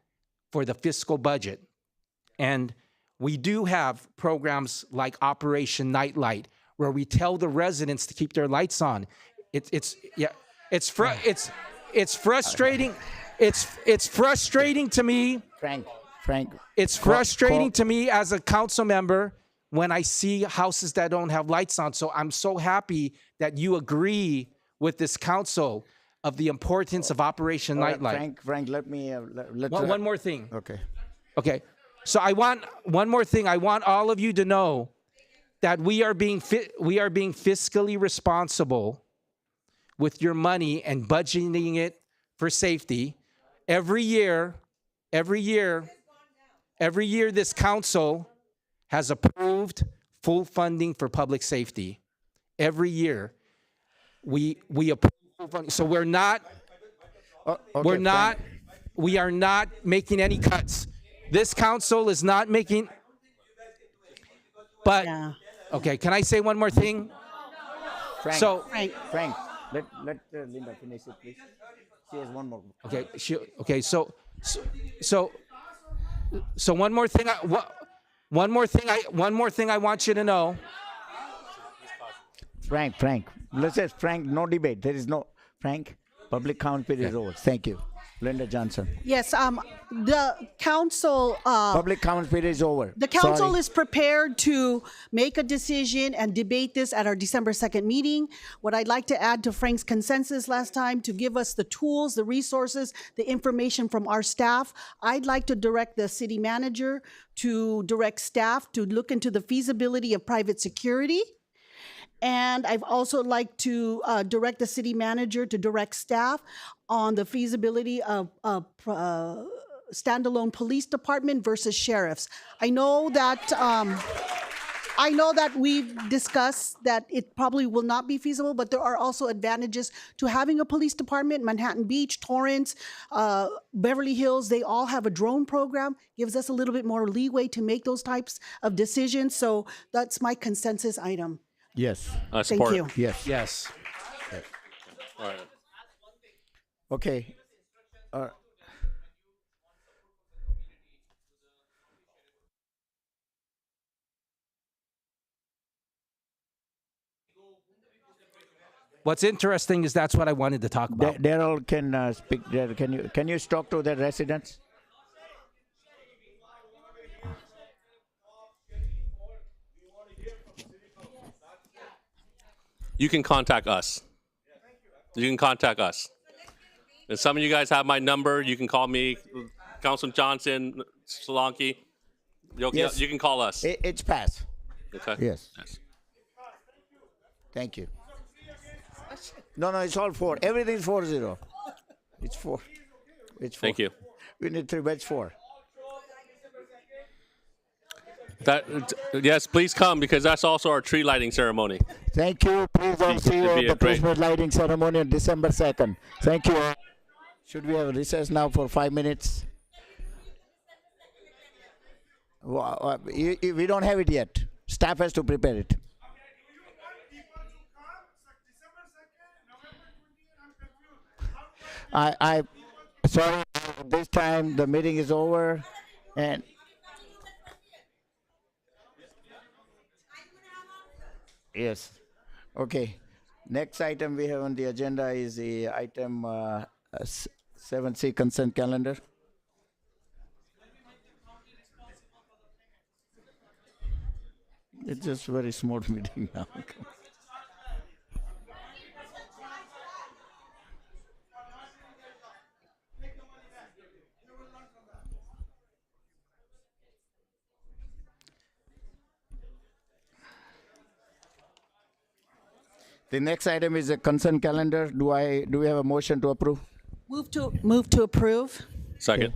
for the fiscal budget. And we do have programs like Operation Nightlight, where we tell the residents to keep their lights on. It's frustrating. It's frustrating to me. Frank. It's frustrating to me as a council member when I see houses that don't have lights on. So I'm so happy that you agree with this council of the importance of Operation Nightlight. Frank, let me one more thing. Okay. So I want one more thing. I want all of you to know that we are being fiscally responsible with your money and budgeting it for safety. Every year, this council has approved full funding for public safety. Every year, we approve full funding. So we are not making any cuts. This council is not making, but, okay, can I say one more thing? Frank, let Linda finish it, please. She has one more. Okay, so one more thing. One more thing I want you to know. Frank, let's say Frank, no debate. There is no, Frank, public comment period is over. Thank you. Linda Johnson. Yes, the council, Public comment period is over. the council Sorry. is prepared to make a decision and debate this at our December 2nd meeting. What I'd like to add to Frank's consensus last time, to give us the tools, the resources, the information from our staff, I'd like to direct the city manager to direct staff to look into the feasibility of private security. And I've also like to direct the city manager to direct staff on the feasibility of standalone police department versus sheriffs. I know that we've discussed that it probably will not be feasible, but there are also advantages to having a police department. Manhattan Beach, Torrance, Beverly Hills, they all have a drone program, gives us a little bit more leeway to make those types of decisions. So that's my consensus item. Yes. Thank Support. you. Yes. Yes. All right. Okay. What's interesting is that's what I wanted to talk about. Daryl can speak. Daryl, can you talk to the residents? You can contact us. You can contact us. And some of you guys have my number. You can call me, Councilman Johnson, Solanke. Yes. You can call us. It's passed. Okay. Yes. Thank you. No, it's all 4. Everything's 4-0. It's 4. It's 4. Thank you. We need 3, but it's 4. Yes, please come because that's also our tree lighting ceremony. Thank you. Please all see you It'd at be the a great- Christmas lighting ceremony on December 2nd. Thank you. Should we have a recess now for 5 minutes? We don't have it yet. Staff has to prepare it. I sorry, this time the meeting is over and yes. Okay. Next item we have on the agenda is the item 7C consent calendar. It's just very small meeting now. The next item is a consent calendar. Do we have a motion to approve? Move to approve. Second.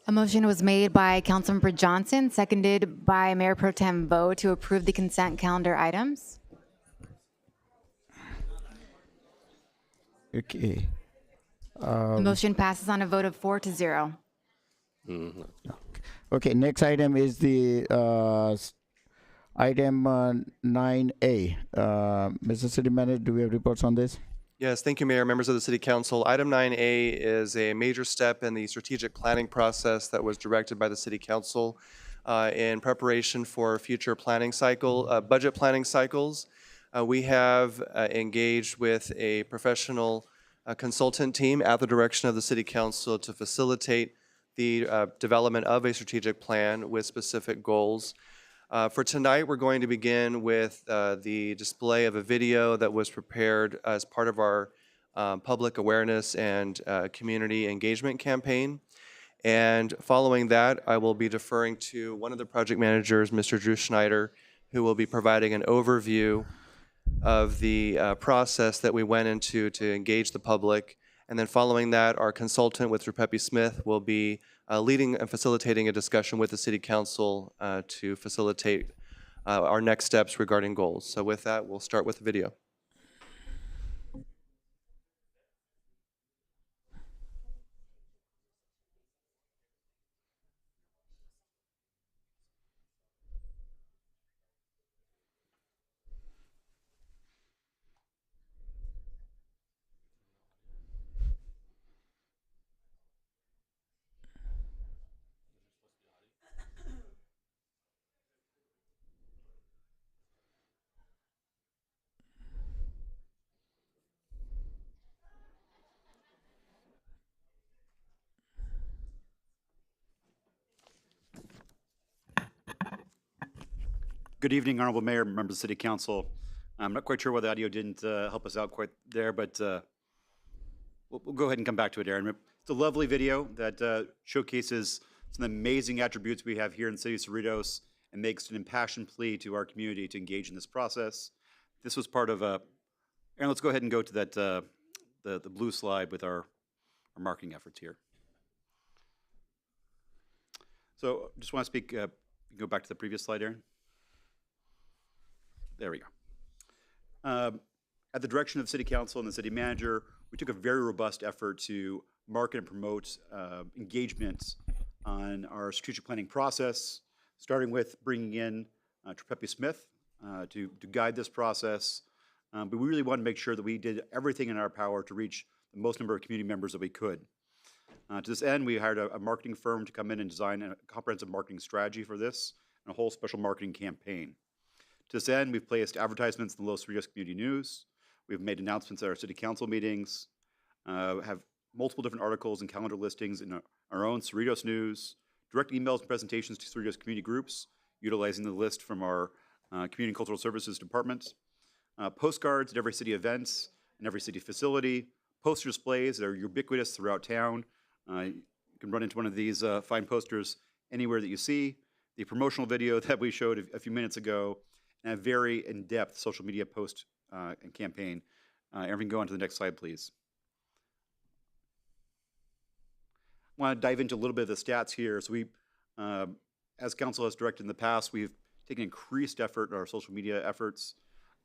A motion was made by Councilmember Johnson, seconded by Mayor Pro Tem Vo to approve the consent calendar items. Okay. The motion passes on a vote of 4-0. Okay, next item is the item 9A. Mr. City Manager, do we have reports on this? Yes, thank you, Mayor, members of the City Council. Item 9A is a major step in the strategic planning process that was directed by the City Council in preparation for future planning cycle, budget planning cycles. We have engaged with a professional consultant team at the direction of the City Council to facilitate the development of a strategic plan with specific goals. For tonight, we're going to begin with the display of a video that was prepared as part of our public awareness and community engagement campaign. And following that, I will be deferring to one of the project managers, Mr. Drew Schneider, who will be providing an overview of the process that we went into to engage the public. And then following that, our consultant with Rupepi Smith will be leading and facilitating a discussion with the City Council to facilitate our next steps regarding goals. So with that, we'll start with the video. Good evening, Honorable Mayor, members of the City Council. I'm not quite sure why the audio didn't help us out quite there, but we'll go ahead and come back to it, Aaron. It's a lovely video that showcases some of the amazing attributes we have here in the city of Cerritos and makes an impassioned plea to our community to engage in this process. This was part of Aaron, let's go ahead and go to that the blue slide with our marketing efforts here. So just want to speak, you can go back to the previous slide, Aaron. There we go. At the direction of the City Council and the City Manager, we took a very robust effort to market and promote engagement on our strategic planning process, starting with bringing in Trepepi Smith to guide this process. But we really wanted to make sure that we did everything in our power to reach the most number of community members that we could. To this end, we hired a marketing firm to come in and design a comprehensive marketing strategy for this and a whole special marketing campaign. To this end, we've placed advertisements in the Los Cerritos Community News. We've made announcements at our City Council meetings, have multiple different articles and calendar listings in our own Cerritos News, direct emails and presentations to Cerritos community groups, utilizing the list from our Community and Cultural Services Department, postcards at every city event and every city facility, poster displays that are ubiquitous throughout town. You can run into one of these fine posters anywhere that you see, the promotional video that we showed a few minutes ago, and a very in-depth social media post and campaign. Aaron, can go on to the next slide, please. I want to dive into a little bit of the stats here. So we, as council has directed in the past, we've taken increased effort in our social media efforts,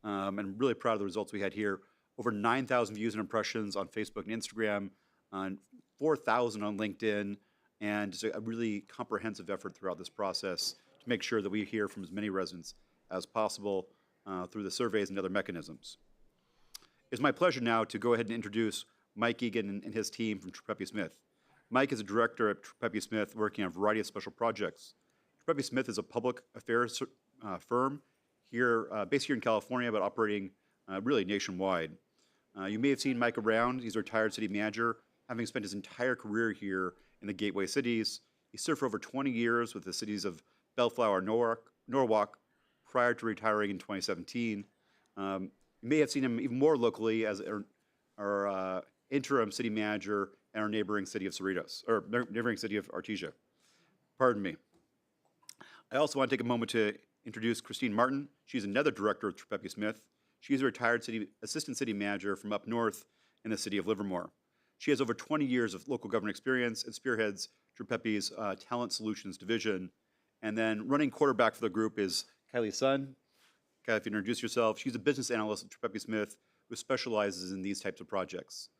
and I'm really proud of the results we had here. Over 9,000 views and impressions on Facebook and Instagram, on 4,000 on LinkedIn, and just a really comprehensive effort throughout this process to make sure that we hear from as many residents as possible through the surveys and other mechanisms. It's my pleasure now to go ahead and introduce Mike Egan and his team from Trepepi Smith. Mike is a director at Trepepi Smith working on a variety of special projects. Trepepi Smith is a public affairs firm here, based here in California, but operating really nationwide. You may have seen Mike around. He's a retired city manager, having spent his entire career here in the gateway cities. He served for over 20 years with the cities of Bellflower and Norwalk prior to retiring in 2017. You may have seen him even more locally as our interim city manager in our neighboring city of Cerritos, or neighboring city of Artesia. Pardon me. I also want to take a moment to introduce Christine Martin. She's another director of Trepepi Smith. She's a retired assistant city manager from up north in the city of Livermore. She has over 20 years of local government experience and spearheads Trepepi's Talent Solutions division. And then running quarterback for the group is Kylie Sun. Kylie, if you introduce yourself, she's a business analyst at Trepepi Smith who specializes in these types of projects.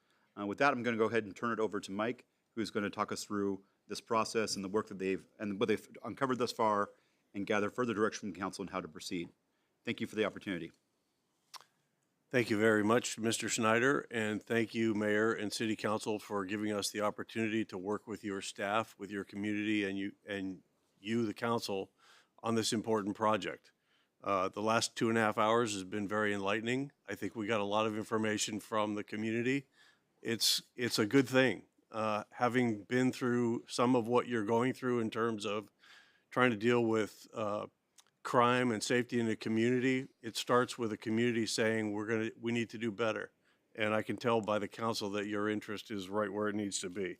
With that, I'm going to go ahead and turn it over to Mike, who's going to talk us through this process and the work that what they've uncovered thus far and gather further direction from council on how to proceed. Thank you for the opportunity. Thank you very much, Mr. Snyder, and thank you, Mayor and City Council, for giving us the opportunity to work with your staff, with your community, and you, the council, on this important project. The last 2.5 hours has been very enlightening. I think we got a lot of information from the community. It's a good thing. Having been through some of what you're going through in terms of trying to deal with crime and safety in the community, it starts with the community saying we need to do better. And I can tell by the council that your interest is right where it needs to be.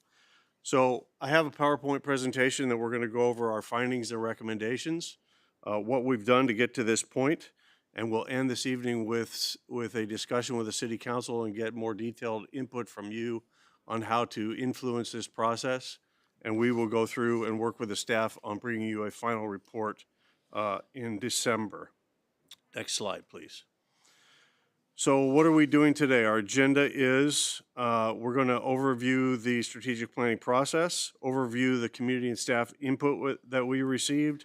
So I have a PowerPoint presentation that we're going to go over our findings and recommendations, what we've done to get to this point, and we'll end this evening with a discussion with the City Council and get more detailed input from you on how to influence this process. And we will go through and work with the staff on bringing you a final report in December. Next slide, please. So what are we doing today? Our agenda is we're going to overview the strategic planning process, overview the community and staff input that we received.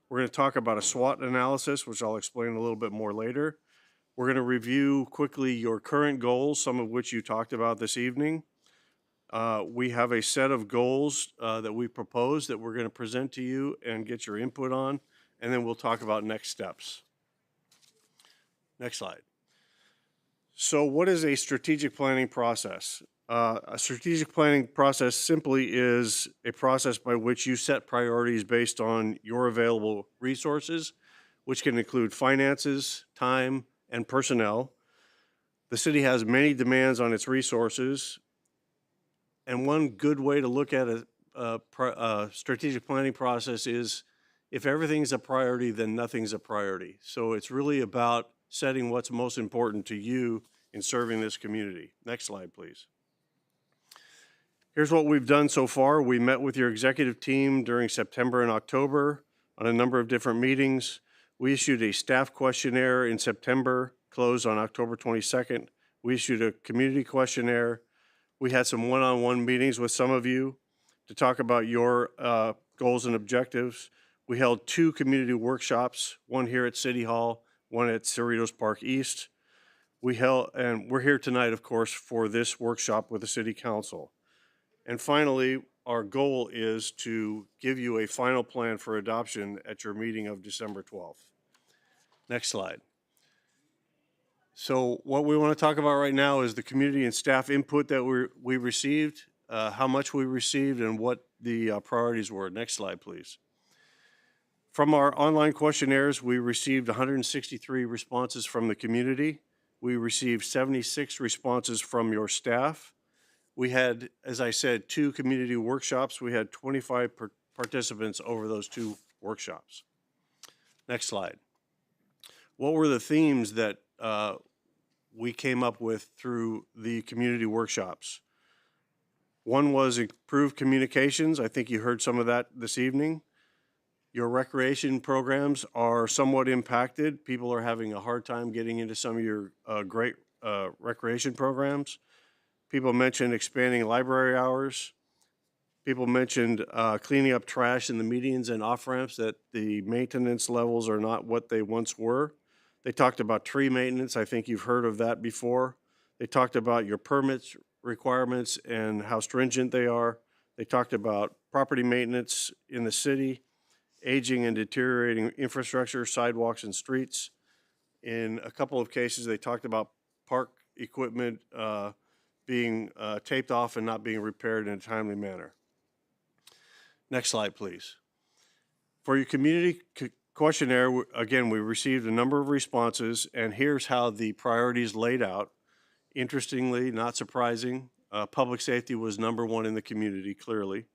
We're going to talk about a SWOT analysis, which I'll explain a little bit more later. We're going to review quickly your current goals, some of which you talked about this evening. We have a set of goals that we propose that we're going to present to you and get your input on, and then we'll talk about next steps. Next slide. So what is a strategic planning process? A strategic planning process simply is a process by which you set priorities based on your available resources. which can include finances, time, and personnel. The city has many demands on its resources, and one good way to look at a strategic planning process is if everything's a priority, then nothing's a priority. So it's really about setting what's most important to you in serving this community. Next slide, please. Here's what we've done so far. We met with your executive team during September and October on a number of different meetings. We issued a staff questionnaire in September, closed on October 22nd. We issued a community questionnaire. We had some one-on-one meetings with some of you to talk about your goals and objectives. We held 2 community workshops, one here at City Hall, one at Cerritos Park East. And we're here tonight, of course, for this workshop with the City Council. And finally, our goal is to give you a final plan for adoption at your meeting of December 12th. Next slide. So what we want to talk about right now is the community and staff input that we received, how much we received, and what the priorities were. Next slide, please. From our online questionnaires, we received 163 responses from the community. We received 76 responses from your staff. We had, as I said, 2 community workshops. We had 25 participants over those 2 workshops. Next slide. What were the themes that we came up with through the community workshops? One was improved communications. I think you heard some of that this evening. Your recreation programs are somewhat impacted. People are having a hard time getting into some of your great recreation programs. People mentioned expanding library hours. People mentioned cleaning up trash in the medians and off-ramps, that the maintenance levels are not what they once were. They talked about tree maintenance. I think you've heard of that before. They talked about your permits requirements and how stringent they are. They talked about property maintenance in the city, aging and deteriorating infrastructure, sidewalks and streets. In a couple of cases, they talked about park equipment being taped off and not being repaired in a timely manner. Next slide, please. For your community questionnaire, again, we received a number of responses, and here's how the priorities laid out. Interestingly, not surprising, public safety was number 1 in the community, clearly.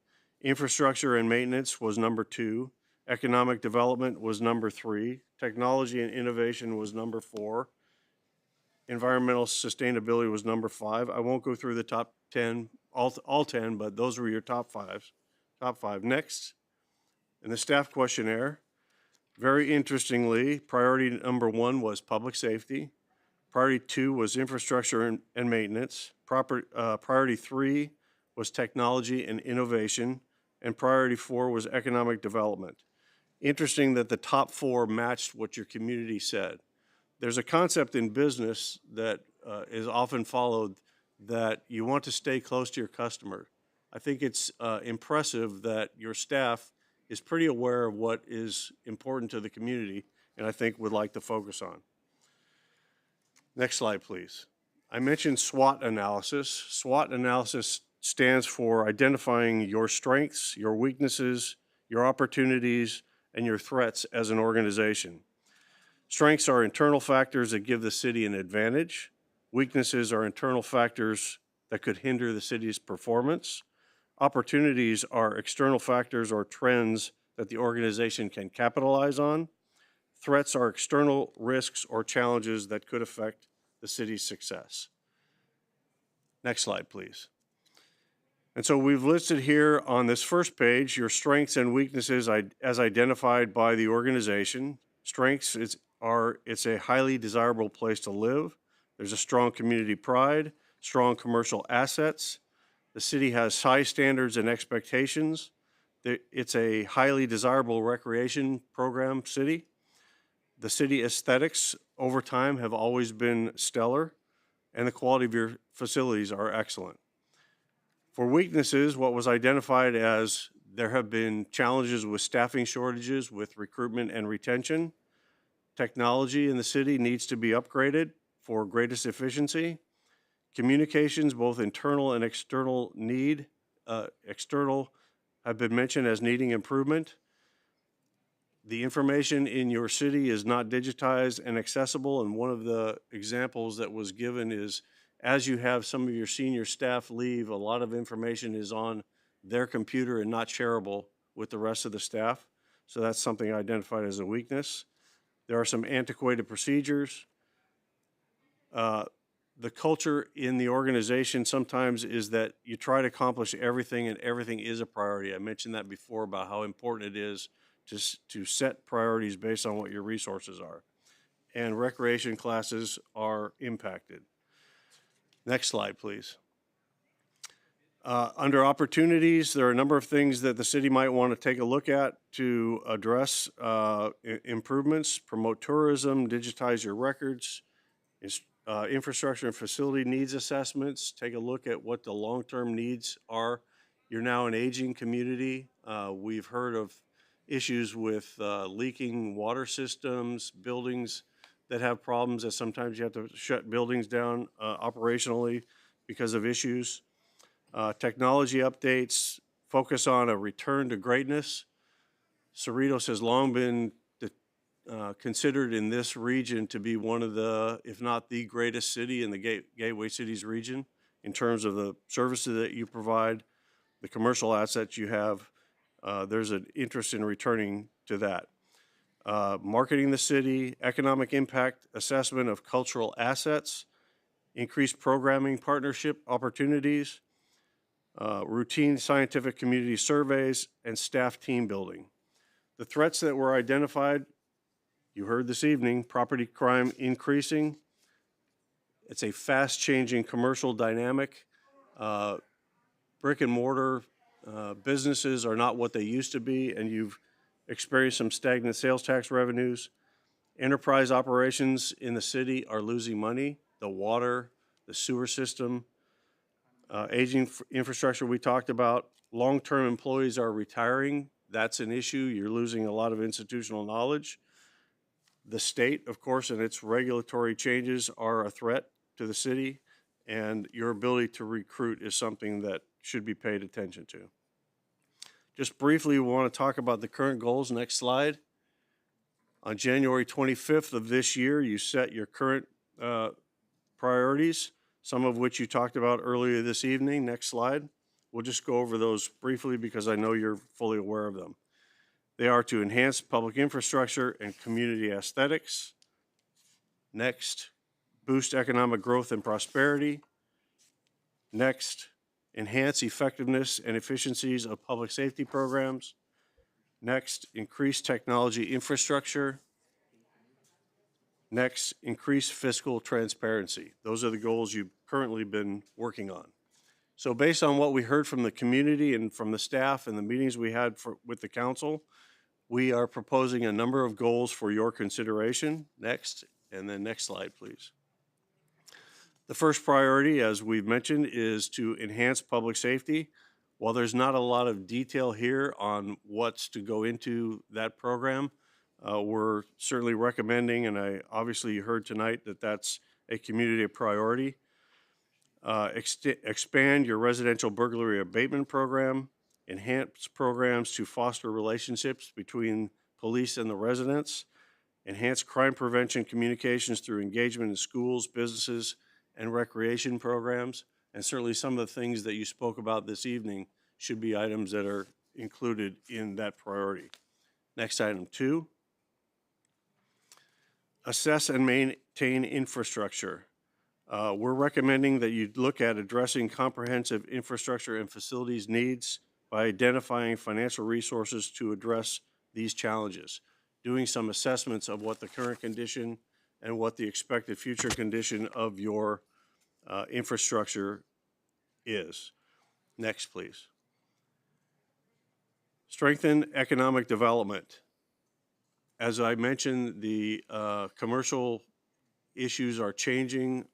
Infrastructure and maintenance was number 2. Economic development was number 3. Technology and innovation was number 4. Environmental sustainability was number 5. I won't go through the top 10, all 10, but those were your top 5. Top 5. Next, in the staff questionnaire, very interestingly, priority number 1 was public safety. Priority 2 was infrastructure and maintenance. Priority 3 was technology and innovation. And priority 4 was economic development. Interesting that the top 4 matched what your community said. There's a concept in business that is often followed, that you want to stay close to your customer. I think it's impressive that your staff is pretty aware of what is important to the community, and I think would like to focus on. Next slide, please. I mentioned SWOT analysis. SWOT analysis stands for identifying your strengths, your weaknesses, your opportunities, and your threats as an organization. Strengths are internal factors that give the city an advantage. Weaknesses are internal factors that could hinder the city's performance. Opportunities are external factors or trends that the organization can capitalize on. Threats are external risks or challenges that could affect the city's success. Next slide, please. And so we've listed here on this first page your strengths and weaknesses as identified by the organization. Strengths are it's a highly desirable place to live. There's a strong community pride, strong commercial assets. The city has high standards and expectations. It's a highly desirable recreation program city. The city aesthetics over time have always been stellar, and the quality of your facilities are excellent. For weaknesses, what was identified as there have been challenges with staffing shortages, with recruitment and retention. Technology in the city needs to be upgraded for greatest efficiency. Communications, both internal and external external have been mentioned as needing improvement. The information in your city is not digitized and accessible, and one of the examples that was given is as you have some of your senior staff leave, a lot of information is on their computer and not shareable with the rest of the staff. So that's something identified as a weakness. There are some antiquated procedures. The culture in the organization sometimes is that you try to accomplish everything and everything is a priority. I mentioned that before about how important it is to set priorities based on what your resources are. And recreation classes are impacted. Next slide, please. Under opportunities, there are a number of things that the city might want to take a look at to address improvements, promote tourism, digitize your records, infrastructure and facility needs assessments, take a look at what the long-term needs are. You're now an aging community. We've heard of issues with leaking water systems, buildings that have problems that sometimes you have to shut buildings down operationally because of issues. Technology updates, focus on a return to greatness. Cerritos has long been considered in this region to be one of the, if not the greatest city in the Gateway Cities region in terms of the services that you provide, the commercial assets you have. There's an interest in returning to that. Marketing the city, economic impact assessment of cultural assets, increased programming partnership opportunities, routine scientific community surveys, and staff team building. The threats that were identified, you heard this evening, property crime increasing. It's a fast-changing commercial dynamic. Brick and mortar businesses are not what they used to be, and you've experienced some stagnant sales tax revenues. Enterprise operations in the city are losing money. The water, the sewer system, aging infrastructure we talked about. Long-term employees are retiring. That's an issue. You're losing a lot of institutional knowledge. The state, of course, and its regulatory changes are a threat to the city, and your ability to recruit is something that should be paid attention to. Just briefly, we want to talk about the current goals. Next slide. On January 25th of this year, you set your current priorities, some of which you talked about earlier this evening. Next slide. We'll just go over those briefly because I know you're fully aware of them. They are to enhance public infrastructure and community aesthetics. Next, boost economic growth and prosperity. Next, enhance effectiveness and efficiencies of public safety programs. Next, increase technology infrastructure. Next, increase fiscal transparency. Those are the goals you've currently been working on. So based on what we heard from the community and from the staff and the meetings we had with the council, we are proposing a number of goals for your consideration. Next, and then next slide, please. The first priority, as we've mentioned, is to enhance public safety. While there's not a lot of detail here on what's to go into that program, we're certainly recommending, and obviously you heard tonight that that's a community priority. Expand your residential burglary abatement program, enhance programs to foster relationships between police and the residents, enhance crime prevention communications through engagement in schools, businesses, and recreation programs. And certainly some of the things that you spoke about this evening should be items that are included in that priority. Next, item 2. Assess and maintain infrastructure. We're recommending that you look at addressing comprehensive infrastructure and facilities needs by identifying financial resources to address these challenges, doing some assessments of what the current condition and what the expected future condition of your infrastructure is. Next, please. Strengthen economic development. As I mentioned, the commercial issues are changing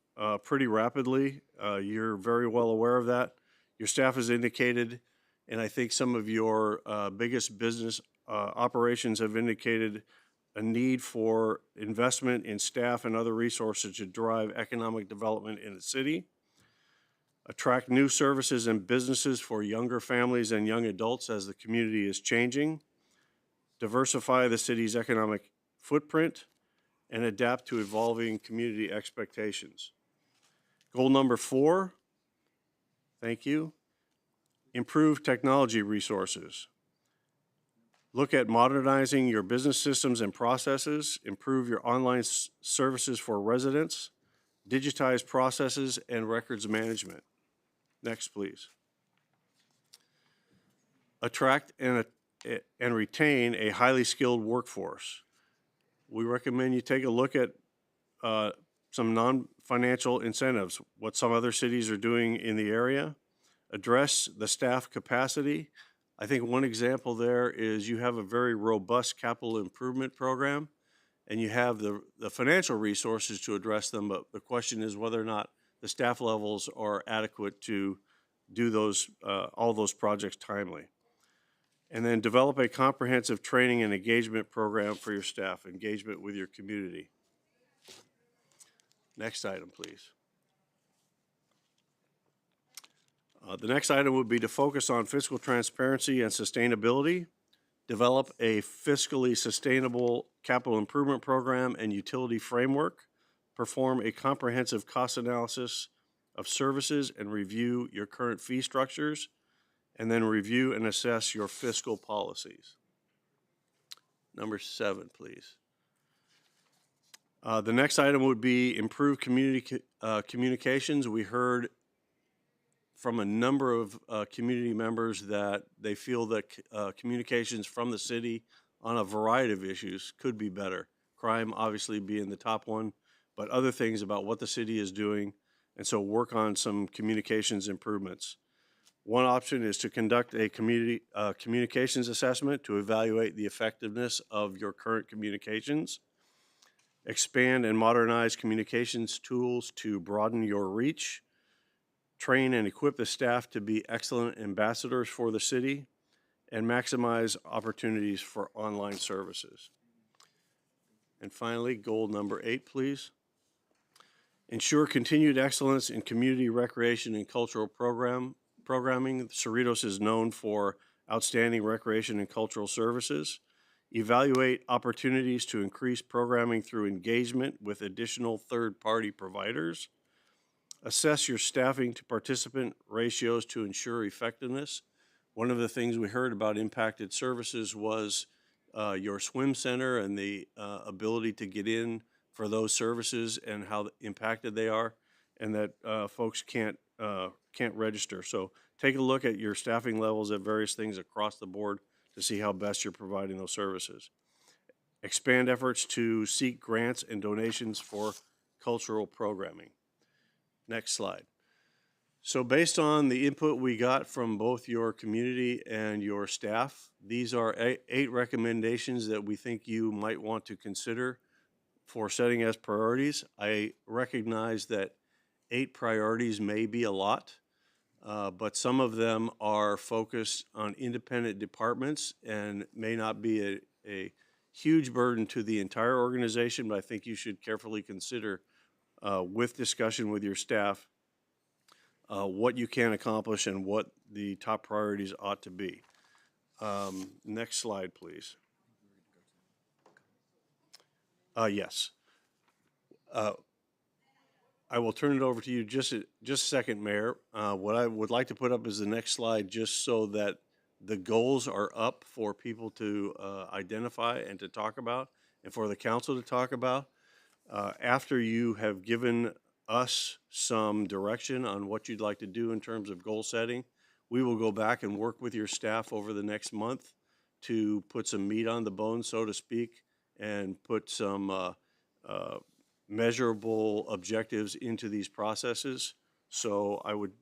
pretty rapidly. You're very well aware of that. Your staff has indicated, and I think some of your biggest business operations have indicated a need for investment in staff and other resources to drive economic development in the city. Attract new services and businesses for younger families and young adults as the community is changing. diversify the city's economic footprint, and adapt to evolving community expectations. Goal number 4, thank you, improve technology resources. Look at modernizing your business systems and processes, improve your online services for residents, digitize processes and records management. Next, please. Attract and retain a highly skilled workforce. We recommend you take a look at some non-financial incentives, what some other cities are doing in the area. Address the staff capacity. I think one example there is you have a very robust capital improvement program and you have the financial resources to address them, but the question is whether or not the staff levels are adequate to do those, all those projects timely. And then develop a comprehensive training and engagement program for your staff, engagement with your community. Next item, please. The next item would be to focus on fiscal transparency and sustainability, develop a fiscally sustainable capital improvement program and utility framework, perform a comprehensive cost analysis of services and review your current fee structures, and then review and assess your fiscal policies. Number 7, please. The next item would be improve communications. We heard from a number of community members that they feel that communications from the city on a variety of issues could be better. Crime obviously being the top one, but other things about what the city is doing, and so work on some communications improvements. One option is to conduct a community communications assessment to evaluate the effectiveness of your current communications. Expand and modernize communications tools to broaden your reach. Train and equip the staff to be excellent ambassadors for the city, and maximize opportunities for online services. And finally, goal number 8, please. Ensure continued excellence in community recreation and cultural programming. Cerritos is known for outstanding recreation and cultural services. Evaluate opportunities to increase programming through engagement with additional third-party providers. Assess your staffing to participant ratios to ensure effectiveness. One of the things we heard about impacted services was your swim center and the ability to get in for those services and how impacted they are, and that folks can't register. So take a look at your staffing levels at various things across the board to see how best you're providing those services. Expand efforts to seek grants and donations for cultural programming. Next slide. So based on the input we got from both your community and your staff, these are 8 recommendations that we think you might want to consider for setting as priorities. I recognize that 8 priorities may be a lot, but some of them are focused on independent departments and may not be a huge burden to the entire organization, but I think you should carefully consider with discussion with your staff what you can accomplish and what the top priorities ought to be. Next slide, please. Yes. I will turn it over to you just a second, Mayor. What I would like to put up is the next slide, just so that the goals are up for people to identify and to talk about, and for the council to talk about. After you have given us some direction on what you'd like to do in terms of goal setting, we will go back and work with your staff over the next month to put some meat on the bone, so to speak, and put some measurable objectives into these processes. So I would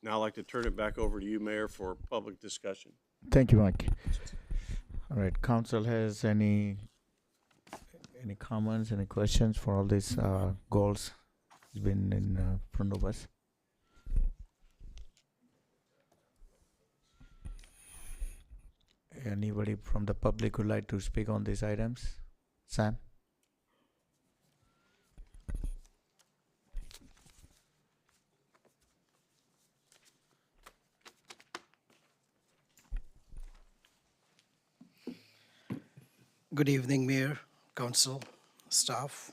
now like to turn it back over to you, Mayor, for public discussion. Thank you, Mike. All right, council has any comments, any questions for all these goals that's been in front of us? Anybody from the public would like to speak on these items? Sam? Good evening, Mayor, Council, staff.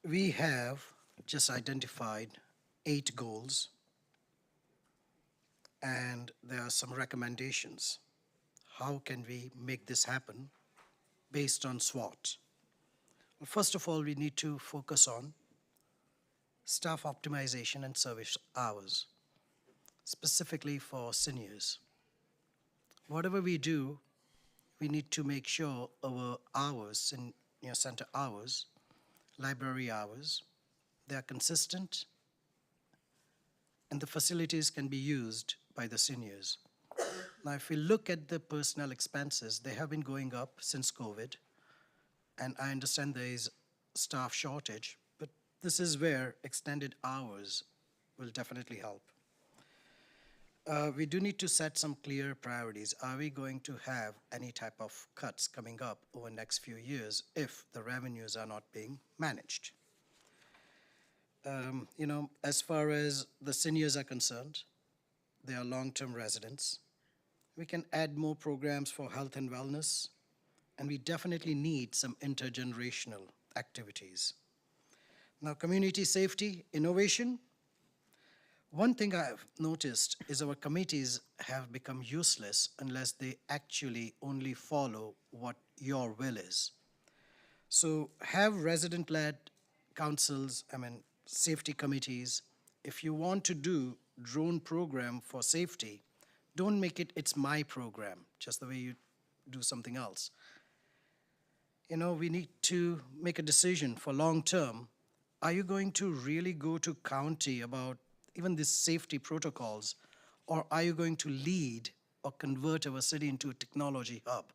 We have just identified 8 goals, and there are some recommendations. How can we make this happen based on SWOT? Well, first of all, we need to focus on staff optimization and service hours, specifically for seniors. Whatever we do, we need to make sure our hours, center hours, library hours, they are consistent and the facilities can be used by the seniors. Now, if we look at the personnel expenses, they have been going up since COVID, and I understand there is staff shortage, but this is where extended hours will definitely help. We do need to set some clear priorities. Are we going to have any type of cuts coming up over the next few years if the revenues are not being managed? As far as the seniors are concerned, they are long-term residents. We can add more programs for health and wellness, and we definitely need some intergenerational activities. Now, community safety, innovation. One thing I've noticed is our committees have become useless unless they actually only follow what your will is. So have resident-led councils, safety committees. If you want to do drone program for safety, don't make it's my program, just the way you do something else. We need to make a decision for long term. Are you going to really go to county about even these safety protocols, or are you going to lead or convert our city into a technology hub?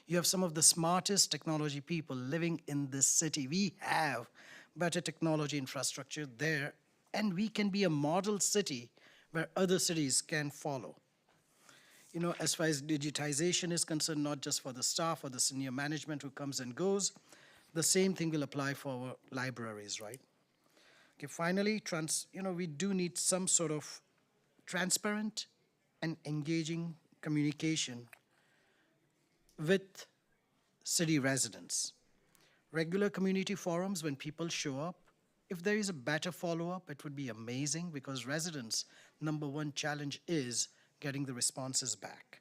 You have some of the smartest technology people living in this city. We have better technology infrastructure there, and we can be a model city where other cities can follow. As far as digitization is concerned, not just for the staff or the senior management who comes and goes, the same thing will apply for our libraries, right? Okay, finally, we do need some sort of transparent and engaging communication with city residents. Regular community forums when people show up. If there is a better follow-up, it would be amazing because residents' #1 challenge is getting the responses back.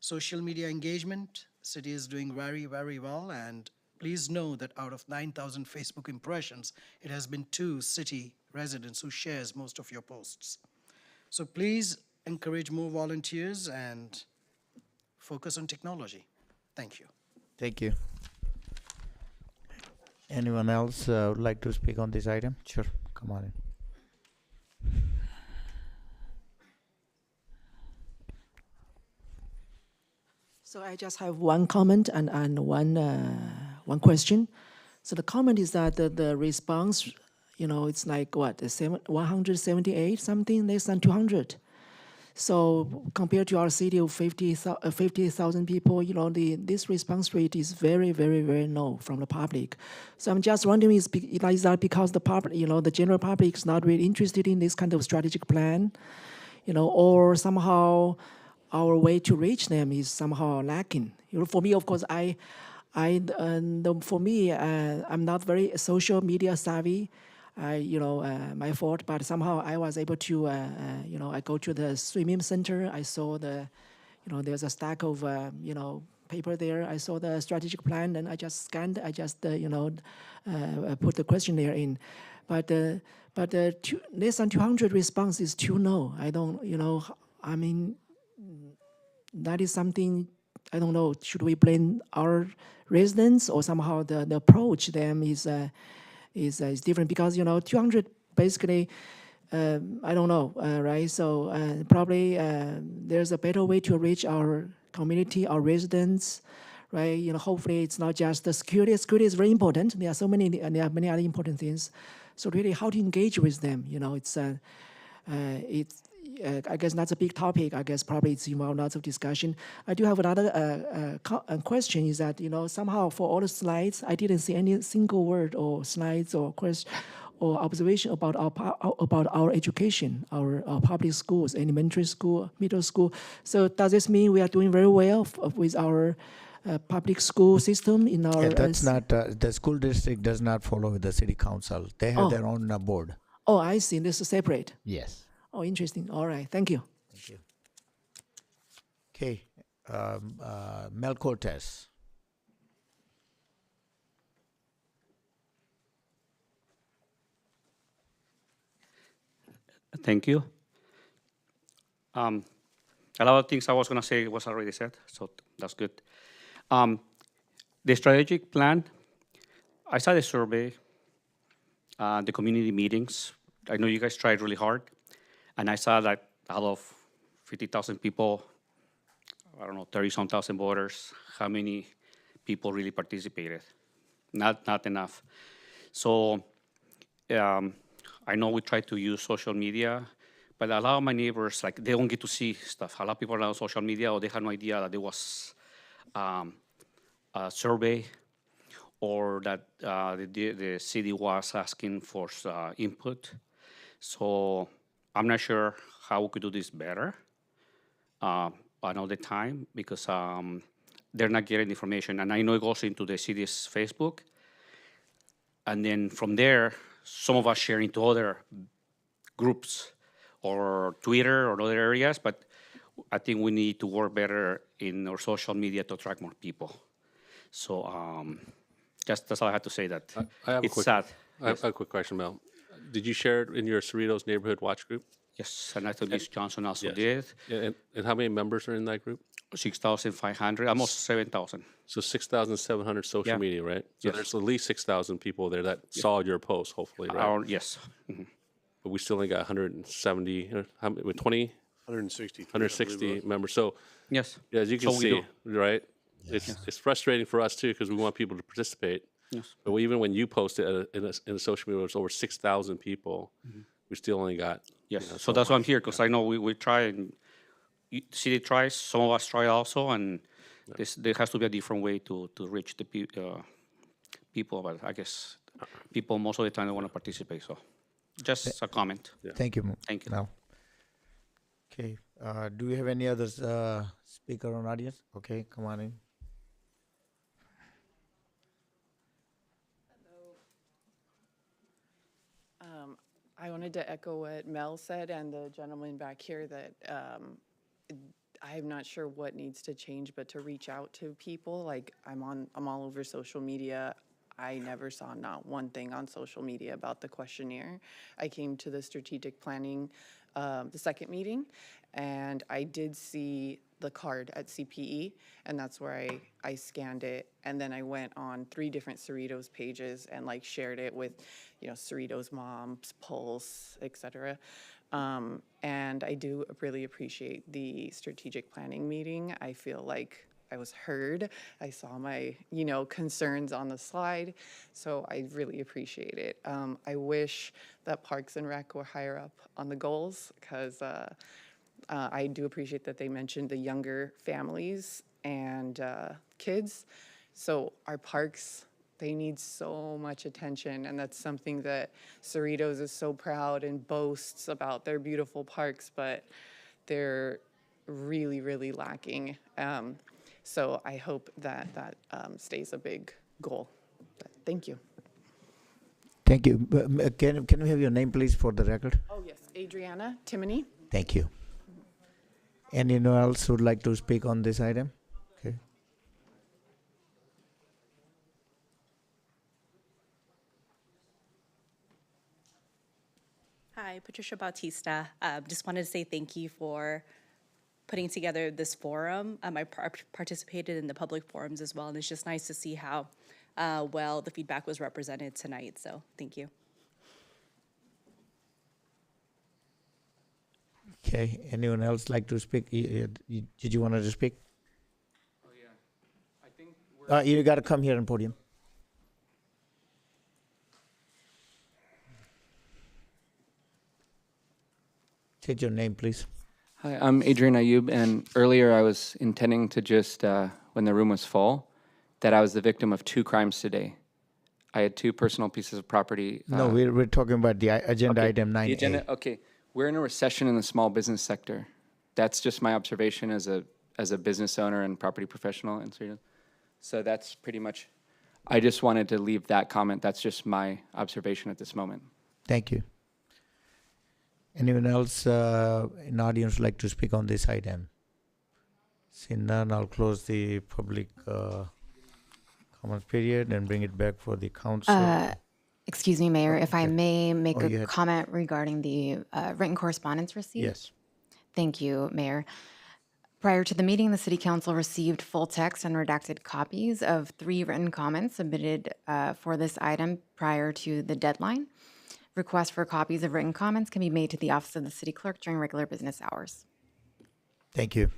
Social media engagement, city is doing very, very well, and please know that out of 9,000 Facebook impressions, it has been 2 city residents who shares most of your posts. So please encourage more volunteers and focus on technology. Thank you. Thank you. Anyone else would like to speak on this item? Sure, come on in. So I just have one comment and one question. So the comment is that the response, it's like what, 178 something, less than 200. So compared to our city of 50,000 people, this response rate is very, very, very low from the public. So I'm just wondering, is that because the public, the general public is not really interested in this kind of strategic plan, or somehow our way to reach them is somehow lacking. For me, of course, for me, I'm not very social media savvy. My fault, but somehow I was able to, I go to the swimming center. I saw there's a stack of, paper there. I saw the strategic plan, and I just scanned. I just, put the questionnaire in, but less than 200 response is too low. I don't, that is something. I don't know. Should we blame our residents or somehow the approach them is different, because 200 basically I don't know, right? So probably there's a better way to reach our community, our residents, right? Hopefully it's not just the security. Security is very important. There are many other important things. So really, how to engage with them? It's I guess that's a big topic. I guess probably it's involved lots of discussion. I do have another question, is that, somehow for all the slides, I didn't see any single word or slides or question or observation about our education, our public schools, elementary school, middle school. So does this mean we are doing very well with our public school system in our? Yeah, that's not, the school district does not follow with the city council. They have their own board. Oh, I see. This is separate. Yes. Oh, interesting. All right. Thank you. Thank you. Okay, Mel Cortez. Thank you. A lot of things I was going to say was already said, so that's good. The strategic plan, I saw the survey, the community meetings. I know you guys tried really hard, and I saw that out of 50,000 people, I don't know, 30-some thousand voters, how many people really participated? Not enough. So I know we try to use social media, but a lot of my neighbors, like, they don't get to see stuff. A lot of people are on social media, or they have no idea that there was a survey, or that the city was asking for input. So I'm not sure how we could do this better another time, because they're not getting information. And I know it goes into the city's Facebook. And then from there, some of us share into other groups or Twitter or other areas, but I think we need to work better in our social media to attract more people. So that's all I have to say. That I have it's sad. I have a quick question, Mel. Did you share it in your Cerritos Neighborhood Watch group? Yes, and I think Ms. Johnson also Yes. did. Yeah, and how many members are in that group? 6,500, almost 7,000. So 6,700 social Yeah. media, right? So Yes. there's at least 6,000 people there that saw your post, hopefully, right? Yes. Mhm. But we still only got 170, how many, with 20? 160. 160 members. So yes, yeah, as you can So we see, do. right? It's frustrating for us too, because we want people to participate. Yes. But even when you posted in a social media, it was over 6,000 people. We still only got. Yes, you know, so that's why I'm here, because I know we try, and city tries, some of us try also, and there has to be a different way to reach the people, but I guess people most of the time don't want to participate, so just a comment. Thank you. Thank you. Mel. Okay, do we have any other speaker on audience? Okay, come on in. I wanted to echo what Mel said and the gentleman back here, that I'm not sure what needs to change, but to reach out to people. Like, I'm all over social media. I never saw not one thing on social media about the questionnaire. I came to the strategic planning, the second meeting, and I did see the card at CPE, and that's where I scanned it, and then I went on 3 different Cerritos pages and like shared it with, Cerritos Moms, Pulse, etc. And I do really appreciate the strategic planning meeting. I feel like I was heard. I saw my, concerns on the slide, so I really appreciate it. I wish that Parks and Rec were higher up on the goals, because I do appreciate that they mentioned the younger families and kids. So our parks, they need so much attention, and that's something that Cerritos is so proud and boasts about their beautiful parks, but they're really, really lacking. So I hope that stays a big goal. Thank you. Thank you. Can we have your name, please, for the record? Oh, yes, Adriana Timoney. Thank you. Anyone else would like to speak on this item? Okay. Hi, Patricia Bautista. Just wanted to say thank you for putting together this forum. I participated in the public forums as well, and it's just nice to see how well the feedback was represented tonight, so thank you. Okay, anyone else like to speak? Did you want to speak? Oh, yeah. I think You got to come here on podium. State your name, please. Hi, I'm Adrian Ayub, and earlier I was intending to just, when the room was full, that I was the victim of 2 crimes today. I had 2 personal pieces of property. No, we're talking about the agenda okay, item 9A. The agenda, okay. We're in a recession in the small business sector. That's just my observation as a business owner and property professional in Sweden. So that's pretty much, I just wanted to leave that comment. That's just my observation at this moment. Thank you. Anyone else in the audience like to speak on this item? Seeing none, I'll close the public comment period and bring it back for the council. Excuse me, Mayor, if I may make Oh, you a had- comment regarding the written correspondence received? Yes. Thank you, Mayor. Prior to the meeting, the City Council received full text and redacted copies of 3 written comments submitted for this item prior to the deadline. Requests for copies of written comments can be made to the Office of the City Clerk during regular business hours. Thank you.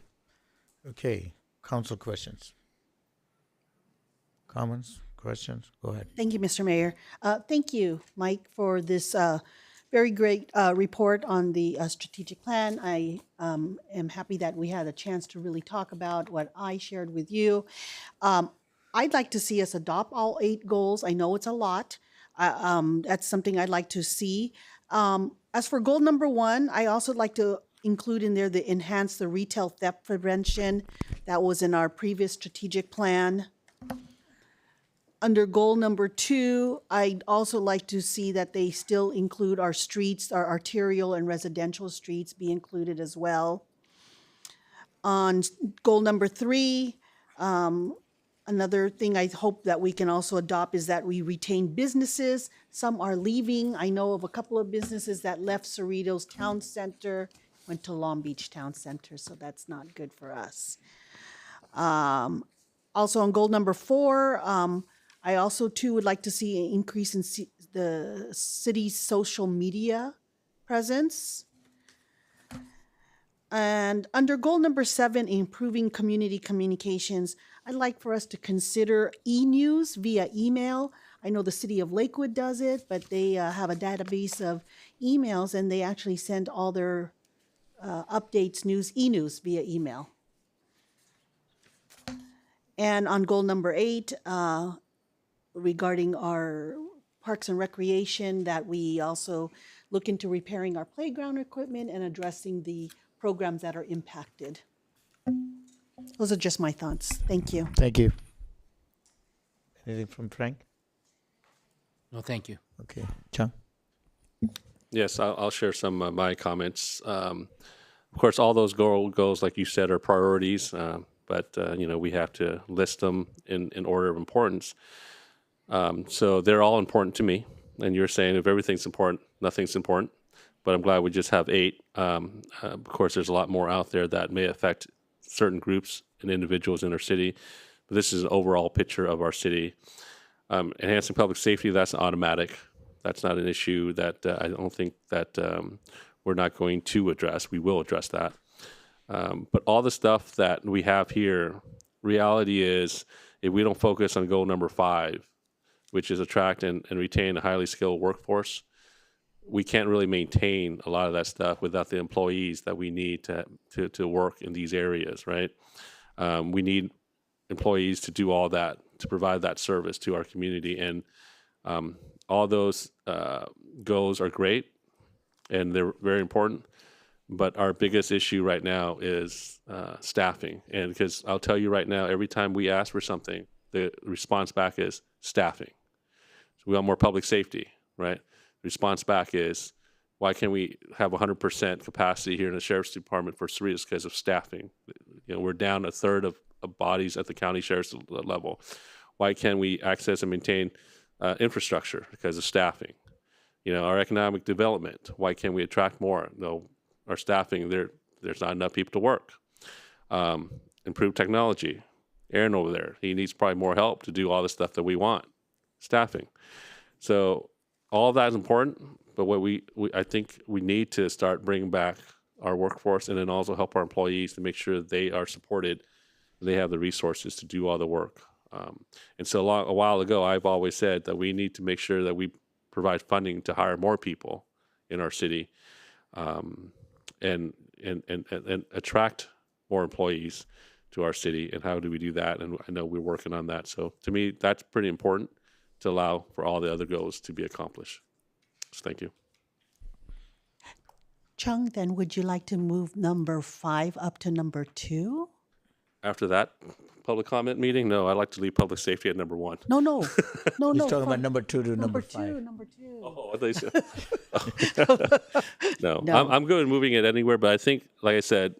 Okay, council questions. Comments, questions? Go ahead. Thank you, Mr. Mayor. Thank you, Mike, for this very great report on the strategic plan. I am happy that we had a chance to really talk about what I shared with you. I'd like to see us adopt all 8 goals. I know it's a lot. That's something I'd like to see. As for goal number 1, I also like to include in there the enhance the retail theft prevention. That was in our previous strategic plan. Under goal number 2, I'd also like to see that they still include our streets, our arterial and residential streets be included as well. On goal number 3, another thing I hope that we can also adopt is that we retain businesses. Some are leaving. I know of a couple of businesses that left Cerritos Town Center, went to Long Beach Town Center, so that's not good for us. Also on goal number 4, I also too would like to see an increase in the city's social media presence. And under goal number 7, improving community communications, I'd like for us to consider e-news via email. I know the city of Lakewood does it, but they have a database of emails and they actually send all their updates, e-news via email. And on goal number 8, regarding our parks and recreation, that we also look into repairing our playground equipment and addressing the programs that are impacted. Those are just my thoughts. Thank you. Thank you. Anything from Frank? No, thank you. Okay, John? Yes, I'll share some of my comments. Of course, all those goals, like you said, are priorities, but we have to list them in order of importance. So they're all important to me. And you're saying if everything's important, nothing's important. But I'm glad we just have 8. Of course, there's a lot more out there that may affect certain groups and individuals in our city. But this is an overall picture of our city. Enhancing public safety, that's automatic. That's not an issue that I don't think that we're not going to address. We will address that. But all the stuff that we have here, reality is if we don't focus on goal number 5, which is attract and retain a highly skilled workforce, we can't really maintain a lot of that stuff without the employees that we need to work in these areas, right? We need employees to do all that, to provide that service to our community. And all those goals are great, and they're very important. But our biggest issue right now is staffing. And because I'll tell you right now, every time we ask for something, the response back is staffing. So we want more public safety, right? The response back is, why can't we have 100% capacity here in the Sheriff's Department for Cerritos because of staffing? We're down a third of bodies at the county sheriff's level. Why can't we access and maintain infrastructure because of staffing? Our economic development, why can't we attract more? No, our staffing, there's not enough people to work. Improve technology. Aaron over there, he needs probably more help to do all the stuff that we want. Staffing. So all of that is important, but what I think we need to start bringing back our workforce and then also help our employees to make sure they are supported, they have the resources to do all the work. And so a while ago, I've always said that we need to make sure that we provide funding to hire more people in our city, and attract more employees to our city. And how do we do that? And I know we're working on that. So to me, that's pretty important. to allow for all the other goals to be accomplished. So thank you. Chung, then would you like to move number 5 up to number 2? After that public comment meeting, no, I'd like to leave public safety at number 1. No, no. No, He's no. talking about from number 2 to number 5. Number 2. Oh, I thought you said. No, No. I'm good with moving it anywhere, but I think, like I said,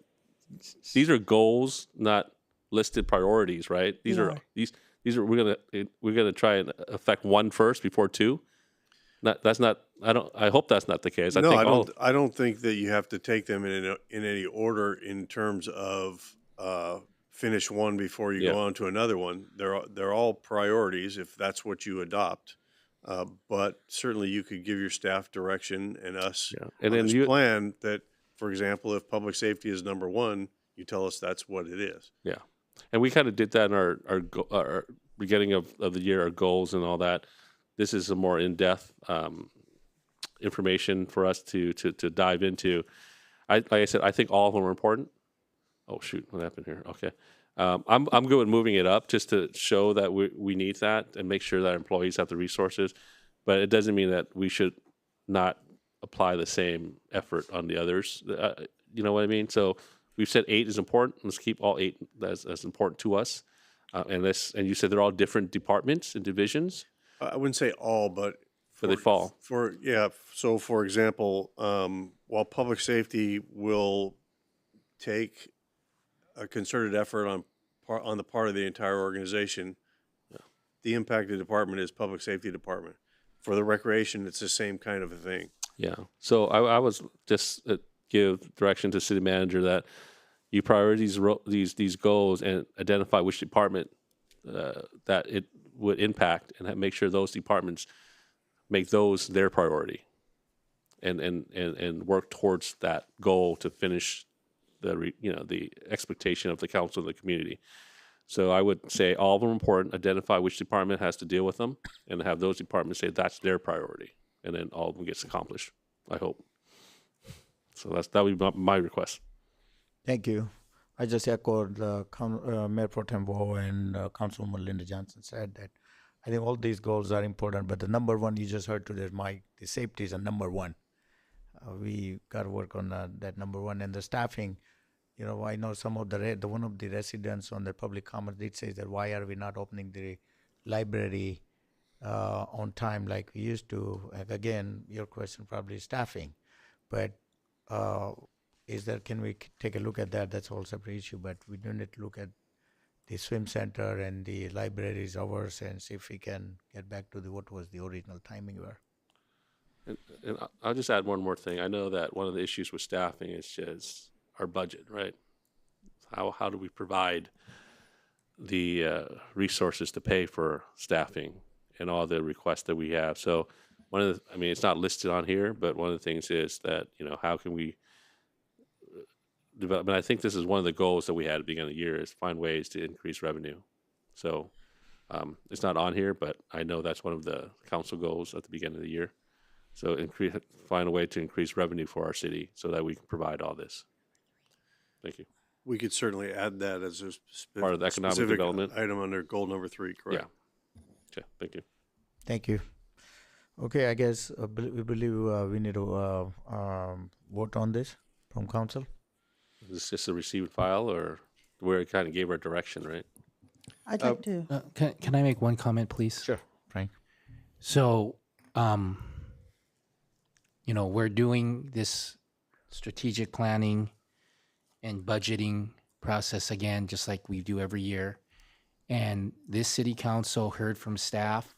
these are goals, not listed priorities, right? These They are are. these are we're gonna try and affect 1 first before 2. That's not. I hope that's not the case. No, think I all- don't. I don't think that you have to take them in any order in terms of finish one before you Yeah. go on to another one. They're all priorities if that's what you adopt. But certainly you could give your staff direction and us And on then this you- plan that, for example, if public safety is number 1, you tell us that's what it is. Yeah, and we kind of did that in our beginning of the year, our goals and all that. This is a more in-depth information for us to dive into. Like I said, I think all of them are important. Oh shoot, what happened here? Okay, I'm good with moving it up just to show that we need that and make sure that our employees have the resources. But it doesn't mean that we should not apply the same effort on the others. You know what I mean? So we've said 8 is important. Let's keep all 8 as important to us. And you said they're all different departments and divisions. I wouldn't say all, but They fall. So for example, while public safety will take a concerted effort on the part of the entire organization, the impacted department is public safety department. For the recreation, it's the same kind of a thing. Yeah. So I was just give direction to city manager that you prioritize these goals and identify which department that it would impact and make sure those departments make those their priority and work towards that goal to finish the expectation of the council and the community. So I would say all of them are important, identify which department has to deal with them, and have those departments say that's their priority, and then all of them gets accomplished, I hope. So that would be my request. Thank you. I just echoed Mayor Pro Tem Vo and Councilwoman Linda Johnson said that I think all these goals are important, but the number 1 you just heard today, Mike, the safety is a number 1. We got to work on that number 1, and the staffing. You know, I know some of the one of the residents on the public comment did say that why are we not opening the library on time like we used to? And again, your question probably is staffing, but can we take a look at that? That's all separate issue, but we do need to look at the swim center and the libraries hours and see if we can get back to what was the original timing were. And I'll just add one more thing. I know that one of the issues with staffing is just our budget, right? How do we provide the resources to pay for staffing and all the requests that we have? So it's not listed on here, but one of the things is that, how can we develop, and I think this is one of the goals that we had at the beginning of the year, is find ways to increase revenue. So it's not on here, but I know that's one of the council goals at the beginning of the year. So find a way to increase revenue for our city so that we can provide all this. Thank you. We could certainly add that as a Part of the economic specific development. item under goal number 3, correct? Yeah. Okay, thank you. Thank you. Okay, I guess we believe we need to vote on this from council. Is this just a received file, or where it kind of gave our direction, right? I'd like to. Can I make one comment, please? Sure, Frank. So, we're doing this strategic planning and budgeting process again, just like we do every year. And this city council heard from staff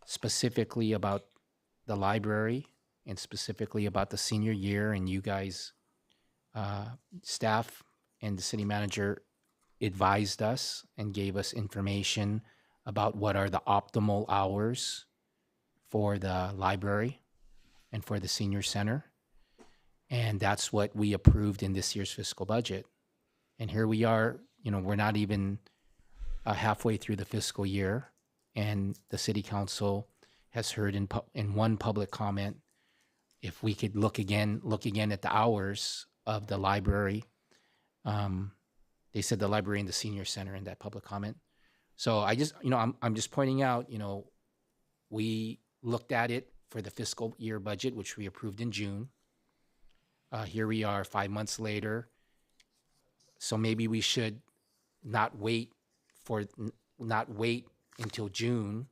specifically about the library and specifically about the senior year, and you guys, staff and the city manager advised us and gave us information about what are the optimal hours for the library and for the senior center. And that's what we approved in this year's fiscal budget. And here we are, we're not even halfway through the fiscal year, and the city council has heard in one public comment if we could look again at the hours of the library. They said the library and the senior center in that public comment. So I just, I'm just pointing out, we looked at it for the fiscal year budget, which we approved in June. Here we are 5 months later. So maybe we should not wait until June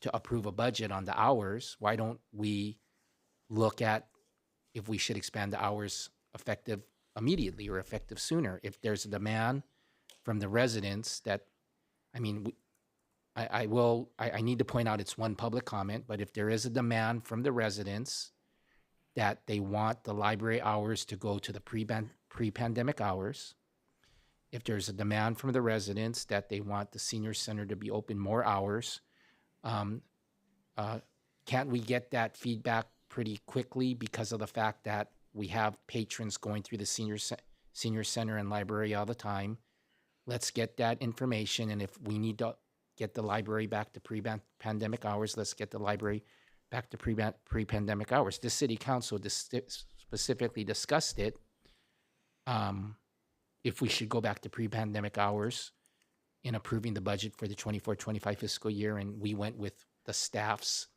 to approve a budget on the hours. Why don't we look at if we should expand the hours effective immediately or effective sooner? If there's a demand from the residents that, I mean, I need to point out it's one public comment, but if there is a demand from the residents that they want the library hours to go to the pre-pandemic hours, if there's a demand from the residents that they want the senior center to be open more hours, can't we get that feedback pretty quickly because of the fact that we have patrons going through the senior center and library all the time? Let's get that information, and if we need to get the library back to pre-pandemic hours, let's get the library back to pre-pandemic hours. The city council specifically discussed it, if we should go back to pre-pandemic hours in approving the budget for the 24-25 fiscal year, and we went with the staff's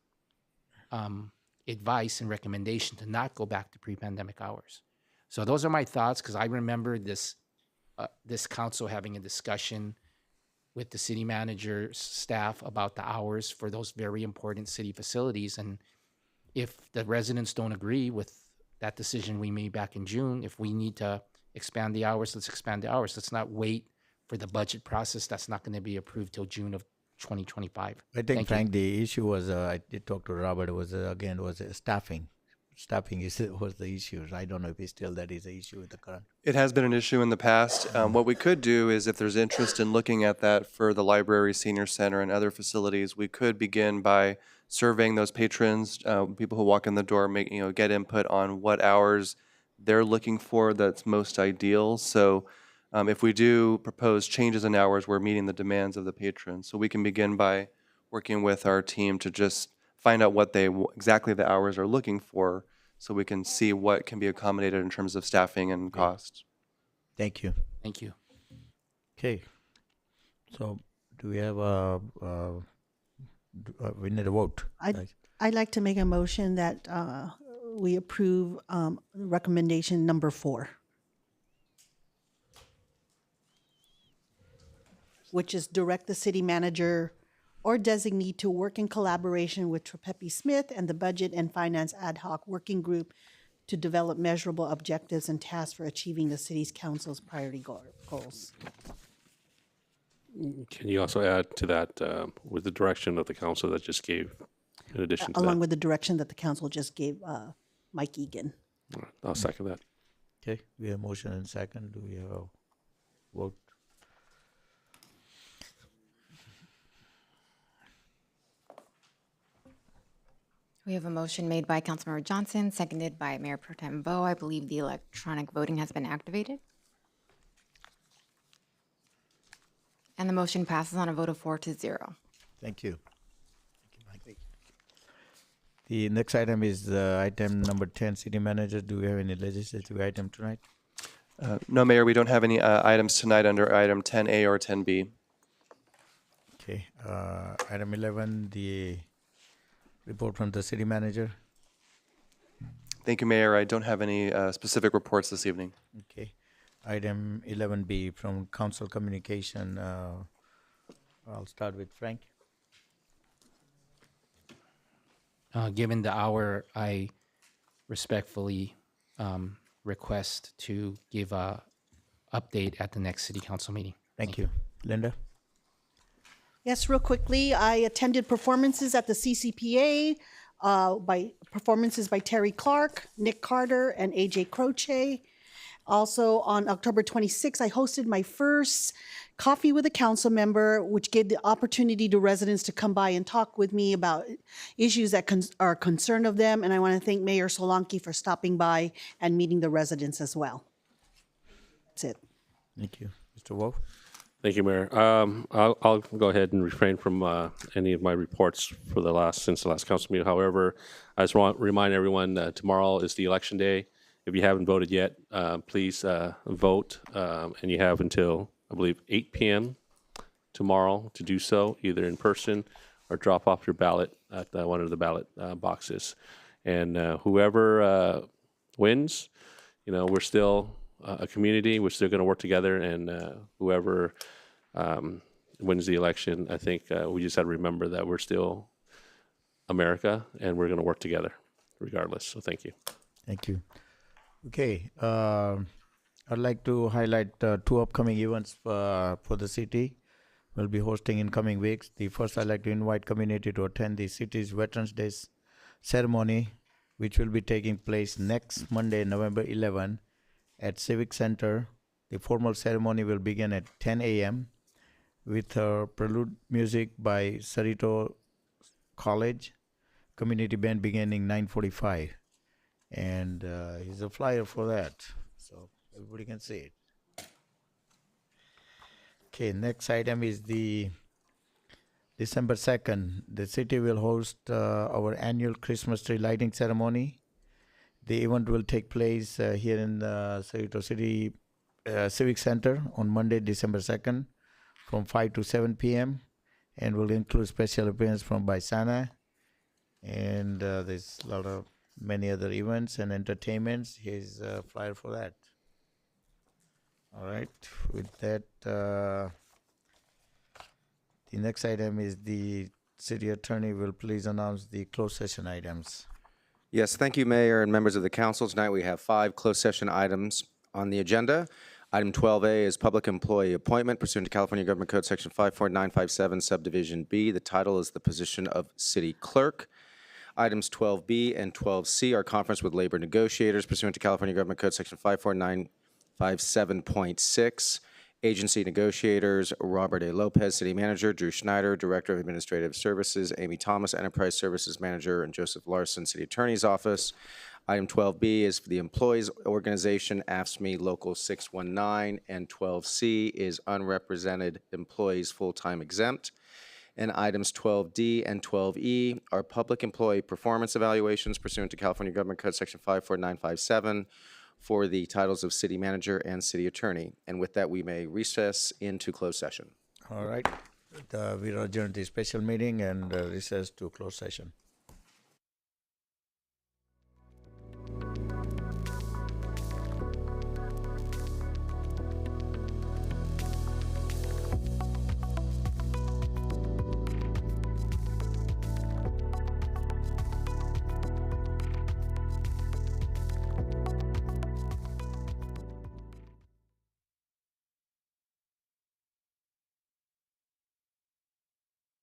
advice and recommendation to not go back to pre-pandemic hours. So those are my thoughts, because I remember this council having a discussion with the city manager's staff about the hours for those very important city facilities. And if the residents don't agree with that decision we made back in June, if we need to expand the hours, let's expand the hours. Let's not wait for the budget process that's not going to be approved till June of 2025. I think, Frank, the issue was, I did talk to Robert, was staffing. Staffing was the issue. I don't know if that is an issue with the current. It has been an issue in the past. What we could do is, if there's interest in looking at that for the library, senior center, and other facilities, we could begin by surveying those patrons, people who walk in the door, get input on what hours they're looking for that's most ideal. So if we do propose changes in hours, we're meeting the demands of the patrons. So we can begin by working with our team to just find out what exactly the hours are looking for, so we can see what can be accommodated in terms of staffing and costs. Thank you. Thank you. Okay. So do we have we need a vote? I'd like to make a motion that we approve recommendation number 4, which is direct the city manager or designee to work in collaboration with Trepepi Smith and the Budget and Finance Ad Hoc Working Group to develop measurable objectives and tasks for achieving the city's council's priority goals. Can you also add to that with the direction of the council that just gave, in addition to along that? with the direction that the council just gave Mike Egan. All right, I'll second that. Okay, we have motion and second. Do we have a vote? We have a motion made by Councilmember Johnson, seconded by Mayor Pro Tem Vo. I believe the electronic voting has been activated. And the motion passes on a vote of 4-0. Thank you. Thank you, Mike. The next item is item number 10, city manager. Do we have any legislative item tonight? No, Mayor, we don't have any items tonight under item 10A or 10B. Okay. Item 11, the report from the city manager. Thank you, Mayor. I don't have any specific reports this evening. Okay. Item 11B from council communication. I'll start with Frank. Given the hour, I respectfully request to give a update at the next city council meeting. Thank you. Linda? Yes, real quickly, I attended performances at the CCPA, by performances by Terry Clark, Nick Carter, and AJ Croce. Also, on October 26th, I hosted my first coffee with a council member, which gave the opportunity to residents to come by and talk with me about issues that are concern of them. And I want to thank Mayor Solanki for stopping by and meeting the residents as well. That's it. Thank you. Mr. Wolf? Thank you, Mayor. I'll go ahead and refrain from any of my reports for since the last council meeting. However, I just want to remind everyone that tomorrow is the election day. If you haven't voted yet, please vote, and you have until, I believe, 8 p.m. tomorrow to do so, either in person or drop off your ballot at one of the ballot boxes. And whoever wins, we're still a community. We're still going to work together, and whoever wins the election, I think we just have to remember that we're still America, and we're going to work together regardless. So thank you. Thank you. Okay, I'd like to highlight two upcoming events for the city. We'll be hosting in coming weeks. The first, I'd like to invite community to attend the city's Veterans Day ceremony, which will be taking place next Monday, November 11, at Civic Center. The formal ceremony will begin at 10 a.m. with prelude music by Cerrito College Community Band beginning 9:45. And here's a flyer for that, so everybody can see it. Okay, next item is the December 2nd. The city will host our annual Christmas tree lighting ceremony. The event will take place here in the Cerrito City Civic Center on Monday, December 2nd from 5 to 7 p.m. and will include special appearance from Baisana. And there's a lot of many other events and entertainments. Here's a flyer for that. All right, with that, the next item is the city attorney will please announce the closed session items. Yes, thank you, Mayor and members of the council. Tonight we have 5 closed session items on the agenda. Item 12A is public employee appointment pursuant to California Government Code Section 54957, Subdivision B. The title is the position of city clerk. Items 12B and 12C are conference with labor negotiators pursuant to California Government Code Section 54957.6. Agency negotiators, Robert A. Lopez, City Manager, Drew Schneider, Director of Administrative Services, Amy Thomas, Enterprise Services Manager, and Joseph Larson, City Attorney's Office. Item 12B is for the Employees Organization, AFSCME Local 619, and 12C is unrepresented employees full-time exempt. And items 12D and 12E are public employee performance evaluations pursuant to California Government Code Section 54957 for the titles of City Manager and City Attorney. And with that, we may recess into closed session. All right, we adjourn the special meeting and recess to closed session.